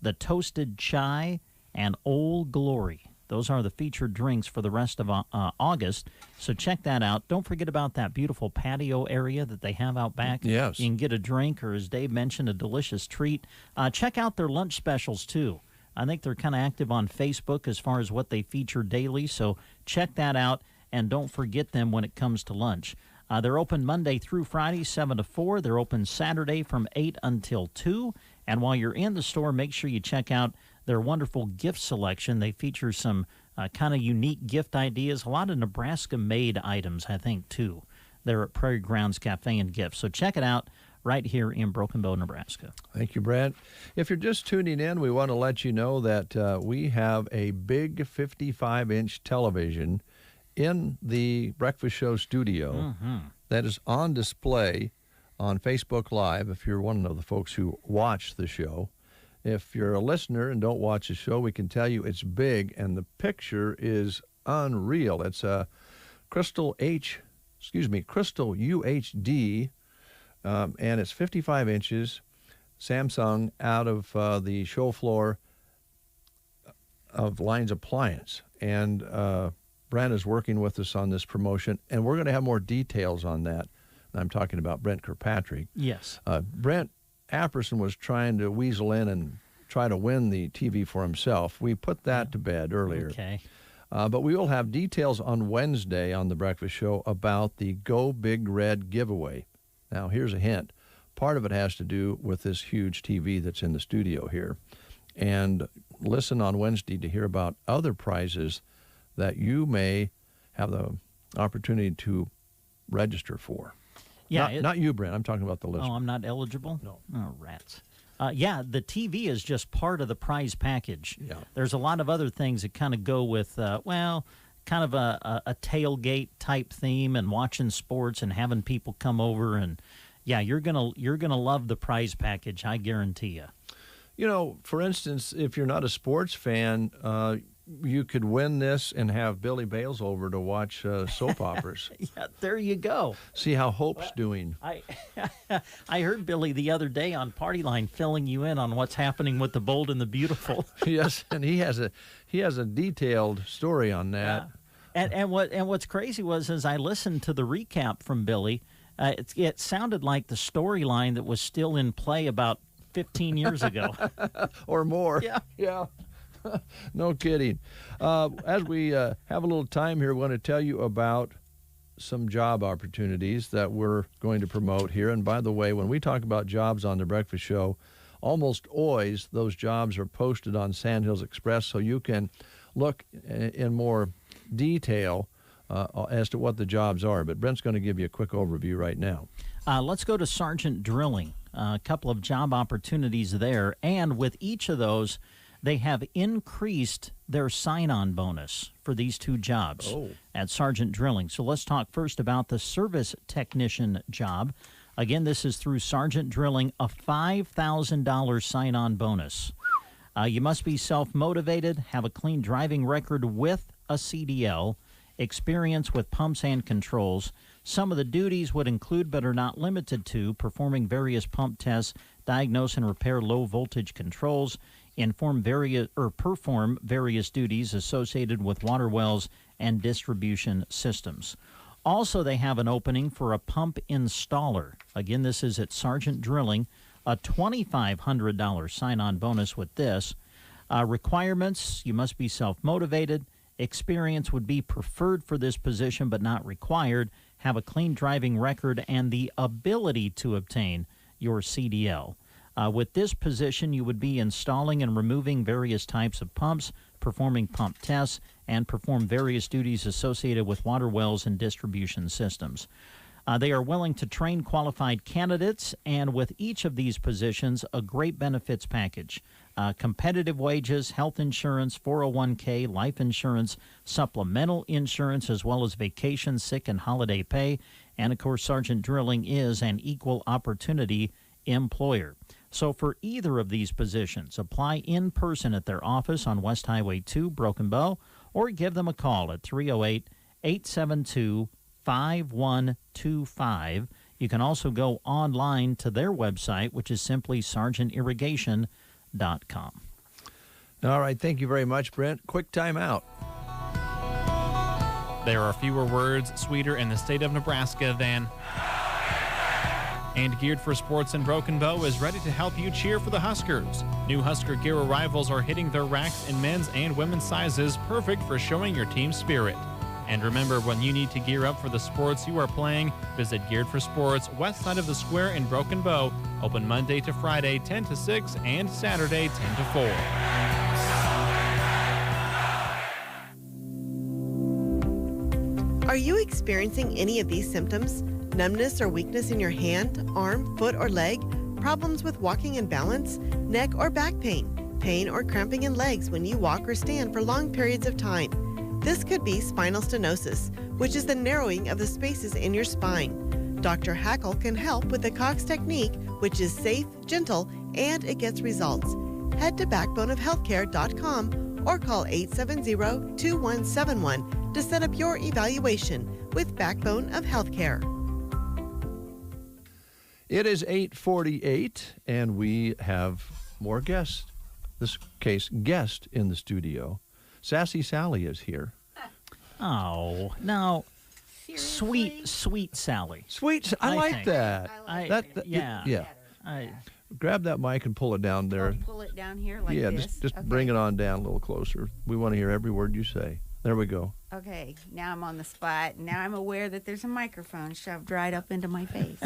Speaker 2: the toasted chai, and Old Glory. Those are the featured drinks for the rest of August, so check that out. Don't forget about that beautiful patio area that they have out back.
Speaker 1: Yes.
Speaker 2: You can get a drink, or as Dave mentioned, a delicious treat. Check out their lunch specials, too. I think they're kind of active on Facebook as far as what they feature daily, so check that out, and don't forget them when it comes to lunch. They're open Monday through Friday, 7 to 4. They're open Saturday from 8 until 2. And while you're in the store, make sure you check out their wonderful gift selection. They feature some kind of unique gift ideas, a lot of Nebraska-made items, I think, too. They're at Prairie Grounds Cafe and Gifts, so check it out. Right here in Broken Bow, Nebraska.
Speaker 1: Thank you, Brad. If you're just tuning in, we want to let you know that we have a big 55-inch television in the Breakfast Show studio that is on display on Facebook Live if you're one of the folks who watch the show. If you're a listener and don't watch the show, we can tell you it's big, and the picture is unreal. It's a Crystal UHD, and it's 55 inches, Samsung, out of the show floor of Lines Appliance. And Brent is working with us on this promotion, and we're going to have more details on that. I'm talking about Brent Kirkpatrick.
Speaker 2: Yes.
Speaker 1: Brent Apperson was trying to weasel in and try to win the TV for himself. We put that to bed earlier.
Speaker 2: Okay.
Speaker 1: But we will have details on Wednesday on The Breakfast Show about the Go Big Red giveaway. Now, here's a hint. Part of it has to do with this huge TV that's in the studio here. And listen on Wednesday to hear about other prizes that you may have the opportunity to register for.
Speaker 2: Yeah,
Speaker 1: not you, Brent. I'm talking about the listener.
Speaker 2: Oh, I'm not eligible?
Speaker 1: No.
Speaker 2: Oh, rats. Yeah, the TV is just part of the prize package.
Speaker 1: Yeah.
Speaker 2: There's a lot of other things that kind of go with, kind of a tailgate type theme and watching sports and having people come over, and yeah, you're gonna love the prize package. I guarantee you.
Speaker 1: You know, for instance, if you're not a sports fan, you could win this and have Billy Bales over to watch soap operas.
Speaker 2: Yeah, there you go.
Speaker 1: See how Hope's doing.
Speaker 2: I heard Billy the other day on Party Line filling you in on what's happening with the Bold and the Beautiful.
Speaker 1: Yes, and he has a detailed story on that.
Speaker 2: Yeah. And what's crazy was as I listened to the recap from Billy, it sounded like the storyline that was still in play about 15 years ago.
Speaker 1: Or more.
Speaker 2: Yeah.
Speaker 1: Yeah. No kidding. As we have a little time here, we want to tell you about some job opportunities that we're going to promote here. And by the way, when we talk about jobs on The Breakfast Show, almost always those jobs are posted on Sandhills Express, so you can look in more detail as to what the jobs are. But Brent's going to give you a quick overview right now.
Speaker 2: Let's go to Sergeant Drilling. A couple of job opportunities there. And with each of those, they have increased their sign-on bonus for these two jobs at Sergeant Drilling. So let's talk first about the service technician job. Again, this is through Sergeant Drilling, a $5,000 sign-on bonus. You must be self-motivated, have a clean driving record with a CDL, experience with pumps and controls. Some of the duties would include, but are not limited to, performing various pump tests, diagnose and repair low-voltage controls, perform various duties associated with water wells and distribution systems. Also, they have an opening for a pump installer. Again, this is at Sergeant Drilling, a $2,500 sign-on bonus with this. Requirements, you must be self-motivated. Experience would be preferred for this position but not required. Have a clean driving record and the ability to obtain your CDL. With this position, you would be installing and removing various types of pumps, performing pump tests, and perform various duties associated with water wells and distribution systems. They are willing to train qualified candidates, and with each of these positions, a great benefits package. Competitive wages, health insurance, 401k, life insurance, supplemental insurance, as well as vacation, sick, and holiday pay. And, of course, Sergeant Drilling is an equal opportunity employer. So for either of these positions, apply in person at their office on West Highway 2, Broken Bow, or give them a call at 308-872-5125. You can also go online to their website, which is simply sergeantirrigation.com.
Speaker 1: All right. Thank you very much, Brent. Quick time out.
Speaker 10: There are fewer words sweeter in the state of Nebraska than... And Geared for Sports in Broken Bow is ready to help you cheer for the Huskers. New Husker gear arrivals are hitting their racks in men's and women's sizes, perfect for showing your team's spirit. And remember, when you need to gear up for the sports you are playing, visit Geared for Sports, west side of the square in Broken Bow, open Monday to Friday 10 to 6 and Saturday 10 to 4.
Speaker 16: Are you experiencing any of these symptoms? Numbness or weakness in your hand, arm, foot, or leg? Problems with walking and balance? Neck or back pain? Pain or cramping in legs when you walk or stand for long periods of time? This could be spinal stenosis, which is the narrowing of the spaces in your spine. Dr. Hackle can help with the Cox technique, which is safe, gentle, and it gets results. Head to backboneofhealthcare.com or call 870-2171 to set up your evaluation with Backbone of Healthcare.
Speaker 1: It is 8:48, and we have more guests. This case, guest in the studio. Sassy Sally is here.
Speaker 2: Oh, no. Sweet Sally.
Speaker 1: Sweet, I like
Speaker 2: think.
Speaker 1: that.
Speaker 2: Yeah.
Speaker 1: Grab that mic and pull it down there.
Speaker 21: Pull it down here like
Speaker 1: this.
Speaker 21: this?
Speaker 1: Just
Speaker 21: Okay.
Speaker 1: bring it on down a little closer. We want to hear every word you say. There we go.
Speaker 21: Okay, now I'm on the spot. Now I'm aware that there's a microphone shoved right up into my face.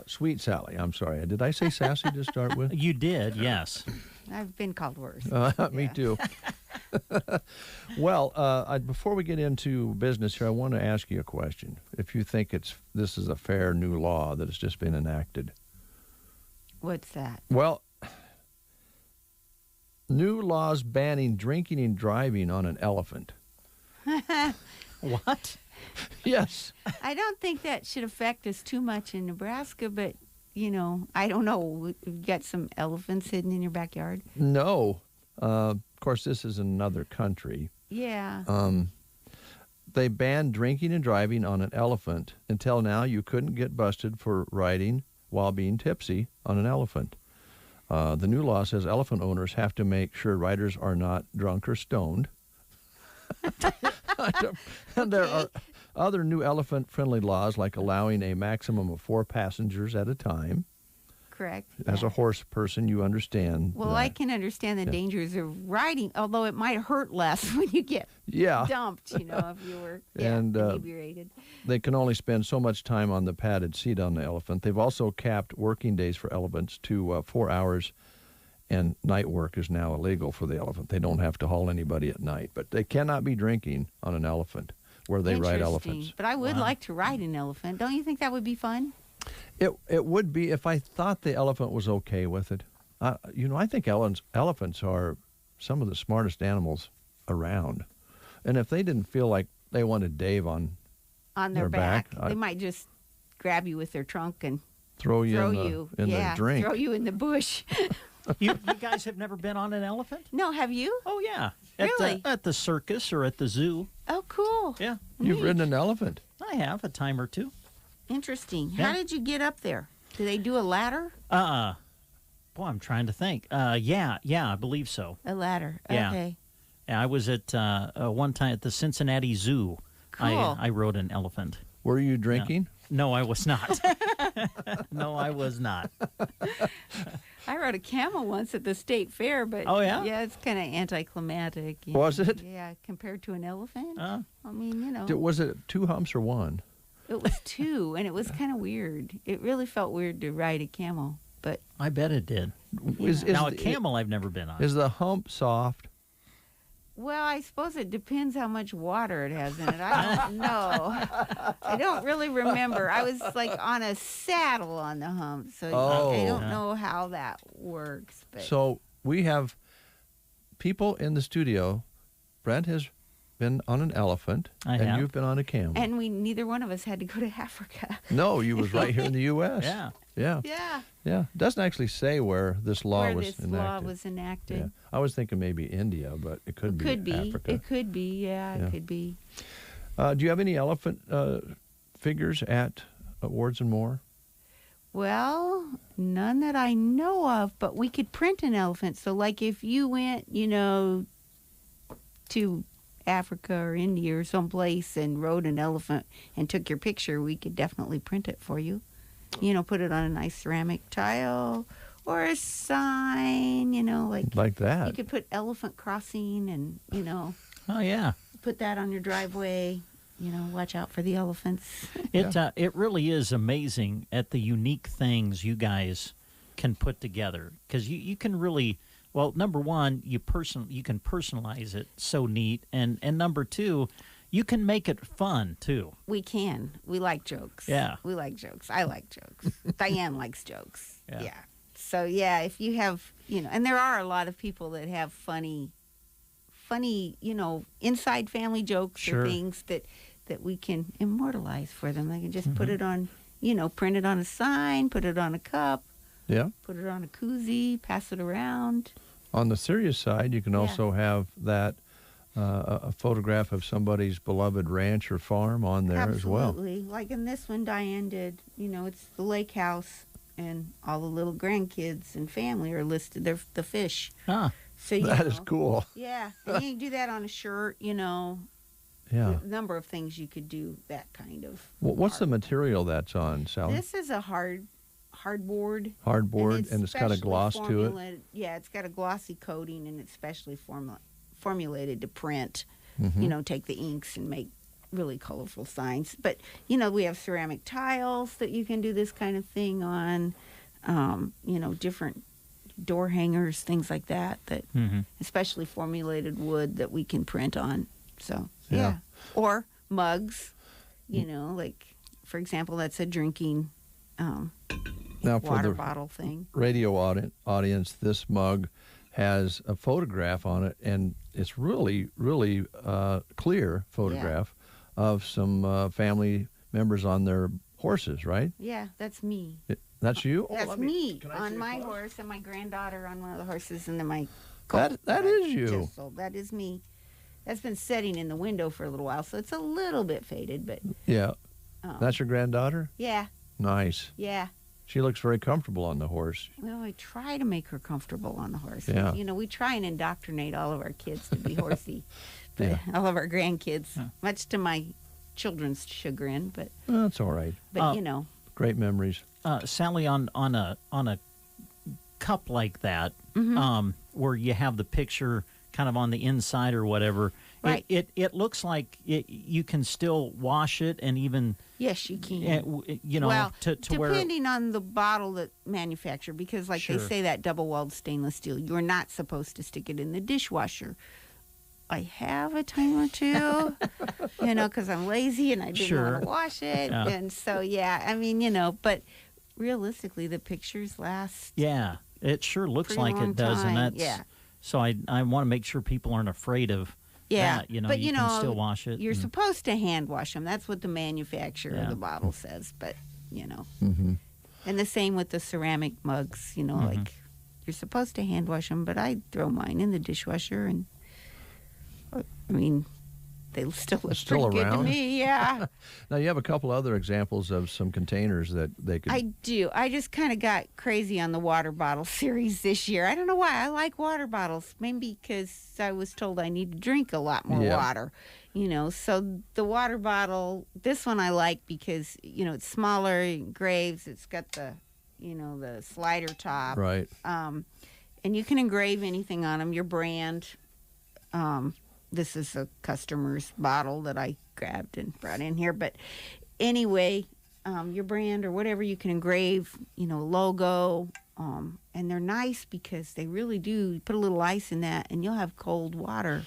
Speaker 1: Sweet Sally, I'm sorry. Did I say sassy to start with?
Speaker 2: You did, yes.
Speaker 21: I've been called worse.
Speaker 1: Me too. Well, before we get into business here, I want to ask you a question. If you think this is a fair new law that has just been enacted.
Speaker 21: What's that?
Speaker 1: Well, new laws banning drinking and driving on an elephant.
Speaker 2: What?
Speaker 1: Yes.
Speaker 21: I don't think that should affect us too much in Nebraska, but, I don't know. You've got some elephants hidden in your backyard?
Speaker 1: No. Of course, this is another country.
Speaker 21: Yeah.
Speaker 1: They banned drinking and driving on an elephant. Until now, you couldn't get busted for riding while being tipsy on an elephant. The new law says elephant owners have to make sure riders are not drunk or stoned. And there are other new elephant-friendly laws, like allowing a maximum of 4 passengers at a time.
Speaker 21: Correct.
Speaker 1: As a horse person, you understand.
Speaker 21: Well,
Speaker 1: that.
Speaker 21: I can understand the dangers of riding, although it might hurt less when you get dumped, if you were inebriated.
Speaker 1: They can only spend so much time on the padded seat on the elephant. They've also capped working days for elephants to 4 hours, and night work is now illegal for the elephant. They don't have to haul anybody at night, but they cannot be drinking on an elephant where they ride elephants.
Speaker 21: But I would like to ride an elephant. Don't you think that would be fun?
Speaker 1: It would be if I thought the elephant was okay with it. I think elephants are some of the smartest animals around. And if they didn't feel like they wanted Dave on
Speaker 21: their back, they might just grab you with their trunk and
Speaker 1: throw you in the drink.
Speaker 21: Throw you in the bush.
Speaker 2: You guys have never been on an elephant?
Speaker 21: No, have you?
Speaker 2: Oh, yeah.
Speaker 21: Really?
Speaker 2: At the circus or at the zoo.
Speaker 21: Oh, cool.
Speaker 2: Yeah.
Speaker 1: You've ridden an elephant?
Speaker 2: I have, a time or two.
Speaker 21: Interesting.
Speaker 2: Yeah.
Speaker 21: How did you get up there? Do they do a ladder?
Speaker 2: Boy, I'm trying to think. Yeah, I believe so.
Speaker 21: A ladder.
Speaker 2: Yeah.
Speaker 21: Okay.
Speaker 2: Yeah, I was at one time at the Cincinnati Zoo.
Speaker 21: Cool.
Speaker 2: I rode an elephant.
Speaker 1: Were you drinking?
Speaker 2: No, I was not. No, I was not.
Speaker 21: I rode a camel once at the state fair, but
Speaker 2: oh yeah,
Speaker 21: it's kind of anticlimactic.
Speaker 1: Was it?
Speaker 21: Yeah, compared to an elephant. I mean,
Speaker 1: Was it 2 humps or 1?
Speaker 21: It was 2, and it was kind of weird. It really felt weird to ride a camel, but
Speaker 2: I bet it did. Now a camel I've never been on.
Speaker 1: Is the hump soft?
Speaker 21: Well, I suppose it depends how much water it has in it. I don't know. I don't really remember. I was like on a saddle on the hump, so I don't know how that works. But.
Speaker 1: So we have people in the studio. Brent has been on an elephant, and you've been on a camel.
Speaker 21: And neither one of us had to go to Africa.
Speaker 1: No, you was right here in the U.S.
Speaker 21: Yeah.
Speaker 1: It doesn't actually say where this law was enacted. Yeah. I was thinking maybe India, but it could be Africa.
Speaker 21: It could be, it could be.
Speaker 1: Do you have any elephant figures at Awards and More?
Speaker 21: Well, none that I know of, but we could print an elephant. So, like, if you went, to Africa or India or someplace and rode an elephant and took your picture, we could definitely print it for you. Put it on a nice ceramic tile or a sign, like
Speaker 1: that.
Speaker 21: You could put elephant crossing and,
Speaker 2: Oh, yeah.
Speaker 21: Put that on your driveway. Watch out for the elephants.
Speaker 2: It really is amazing at the unique things you guys can put together, because you can really, well, number one, you can personalize it so neat, and number two, you can make it fun too.
Speaker 21: We can. We like jokes.
Speaker 2: Yeah.
Speaker 21: We like jokes. I like jokes. Diane likes jokes. Yeah. So if you have, and there are a lot of people that have funny, inside family jokes or things that we can immortalize for them. They can just put it on, print it on a sign, put it on a cup.
Speaker 1: Yeah.
Speaker 21: Put it on a koozie, pass it around.
Speaker 1: On the serious side, you can also have that a photograph of somebody's beloved ranch or farm on there as well.
Speaker 21: Absolutely. Like in this one Diane did, it's the lake house, and all the little grandkids and family are listed. They're the fish.
Speaker 2: Huh.
Speaker 21: So
Speaker 1: that is cool.
Speaker 21: Yeah. And you can do that on a shirt,
Speaker 1: Yeah.
Speaker 21: A number of things you could do that kind of.
Speaker 1: What's the material that's on, Sally?
Speaker 21: This is a hardboard.
Speaker 1: Hardboard, and it's got a gloss to it?
Speaker 21: Yeah, it's got a glossy coating, and it's specially formulated to print, take the inks and make really colorful signs. But, we have ceramic tiles that you can do this kind of thing on, different door hangers, things like that, especially formulated wood that we can print on. So, yeah. Or mugs, like, for example, that's a drinking
Speaker 1: now,
Speaker 21: water bottle thing.
Speaker 1: Radio audience, this mug has a photograph on it, and it's really, really clear photograph of some family members on their horses, right?
Speaker 21: Yeah, that's me.
Speaker 1: That's you?
Speaker 21: That's me on my horse, and my granddaughter on one of the horses, and then my
Speaker 1: colt. That is you.
Speaker 21: That is me. That's been setting in the window for a little while, so it's a little bit faded, but...
Speaker 1: Yeah. That's your granddaughter?
Speaker 21: Yeah.
Speaker 1: Nice.
Speaker 21: Yeah.
Speaker 1: She looks very comfortable on the horse.
Speaker 21: Well, I try to make her comfortable on the horse.
Speaker 1: Yeah.
Speaker 21: We try and indoctrinate all of our kids to be horsey. But all of our grandkids, much to my children's chagrin, but...
Speaker 1: Well, that's all right.
Speaker 21: But,
Speaker 1: Great memories.
Speaker 2: Sally, on a cup like that, where you have the picture kind of on the inside or whatever,
Speaker 21: right.
Speaker 2: it looks like you can still wash it and even
Speaker 21: yes, you can.
Speaker 2: Well, to
Speaker 21: depending on the bottle that manufacturer, because like
Speaker 2: Sure.
Speaker 21: they say that double-walled stainless steel, you're not supposed to stick it in the dishwasher. I have a time or two, because I'm lazy and I didn't want to wash it.
Speaker 2: Yeah.
Speaker 21: And so, but realistically, the pictures last.
Speaker 2: Yeah, it sure looks
Speaker 21: pretty
Speaker 2: like
Speaker 21: long
Speaker 2: it does.
Speaker 21: time.
Speaker 2: And that's, so I want to make sure people aren't afraid of that.
Speaker 21: But
Speaker 2: you can still wash it.
Speaker 21: You're supposed to hand wash them. That's what the manufacturer of the bottle says. But, And the same with the ceramic mugs, like you're supposed to hand wash them, but I throw mine in the dishwasher and, they still look pretty good to me, yeah.
Speaker 1: Now, you have a couple other examples of some containers that they could...
Speaker 21: I do. I just kind of got crazy on the water bottle series this year. I don't know why. I like water bottles. Maybe because I was told I need to drink a lot more water. So the water bottle, this one I like because, it's smaller, it engraves, it's got the, the slider top.
Speaker 1: Right.
Speaker 21: And you can engrave anything on them, your brand. This is a customer's bottle that I grabbed and brought in here. But anyway, your brand or whatever, you can engrave, logo. And they're nice because they really do. You put a little ice in that and you'll have cold water.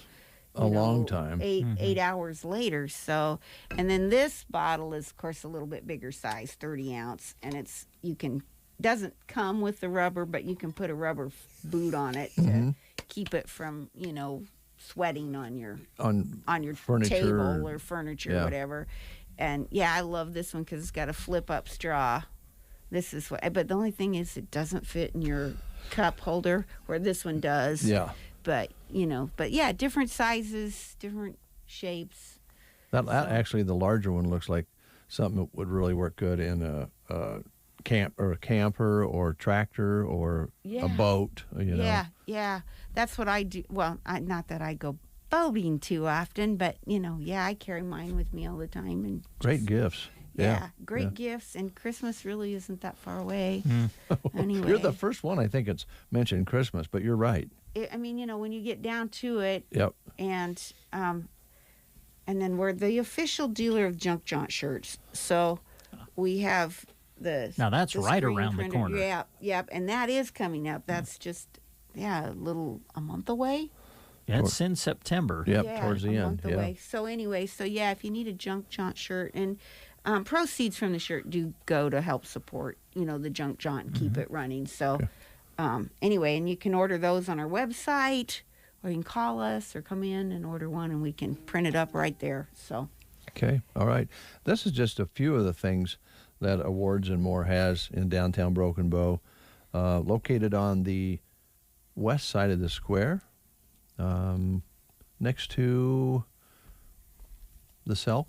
Speaker 1: A long time.
Speaker 21: 8 hours later. So, and then this bottle is, of course, a little bit bigger size, 30 ounce. And doesn't come with the rubber, but you can put a rubber boot on it to keep it from, sweating on your
Speaker 1: furniture,
Speaker 21: table or furniture or whatever. And I love this one because it's got a flip up straw. This is but the only thing is it doesn't fit in your cup holder where this one does.
Speaker 1: Yeah.
Speaker 21: But different sizes, different shapes.
Speaker 1: That actually, the larger one looks like something that would really work good in a camper or tractor or a boat.
Speaker 21: Yeah. That's what I do. Well, not that I go boating too often, but I carry mine with me all the time and
Speaker 1: great gifts.
Speaker 21: Great gifts, and Christmas really isn't that far away. Anyway,
Speaker 1: you're the first one I think it's mentioned Christmas, but you're right.
Speaker 21: When you get down to it.
Speaker 1: Yep.
Speaker 21: And then we're the official dealer of Junk Jaunt shirts. So we have
Speaker 2: now that's right around the corner.
Speaker 21: Yep, and that is coming up. That's just a month away.
Speaker 2: Yeah, it's in September.
Speaker 1: Yep, towards the end.
Speaker 21: Month away. So anyway, if you need a Junk Jaunt shirt, and proceeds from the shirt do go to help support the Junk Jaunt and keep it running. So anyway, and you can order those on our website, or you can call us or come in and order one, and we can print it up right there. So
Speaker 1: okay, all right. This is just a few of the things that Awards and More has in downtown Broken Bow, located on the west side of the square, next to the cell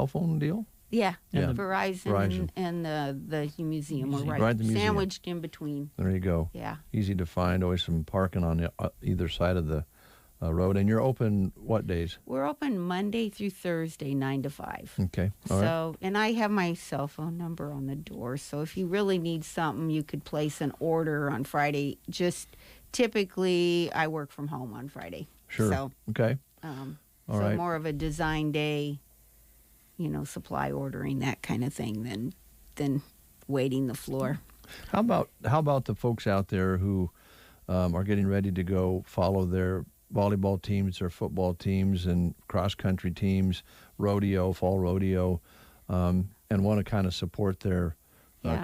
Speaker 1: phone deal.
Speaker 21: Yeah. Verizon. And the museum. We're right
Speaker 1: the museum.
Speaker 21: Sandwiched in between.
Speaker 1: There you go.
Speaker 21: Yeah.
Speaker 1: Easy to find. Always some parking on either side of the road. And you're open what days?
Speaker 21: We're open Monday through Thursday, 9 to 5.
Speaker 1: Okay. All right.
Speaker 21: And I have my cell phone number on the door. So if you really need something, you could place an order on Friday. Just typically, I work from home on Friday.
Speaker 1: Sure.
Speaker 21: So,
Speaker 1: okay.
Speaker 21: All right. More of a design day, supply ordering, that kind of thing than waiting the floor.
Speaker 1: How about the folks out there who are getting ready to go follow their volleyball teams, their football teams, and cross-country teams, fall rodeo, and want to kind of support their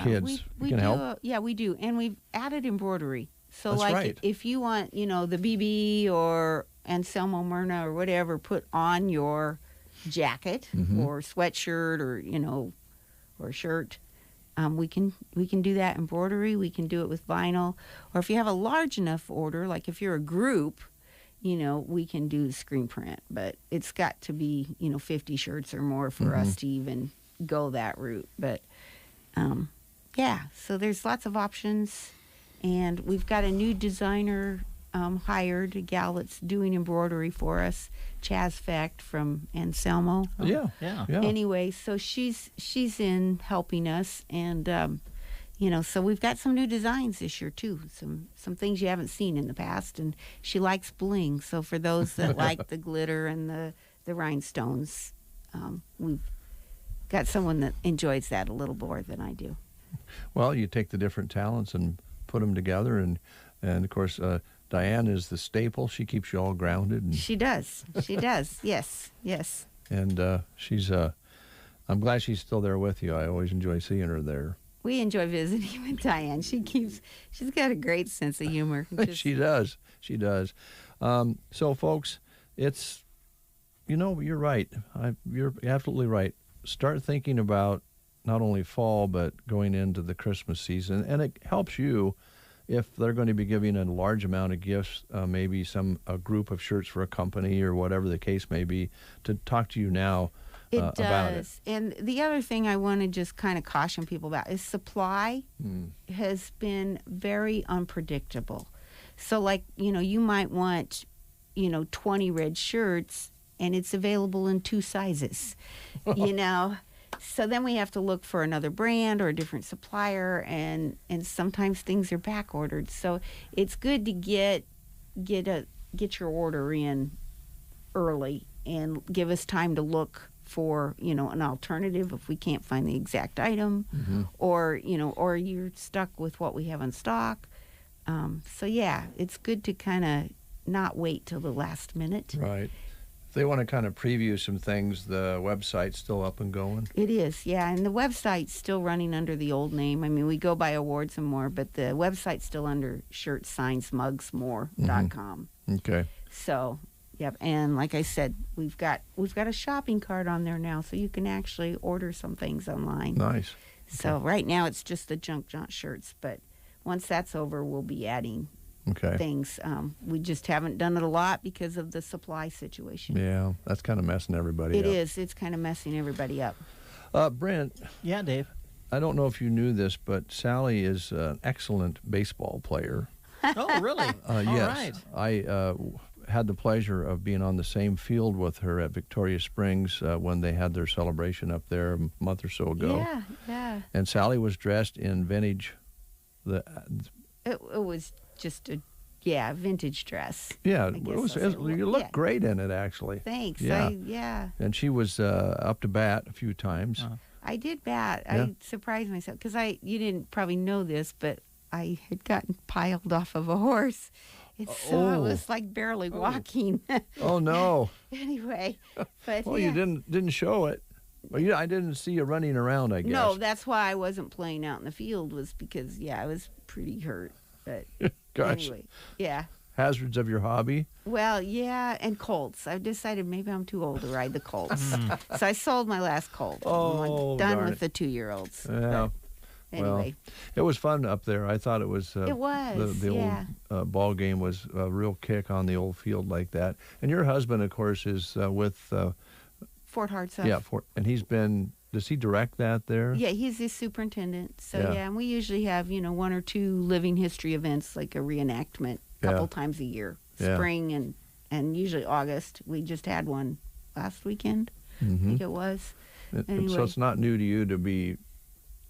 Speaker 1: kids?
Speaker 21: We
Speaker 1: can
Speaker 21: do,
Speaker 1: help?
Speaker 21: we do. And we've added embroidery. So,
Speaker 1: That's right.
Speaker 21: if you want, the BB or Anselmo Myrna or whatever put on your jacket or sweatshirt or shirt, we can do that embroidery. We can do it with vinyl. Or if you have a large enough order, like if you're a group, we can do screen print. But it's got to be, 50 shirts or more for us to even go that route. But, so there's lots of options. And we've got a new designer hired a gal that's doing embroidery for us, Chaz Fecht from Anselmo.
Speaker 1: Yeah.
Speaker 21: Anyway, so she's in helping us, and so we've got some new designs this year too. Some things you haven't seen in the past, and she likes bling. So for those that like the glitter and the rhinestones, we've got someone that enjoys that a little more than I do.
Speaker 1: Well, you take the different talents and put them together, and of course, Diane is the staple. She keeps you all grounded. And,
Speaker 21: She does. Yes.
Speaker 1: and she's. I'm glad she's still there with you. I always enjoy seeing her there.
Speaker 21: We enjoy visiting with Diane. She's got a great sense of humor.
Speaker 1: She does. So, folks, it's, you're right. You're absolutely right. Start thinking about not only fall, but going into the Christmas season. And it helps you if they're going to be giving a large amount of gifts, maybe a group of shirts for a company or whatever the case may be, to talk to you now about it.
Speaker 21: And the other thing I want to just kind of caution people about is supply has been very unpredictable. So, like, you might want, 20 red shirts, and it's available in 2 sizes, So then we have to look for another brand or a different supplier, and sometimes things are back ordered. So it's good to get your order in early and give us time to look for an alternative if we can't find the exact item, or you're stuck with what we have in stock. So yeah, it's good to kind of not wait till the last minute.
Speaker 1: Right. If they want to kind of preview some things, the website's still up and going?
Speaker 21: It is, yeah. And the website's still running under the old name. I mean, we go by awards and more, but the website's still under shirtsignsmugsmore.com.
Speaker 1: Okay.
Speaker 21: So, yep. And like I said, we've got a shopping cart on there now, so you can actually order some things online.
Speaker 1: Nice.
Speaker 21: So right now it's just the junk shirts, but once that's over, we'll be adding things. We just haven't done it a lot because of the supply situation.
Speaker 1: Yeah, that's kind of messing everybody up.
Speaker 21: It is. It's kind of messing everybody up.
Speaker 1: Brent.
Speaker 2: Yeah, Dave.
Speaker 1: I don't know if you knew this, but Sally is an excellent baseball player.
Speaker 2: Oh, really?
Speaker 1: Yes.
Speaker 2: All right.
Speaker 1: I had the pleasure of being on the same field with her at Victoria Springs when they had their celebration up there a month or so ago.
Speaker 21: Yeah.
Speaker 1: And Sally was dressed in vintage.
Speaker 21: It was just a vintage dress.
Speaker 1: Yeah, you look great in it, actually.
Speaker 21: Thanks.
Speaker 1: Yeah. And she was up to bat a few times.
Speaker 21: I did bat.
Speaker 1: Yeah.
Speaker 21: I surprised myself because you didn't probably know this, but I had gotten piled off of a horse. So I was like barely walking.
Speaker 1: Oh no.
Speaker 21: Anyway, but
Speaker 1: well, you didn't show it. Well, I didn't see you running around, I guess.
Speaker 21: No, that's why I wasn't playing out in the field, was because I was pretty hurt. But
Speaker 1: Gosh.
Speaker 21: Anyway, yeah.
Speaker 1: Hazards of your hobby?
Speaker 21: Well, yeah, and colts. I've decided maybe I'm too old to ride the colts. So I sold my last colt.
Speaker 1: Oh,
Speaker 21: I'm done
Speaker 1: darn
Speaker 21: with the 2-year-olds.
Speaker 1: Yeah.
Speaker 21: Anyway.
Speaker 1: Well, it was fun up there. I thought it was.
Speaker 21: It was,
Speaker 1: the old ball game was a real kick on the old field like that. And your husband, of course, is with
Speaker 21: Fort Hartsuff.
Speaker 1: Yeah, and he's been. Does he direct that there?
Speaker 21: Yeah, he's the superintendent. So
Speaker 1: Yeah.
Speaker 21: and we usually have 1 or 2 living history events, like a reenactment, a couple times a year, spring and usually August. We just had one last weekend. I think it was.
Speaker 1: Anyway. So it's not new to you to be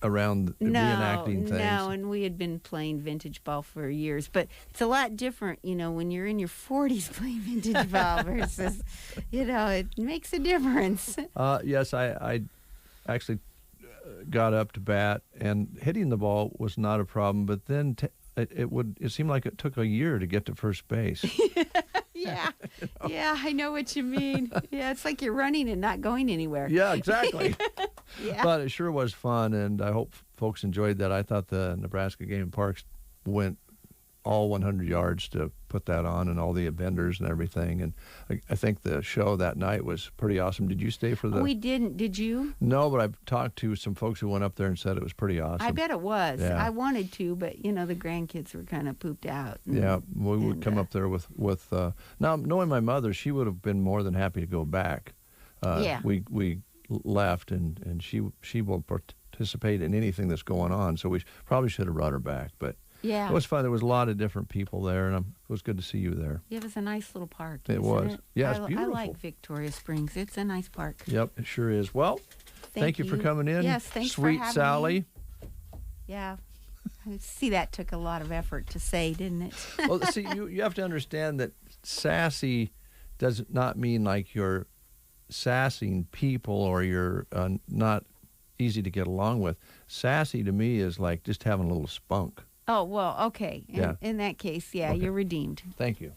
Speaker 1: around reenacting things.
Speaker 21: No, and we had been playing vintage ball for years, but it's a lot different, when you're in your 40s playing vintage ball versus, it makes a difference.
Speaker 1: Yes, I actually got up to bat, and hitting the ball was not a problem, but then it seemed like it took a year to get to first base.
Speaker 21: Yeah, I know what you mean. Yeah, it's like you're running and not going anywhere.
Speaker 1: Yeah, exactly.
Speaker 21: Yeah.
Speaker 1: But it sure was fun, and I hope folks enjoyed that. I thought the Nebraska Game and Parks went all 100 yards to put that on, and all the vendors and everything. And I think the show that night was pretty awesome. Did you stay for the...
Speaker 21: We didn't. Did you?
Speaker 1: No, but I've talked to some folks who went up there and said it was pretty awesome.
Speaker 21: I bet it was.
Speaker 1: Yeah.
Speaker 21: I wanted to, but, the grandkids were kind of pooped out.
Speaker 1: Yeah, we would come up there with now, knowing my mother, she would have been more than happy to go back.
Speaker 21: Yeah.
Speaker 1: We left, and she will participate in anything that's going on, so we probably should have brought her back, but...
Speaker 21: Yeah.
Speaker 1: It was fun. There was a lot of different people there, and it was good to see you there.
Speaker 21: It was a nice little park.
Speaker 1: It was.
Speaker 21: It?
Speaker 1: Yeah, it's beautiful.
Speaker 21: I like Victoria Springs. It's a nice park.
Speaker 1: Yep, it sure is. Well, thank you for coming in.
Speaker 21: Yes, thanks for
Speaker 1: Sweet
Speaker 21: having
Speaker 1: Sally.
Speaker 21: me. Yeah. I see, that took a lot of effort to say, didn't it?
Speaker 1: Well, see, you have to understand that sassy does not mean like you're sassing people or you're not easy to get along with. Sassy to me is like just having a little spunk.
Speaker 21: Oh, well, okay. In that case, yeah,
Speaker 1: Okay.
Speaker 21: You're redeemed.
Speaker 1: Thank you.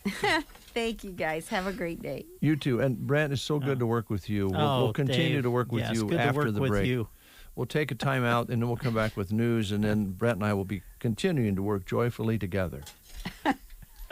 Speaker 21: Thank you, guys. Have a great day.
Speaker 1: You too. And Brent, it's so good to work with you. We'll continue
Speaker 2: Dave.
Speaker 1: to work with
Speaker 2: Yes,
Speaker 1: you
Speaker 2: good to
Speaker 1: after
Speaker 2: work
Speaker 1: the
Speaker 2: with
Speaker 1: break.
Speaker 2: you.
Speaker 1: We'll take a time out, and then we'll come back with news, and then Brent and I will be continuing to work joyfully together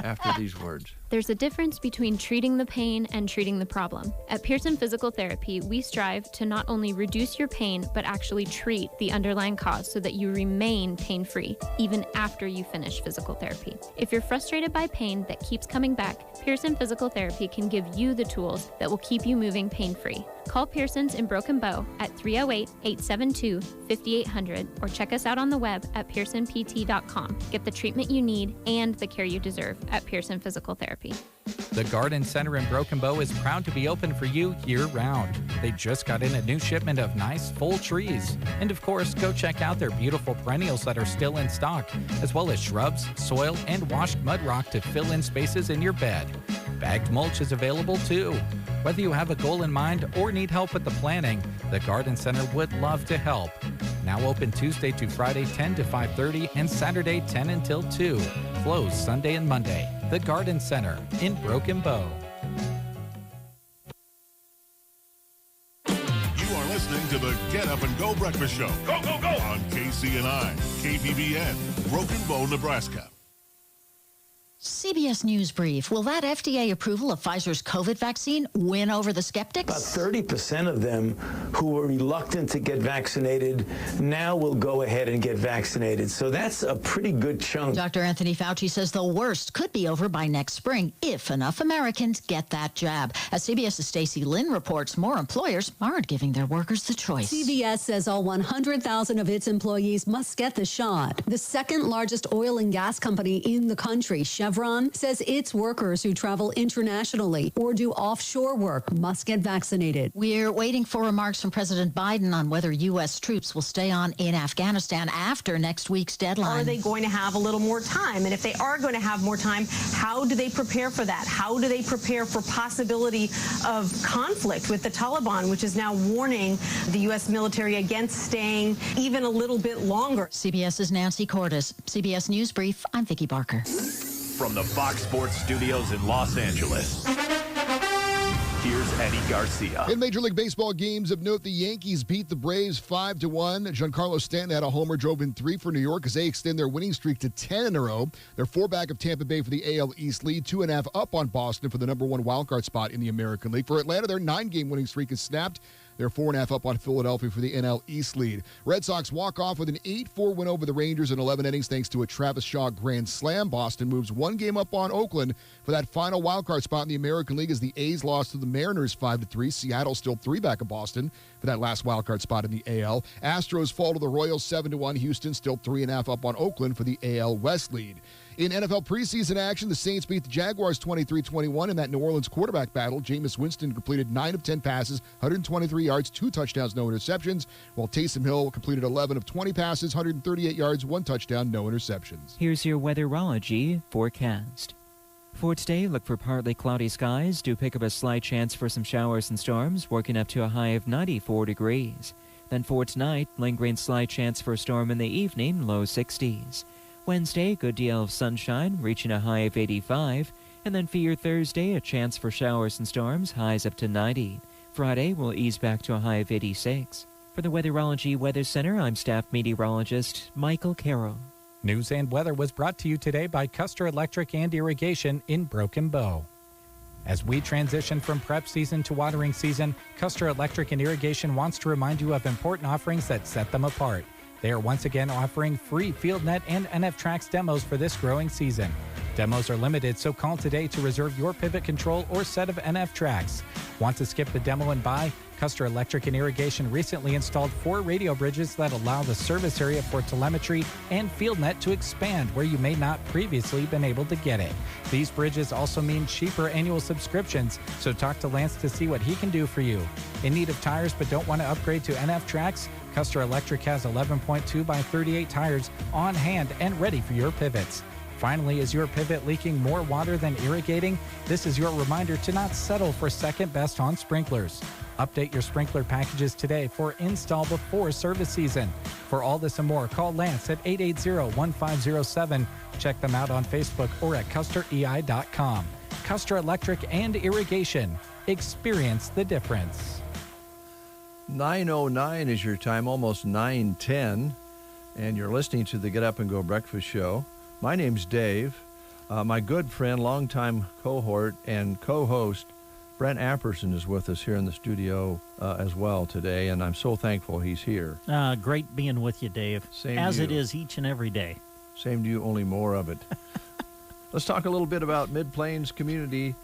Speaker 1: after these words.
Speaker 3: There's a difference between treating the pain and treating the problem. At Pearson Physical Therapy, we strive to not only reduce your pain, but actually treat the underlying cause so that you remain pain-free, even after you finish physical therapy. If you're frustrated by pain that keeps coming back, Pearson Physical Therapy can give you the tools that will keep you moving pain-free. Call Pearson's in Broken Bow at 308-872-5800 or check us out on the web at pearsonpt.com. Get the treatment you need and the care you deserve at Pearson Physical Therapy.
Speaker 20: The Garden Center in Broken Bow is proud to be open for you year-round. They just got in a new shipment of nice, full trees. And of course, go check out their beautiful perennials that are still in stock, as well as shrubs, soil, and washed mud rock to fill in spaces in your bed. Bagged mulch is available too. Whether you have a goal in mind or need help with the planning, the Garden Center would love to help. Now open Tuesday to Friday 10 to 5:30 and Saturday 10 until 2. Closed Sunday and Monday. The Garden Center in Broken Bow.
Speaker 5: You are listening to the Get Up and Go Breakfast Show. Go, go, go! On KCNI, KPBN, Broken Bow, Nebraska.
Speaker 6: CBS News Brief. Will that FDA approval of Pfizer's COVID vaccine win over the skeptics?
Speaker 7: About 30% of them who were reluctant to get vaccinated now will go ahead and get vaccinated. So that's a pretty good chunk.
Speaker 6: Dr. Anthony Fauci says the worst could be over by next spring if enough Americans get that jab. As CBS's Stacey Lynn reports, more employers aren't giving their workers the choice.
Speaker 22: CBS says all 100,000 of its employees must get the shot. The second largest oil and gas company in the country, Chevron, says its workers who travel internationally or do offshore work must get vaccinated.
Speaker 6: We're waiting for remarks from President Biden on whether U.S. troops will stay on in Afghanistan after next week's deadline.
Speaker 23: Are they going to have a little more time? And if they are going to have more time, how do they prepare for that? How do they prepare for possibility of conflict with the Taliban, which is now warning the U.S. military against staying even a little bit longer?
Speaker 6: CBS's Nancy Cordes. CBS News Brief, I'm Vicki Barker.
Speaker 11: From the Fox Sports Studios in Los Angeles, here's Eddie Garcia.
Speaker 12: In Major League Baseball games of note, the Yankees beat the Braves 5-1. Giancarlo Stanton had a homer, drove in 3 for New York as they extend their winning streak to 10 in a row. They're 4 back of Tampa Bay for the AL East lead, 2.5 up on Boston for the #1 wildcard spot in the American League. For Atlanta, their 9-game winning streak is snapped. They're 4.5 up on Philadelphia for the NL East lead. Red Sox walk off with an 8-4 win over the Rangers in 11 innings thanks to a Travis Shaw grand slam. Boston moves 1 game up on Oakland for that final wildcard spot in the American League as the A's lost to the Mariners 5-3. Seattle still 3 back of Boston for that last wildcard spot in the AL. Astros fall to the Royals 7-1. Houston still 3.5 up on Oakland for the AL West lead. In NFL preseason action, the Saints beat the Jaguars 23-21 in that New Orleans quarterback battle. Jameis Winston completed 9 of 10 passes, 123 yards, 2 touchdowns, no interceptions, while Taysom Hill completed 11 of 20 passes, 138 yards, 1 touchdown, no interceptions.
Speaker 13: Here's your Weatherology Forecast. For today, look for partly cloudy skies. Do pick up a slight chance for some showers and storms, working up to a high of 94 degrees. Then for tonight, lingering slight chance for a storm in the evening, low 60s. Wednesday, good deal of sunshine, reaching a high of 85. And then for your Thursday, a chance for showers and storms, highs up to 90. Friday will ease back to a high of 86. For the Weatherology Weather Center, I'm staff meteorologist Michael Carroll.
Speaker 20: News and weather was brought to you today by Custer Electric and Irrigation in Broken Bow. As we transition from prep season to watering season, Custer Electric and Irrigation wants to remind you of important offerings that set them apart. They are once again offering free FieldNet and NF Trax demos for this growing season. Demos are limited, so call today to reserve your pivot control or set of NF tracks. Want to skip the demo and buy? Custer Electric and Irrigation recently installed 4 radio bridges that allow the service area for telemetry and FieldNet to expand where you may not previously been able to get it. These bridges also mean cheaper annual subscriptions, so talk to Lance to see what he can do for you. In need of tires but don't want to upgrade to NF tracks? Custer Electric has 11.2 by 38 tires on hand and ready for your pivots. Finally, is your pivot leaking more water than irrigating? This is your reminder to not settle for second best on sprinklers. Update your sprinkler packages today for install before service season. For all this and more, call Lance at 880-1507. Check them out on Facebook or at custerei.com. Custer Electric and Irrigation. Experience the difference.
Speaker 1: 9:09 is your time, almost 9:10, and you're listening to the Get Up and Go Breakfast Show. My name's Dave. My good friend, longtime cohort and co-host, Brent Apperson is with us here in the studio as well today, and I'm so thankful he's here.
Speaker 2: Great being with you, Dave.
Speaker 1: Same
Speaker 2: as
Speaker 1: to
Speaker 2: it
Speaker 1: you.
Speaker 2: is each and every day.
Speaker 1: Same to you, only more of it. Let's talk a little bit about Mid-Plains Community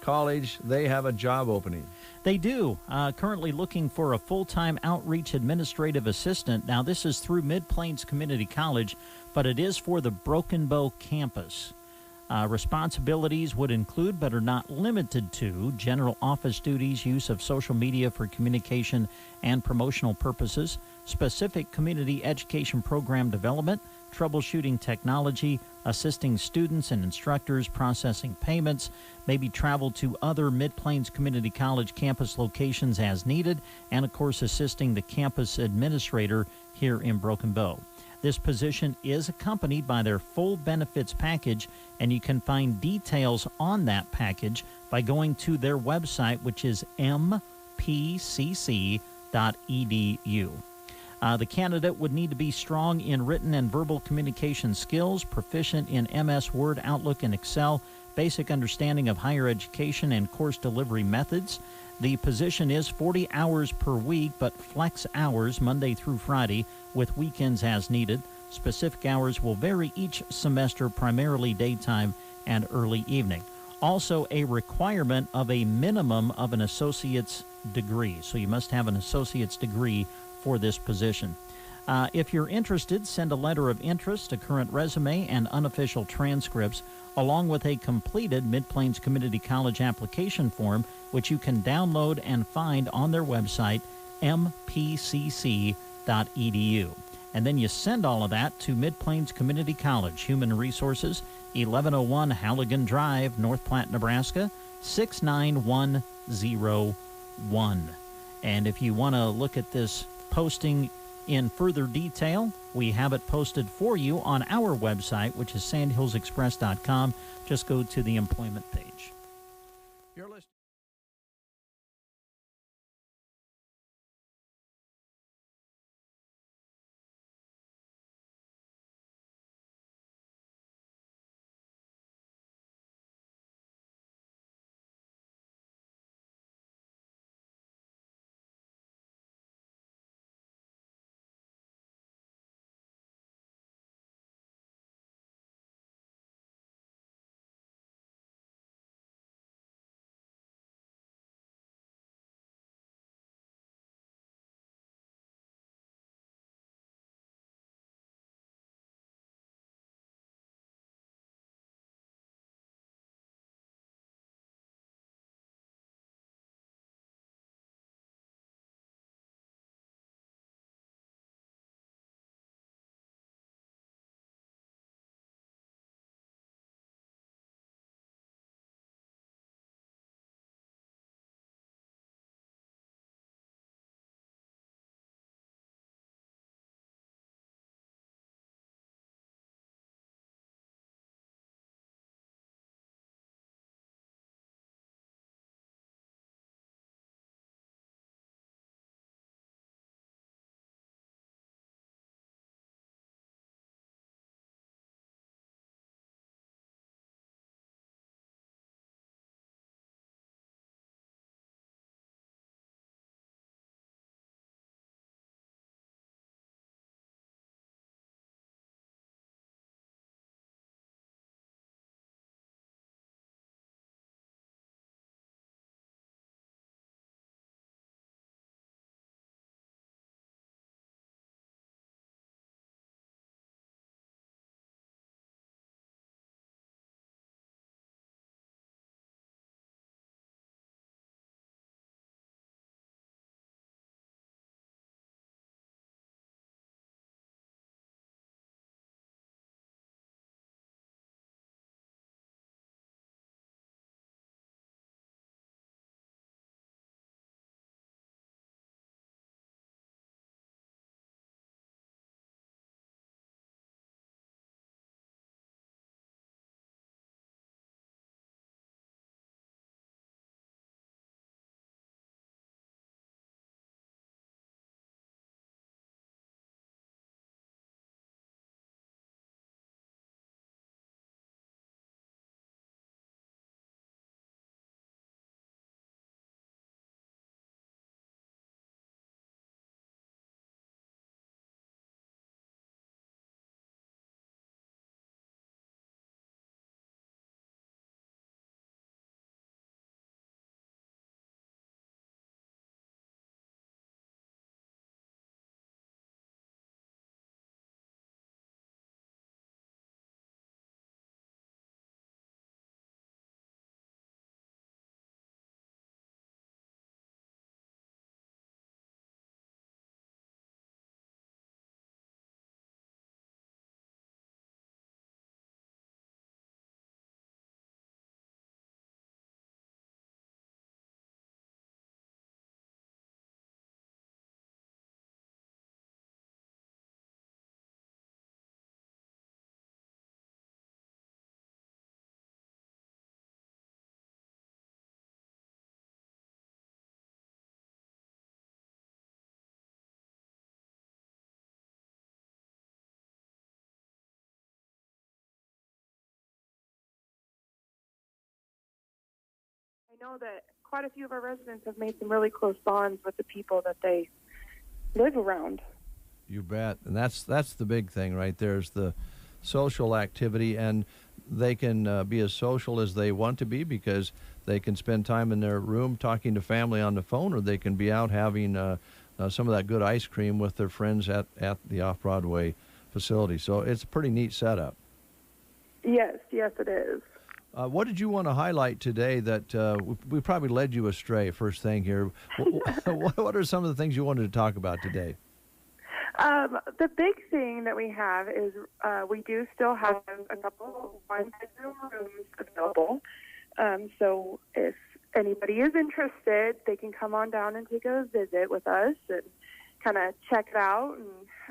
Speaker 1: College. They have a job opening.
Speaker 2: They do. Currently looking for a full-time outreach administrative assistant. Now, this is through Mid-Plains Community College, but it is for the Broken Bow campus. Responsibilities would include, but are not limited to, general office duties, use of social media for communication and promotional purposes, specific community education program development, troubleshooting technology, assisting students and instructors, processing payments, maybe travel to other Mid-Plains Community College campus locations as needed, and of course assisting the campus administrator here in Broken Bow. This position is accompanied by their full benefits package, and you can find details on that package by going to their website, which is mpcc.edu. The candidate would need to be strong in written and verbal communication skills, proficient in MS Word, Outlook, and Excel, basic understanding of higher education and course delivery methods. The position is 40 hours per week, but flex hours Monday through Friday with weekends as needed. Specific hours will vary each semester, primarily daytime and early evening. Also, a requirement of a minimum of an associate's degree. So you must have an associate's degree for this position. If you're interested, send a letter of interest, a current resume, and unofficial transcripts, along with a completed Mid-Plains Community College application form, which you can download and find on their website, mpcc.edu. And then you send all of that to Mid-Plains Community College, Human Resources, 1101 Halligan Drive, North Platte, Nebraska, 69101. And if you want to look at this posting in further detail, we have it posted for you on our website, which is sandhillsexpress.com. Just go to the employment page.
Speaker 1: You're listening.
Speaker 4: know that quite a few of our residents have made some really close bonds with the people that they live around.
Speaker 1: You bet. And that's the big thing right there is the social activity, and they can be as social as they want to be because they can spend time in their room talking to family on the phone, or they can be out having some of that good ice cream with their friends at the Off-Broadway facility. So it's a pretty neat setup.
Speaker 4: Yes, it is.
Speaker 1: What did you want to highlight today that we probably led you astray first thing here? What are some of the things you wanted to talk about today?
Speaker 4: The big thing that we have is we do still have a couple one-bedroom rooms available. So if anybody is interested, they can come on down and take a visit with us and kind of check it out. And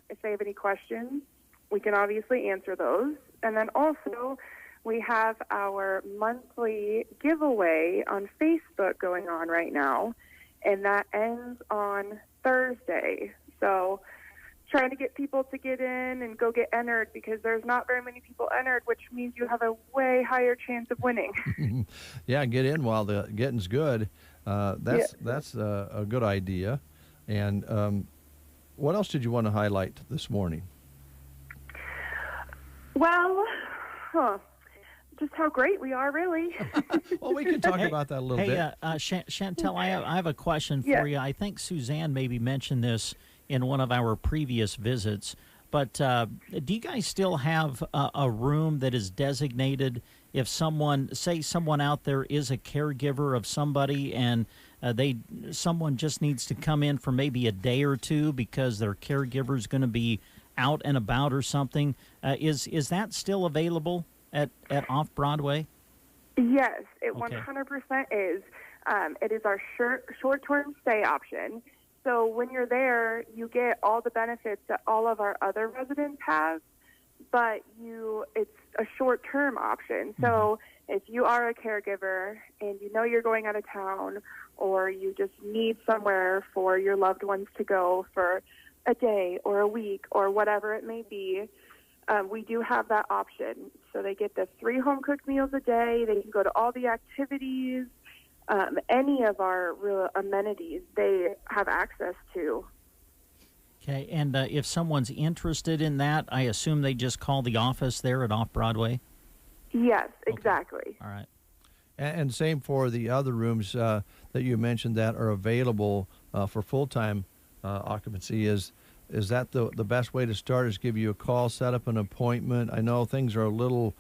Speaker 4: if they have any questions, we can obviously answer those. And then also, we have our monthly giveaway on Facebook going on right now, and that ends on Thursday. So trying to get people to get in and go get entered because there's not very many people entered, which means you have a way higher chance of winning.
Speaker 1: Yeah, get in while the getting's good. That's a good idea. And what else did you want to highlight this morning?
Speaker 4: Well, just how great we are, really.
Speaker 1: Well, we can talk about that a little bit.
Speaker 2: Chantel, I have a question for you. I think Suzanne maybe mentioned this in one of our previous visits, but do you guys still have a room that is designated if someone out there is a caregiver of somebody and someone just needs to come in for maybe a day or two because their caregiver is going to be out and about or something? Is that still available at Off-Broadway?
Speaker 4: Yes, it 100% is. It is our short-term stay option. So when you're there, you get all the benefits that all of our other residents have, but it's a short-term option. So if you are a caregiver and you know you're going out of town, or you just need somewhere for your loved ones to go for a day or a week or whatever it may be, we do have that option. So they get the 3 home-cooked meals a day. They can go to all the activities. Any of our real amenities they have access to.
Speaker 2: Okay, and if someone's interested in that, I assume they just call the office there at Off-Broadway?
Speaker 4: Yes, exactly.
Speaker 2: All right.
Speaker 1: And same for the other rooms that you mentioned that are available for full-time occupancy. Is that the best way to start, is give you a call, set up an appointment? I know things are a little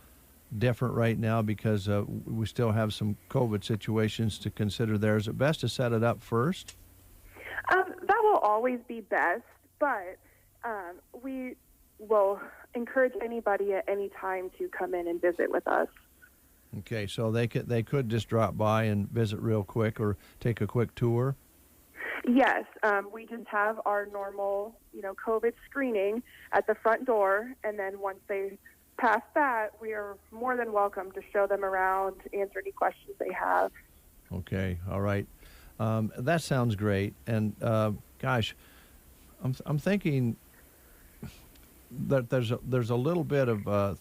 Speaker 1: different right now because we still have some COVID situations to consider there. Is it best to set it up first?
Speaker 4: That will always be best, but we will encourage anybody at any time to come in and visit with us.
Speaker 1: Okay, so they could just drop by and visit real quick or take a quick tour?
Speaker 4: Yes, we just have our normal, COVID screening at the front door, and then once they pass that, we are more than welcome to show them around, answer any questions they have.
Speaker 1: Okay, all right. That sounds great. And gosh, I'm thinking that there's a little bit of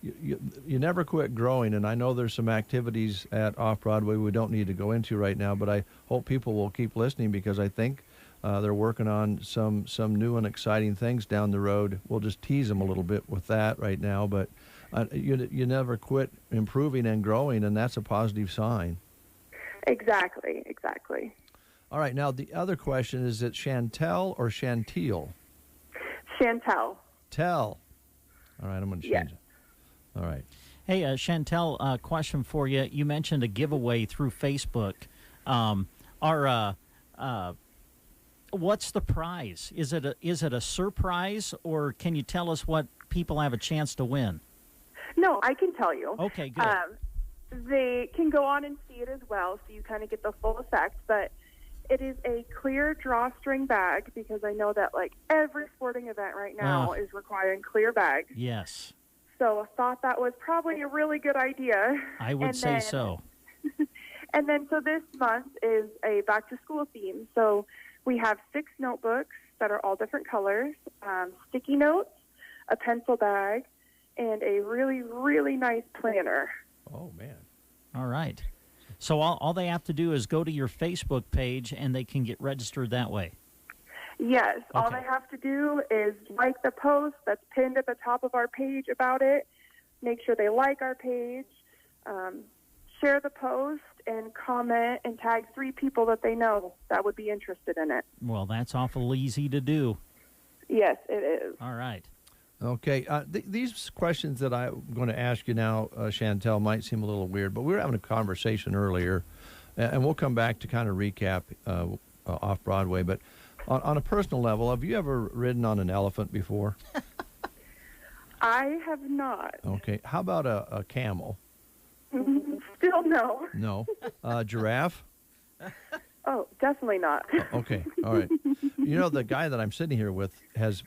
Speaker 1: you never quit growing, and I know there's some activities at Off-Broadway we don't need to go into right now, but I hope people will keep listening because I think they're working on some new and exciting things down the road. We'll just tease them a little bit with that right now, but you never quit improving and growing, and that's a positive sign.
Speaker 4: Exactly.
Speaker 1: All right, now the other question is it Chantel or Chantil?
Speaker 4: Chantel.
Speaker 1: All right, I'm going to change it. All right.
Speaker 2: Hey, Chantel, question for you. You mentioned a giveaway through Facebook. What's the prize? Is it a surprise, or can you tell us what people have a chance to win?
Speaker 4: No, I can tell you.
Speaker 2: Okay, good.
Speaker 4: They can go on and see it as well, so you kind of get the full effect. But it is a clear drawstring bag because I know that every sporting event right now is requiring clear bags.
Speaker 2: Yes.
Speaker 4: So I thought that was probably a really good idea.
Speaker 2: I would say so.
Speaker 4: And then so this month is a back-to-school theme. So we have 6 notebooks that are all different colors, sticky notes, a pencil bag, and a really, really nice planner.
Speaker 1: Oh, man.
Speaker 2: All right. So all they have to do is go to your Facebook page, and they can get registered that way.
Speaker 4: Yes, all they have to do is like the post that's pinned at the top of our page about it. Make sure they like our page, share the post, and comment and tag 3 people that they know that would be interested in it.
Speaker 2: Well, that's awful easy to do.
Speaker 4: Yes, it is.
Speaker 2: All right.
Speaker 1: Okay, these questions that I'm going to ask you now, Chantel, might seem a little weird, but we were having a conversation earlier, and we'll come back to kind of recap Off-Broadway, but on a personal level, have you ever ridden on an elephant before?
Speaker 4: I have not.
Speaker 1: Okay, how about a camel?
Speaker 4: Still no.
Speaker 1: No. Giraffe?
Speaker 4: Oh, definitely not.
Speaker 1: Okay, all right. You know, the guy that I'm sitting here with has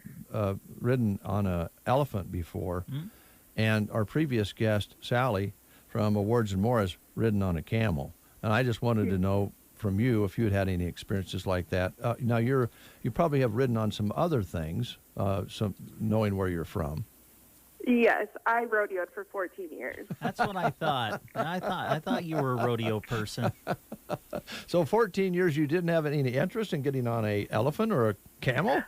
Speaker 1: ridden on an elephant before, and our previous guest, Sally, from Awards and More, has ridden on a camel. And I just wanted to know from you if you had any experiences like that. Now, you probably have ridden on some other things, knowing where you're from.
Speaker 4: Yes, I rodeoed for 14 years.
Speaker 2: That's what I thought. I thought you were a rodeo person.
Speaker 1: So 14 years you didn't have any interest in getting on a elephant or a camel?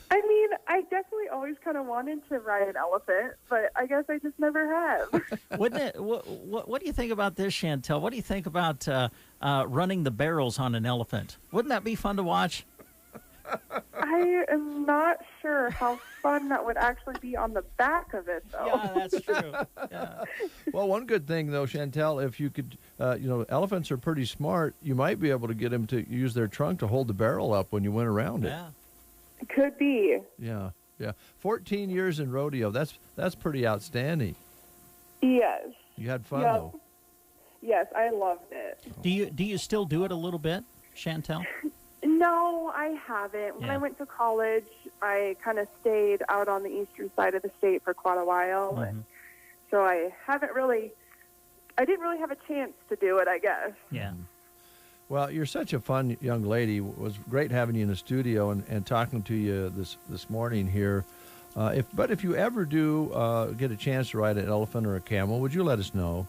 Speaker 4: I mean, I definitely always kind of wanted to ride an elephant, but I guess I just never have.
Speaker 2: Wouldn't it? What do you think about this, Chantel? What do you think about running the barrels on an elephant? Wouldn't that be fun to watch?
Speaker 4: I am not sure how fun that would actually be on the back of it, though.
Speaker 2: Yeah, that's true. Yeah.
Speaker 1: Well, one good thing, though, Chantel, if you could, elephants are pretty smart. You might be able to get them to use their trunk to hold the barrel up when you went around it.
Speaker 2: Yeah.
Speaker 4: Could be.
Speaker 1: Yeah. 14 years in rodeo. That's pretty outstanding.
Speaker 4: Yes.
Speaker 1: You had fun, though.
Speaker 4: Yes, I loved it.
Speaker 2: Do you still do it a little bit, Chantel?
Speaker 4: No, I haven't. When I went to college, I kind of stayed out on the eastern side of the state for quite a while. And so I didn't really have a chance to do it, I guess.
Speaker 2: Yeah.
Speaker 1: Well, you're such a fun young lady. It was great having you in the studio and talking to you this morning here. But if you ever do get a chance to ride an elephant or a camel, would you let us know?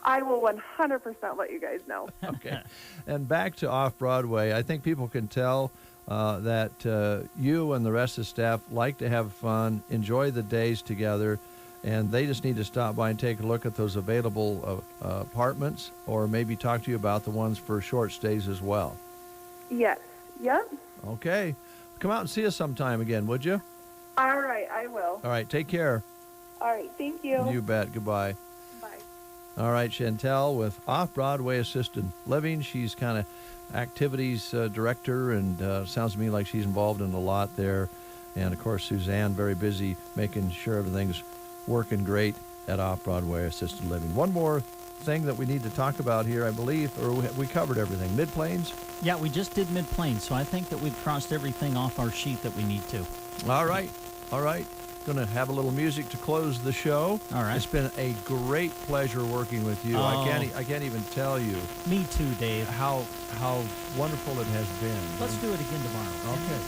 Speaker 4: I will 100% let you guys know.
Speaker 1: Okay. And back to Off-Broadway, I think people can tell that you and the rest of the staff like to have fun, enjoy the days together, and they just need to stop by and take a look at those available apartments, or maybe talk to you about the ones for short stays as well.
Speaker 4: Yes. Yep.
Speaker 1: Okay. Come out and see us sometime again, would you?
Speaker 4: All right, I will.
Speaker 1: All right, take care.
Speaker 4: All right, thank you.
Speaker 1: You bet. Goodbye.
Speaker 4: Bye.
Speaker 1: All right, Chantel with Off-Broadway Assisted Living. She's kind of activities director, and sounds to me like she's involved in a lot there. And, of course, Suzanne, very busy making sure everything's working great at Off-Broadway Assisted Living. One more thing that we need to talk about here, I believe, or we covered everything. Mid-Plains?
Speaker 2: Yeah, we just did Mid-Plains, so I think that we've crossed everything off our sheet that we need to.
Speaker 1: All right. Going to have a little music to close the show.
Speaker 2: All right.
Speaker 1: It's been a great pleasure working with you.
Speaker 2: Oh.
Speaker 1: I can't even tell you.
Speaker 2: Me too, Dave.
Speaker 1: How wonderful it has been.
Speaker 2: Let's do it again tomorrow.
Speaker 1: Okay.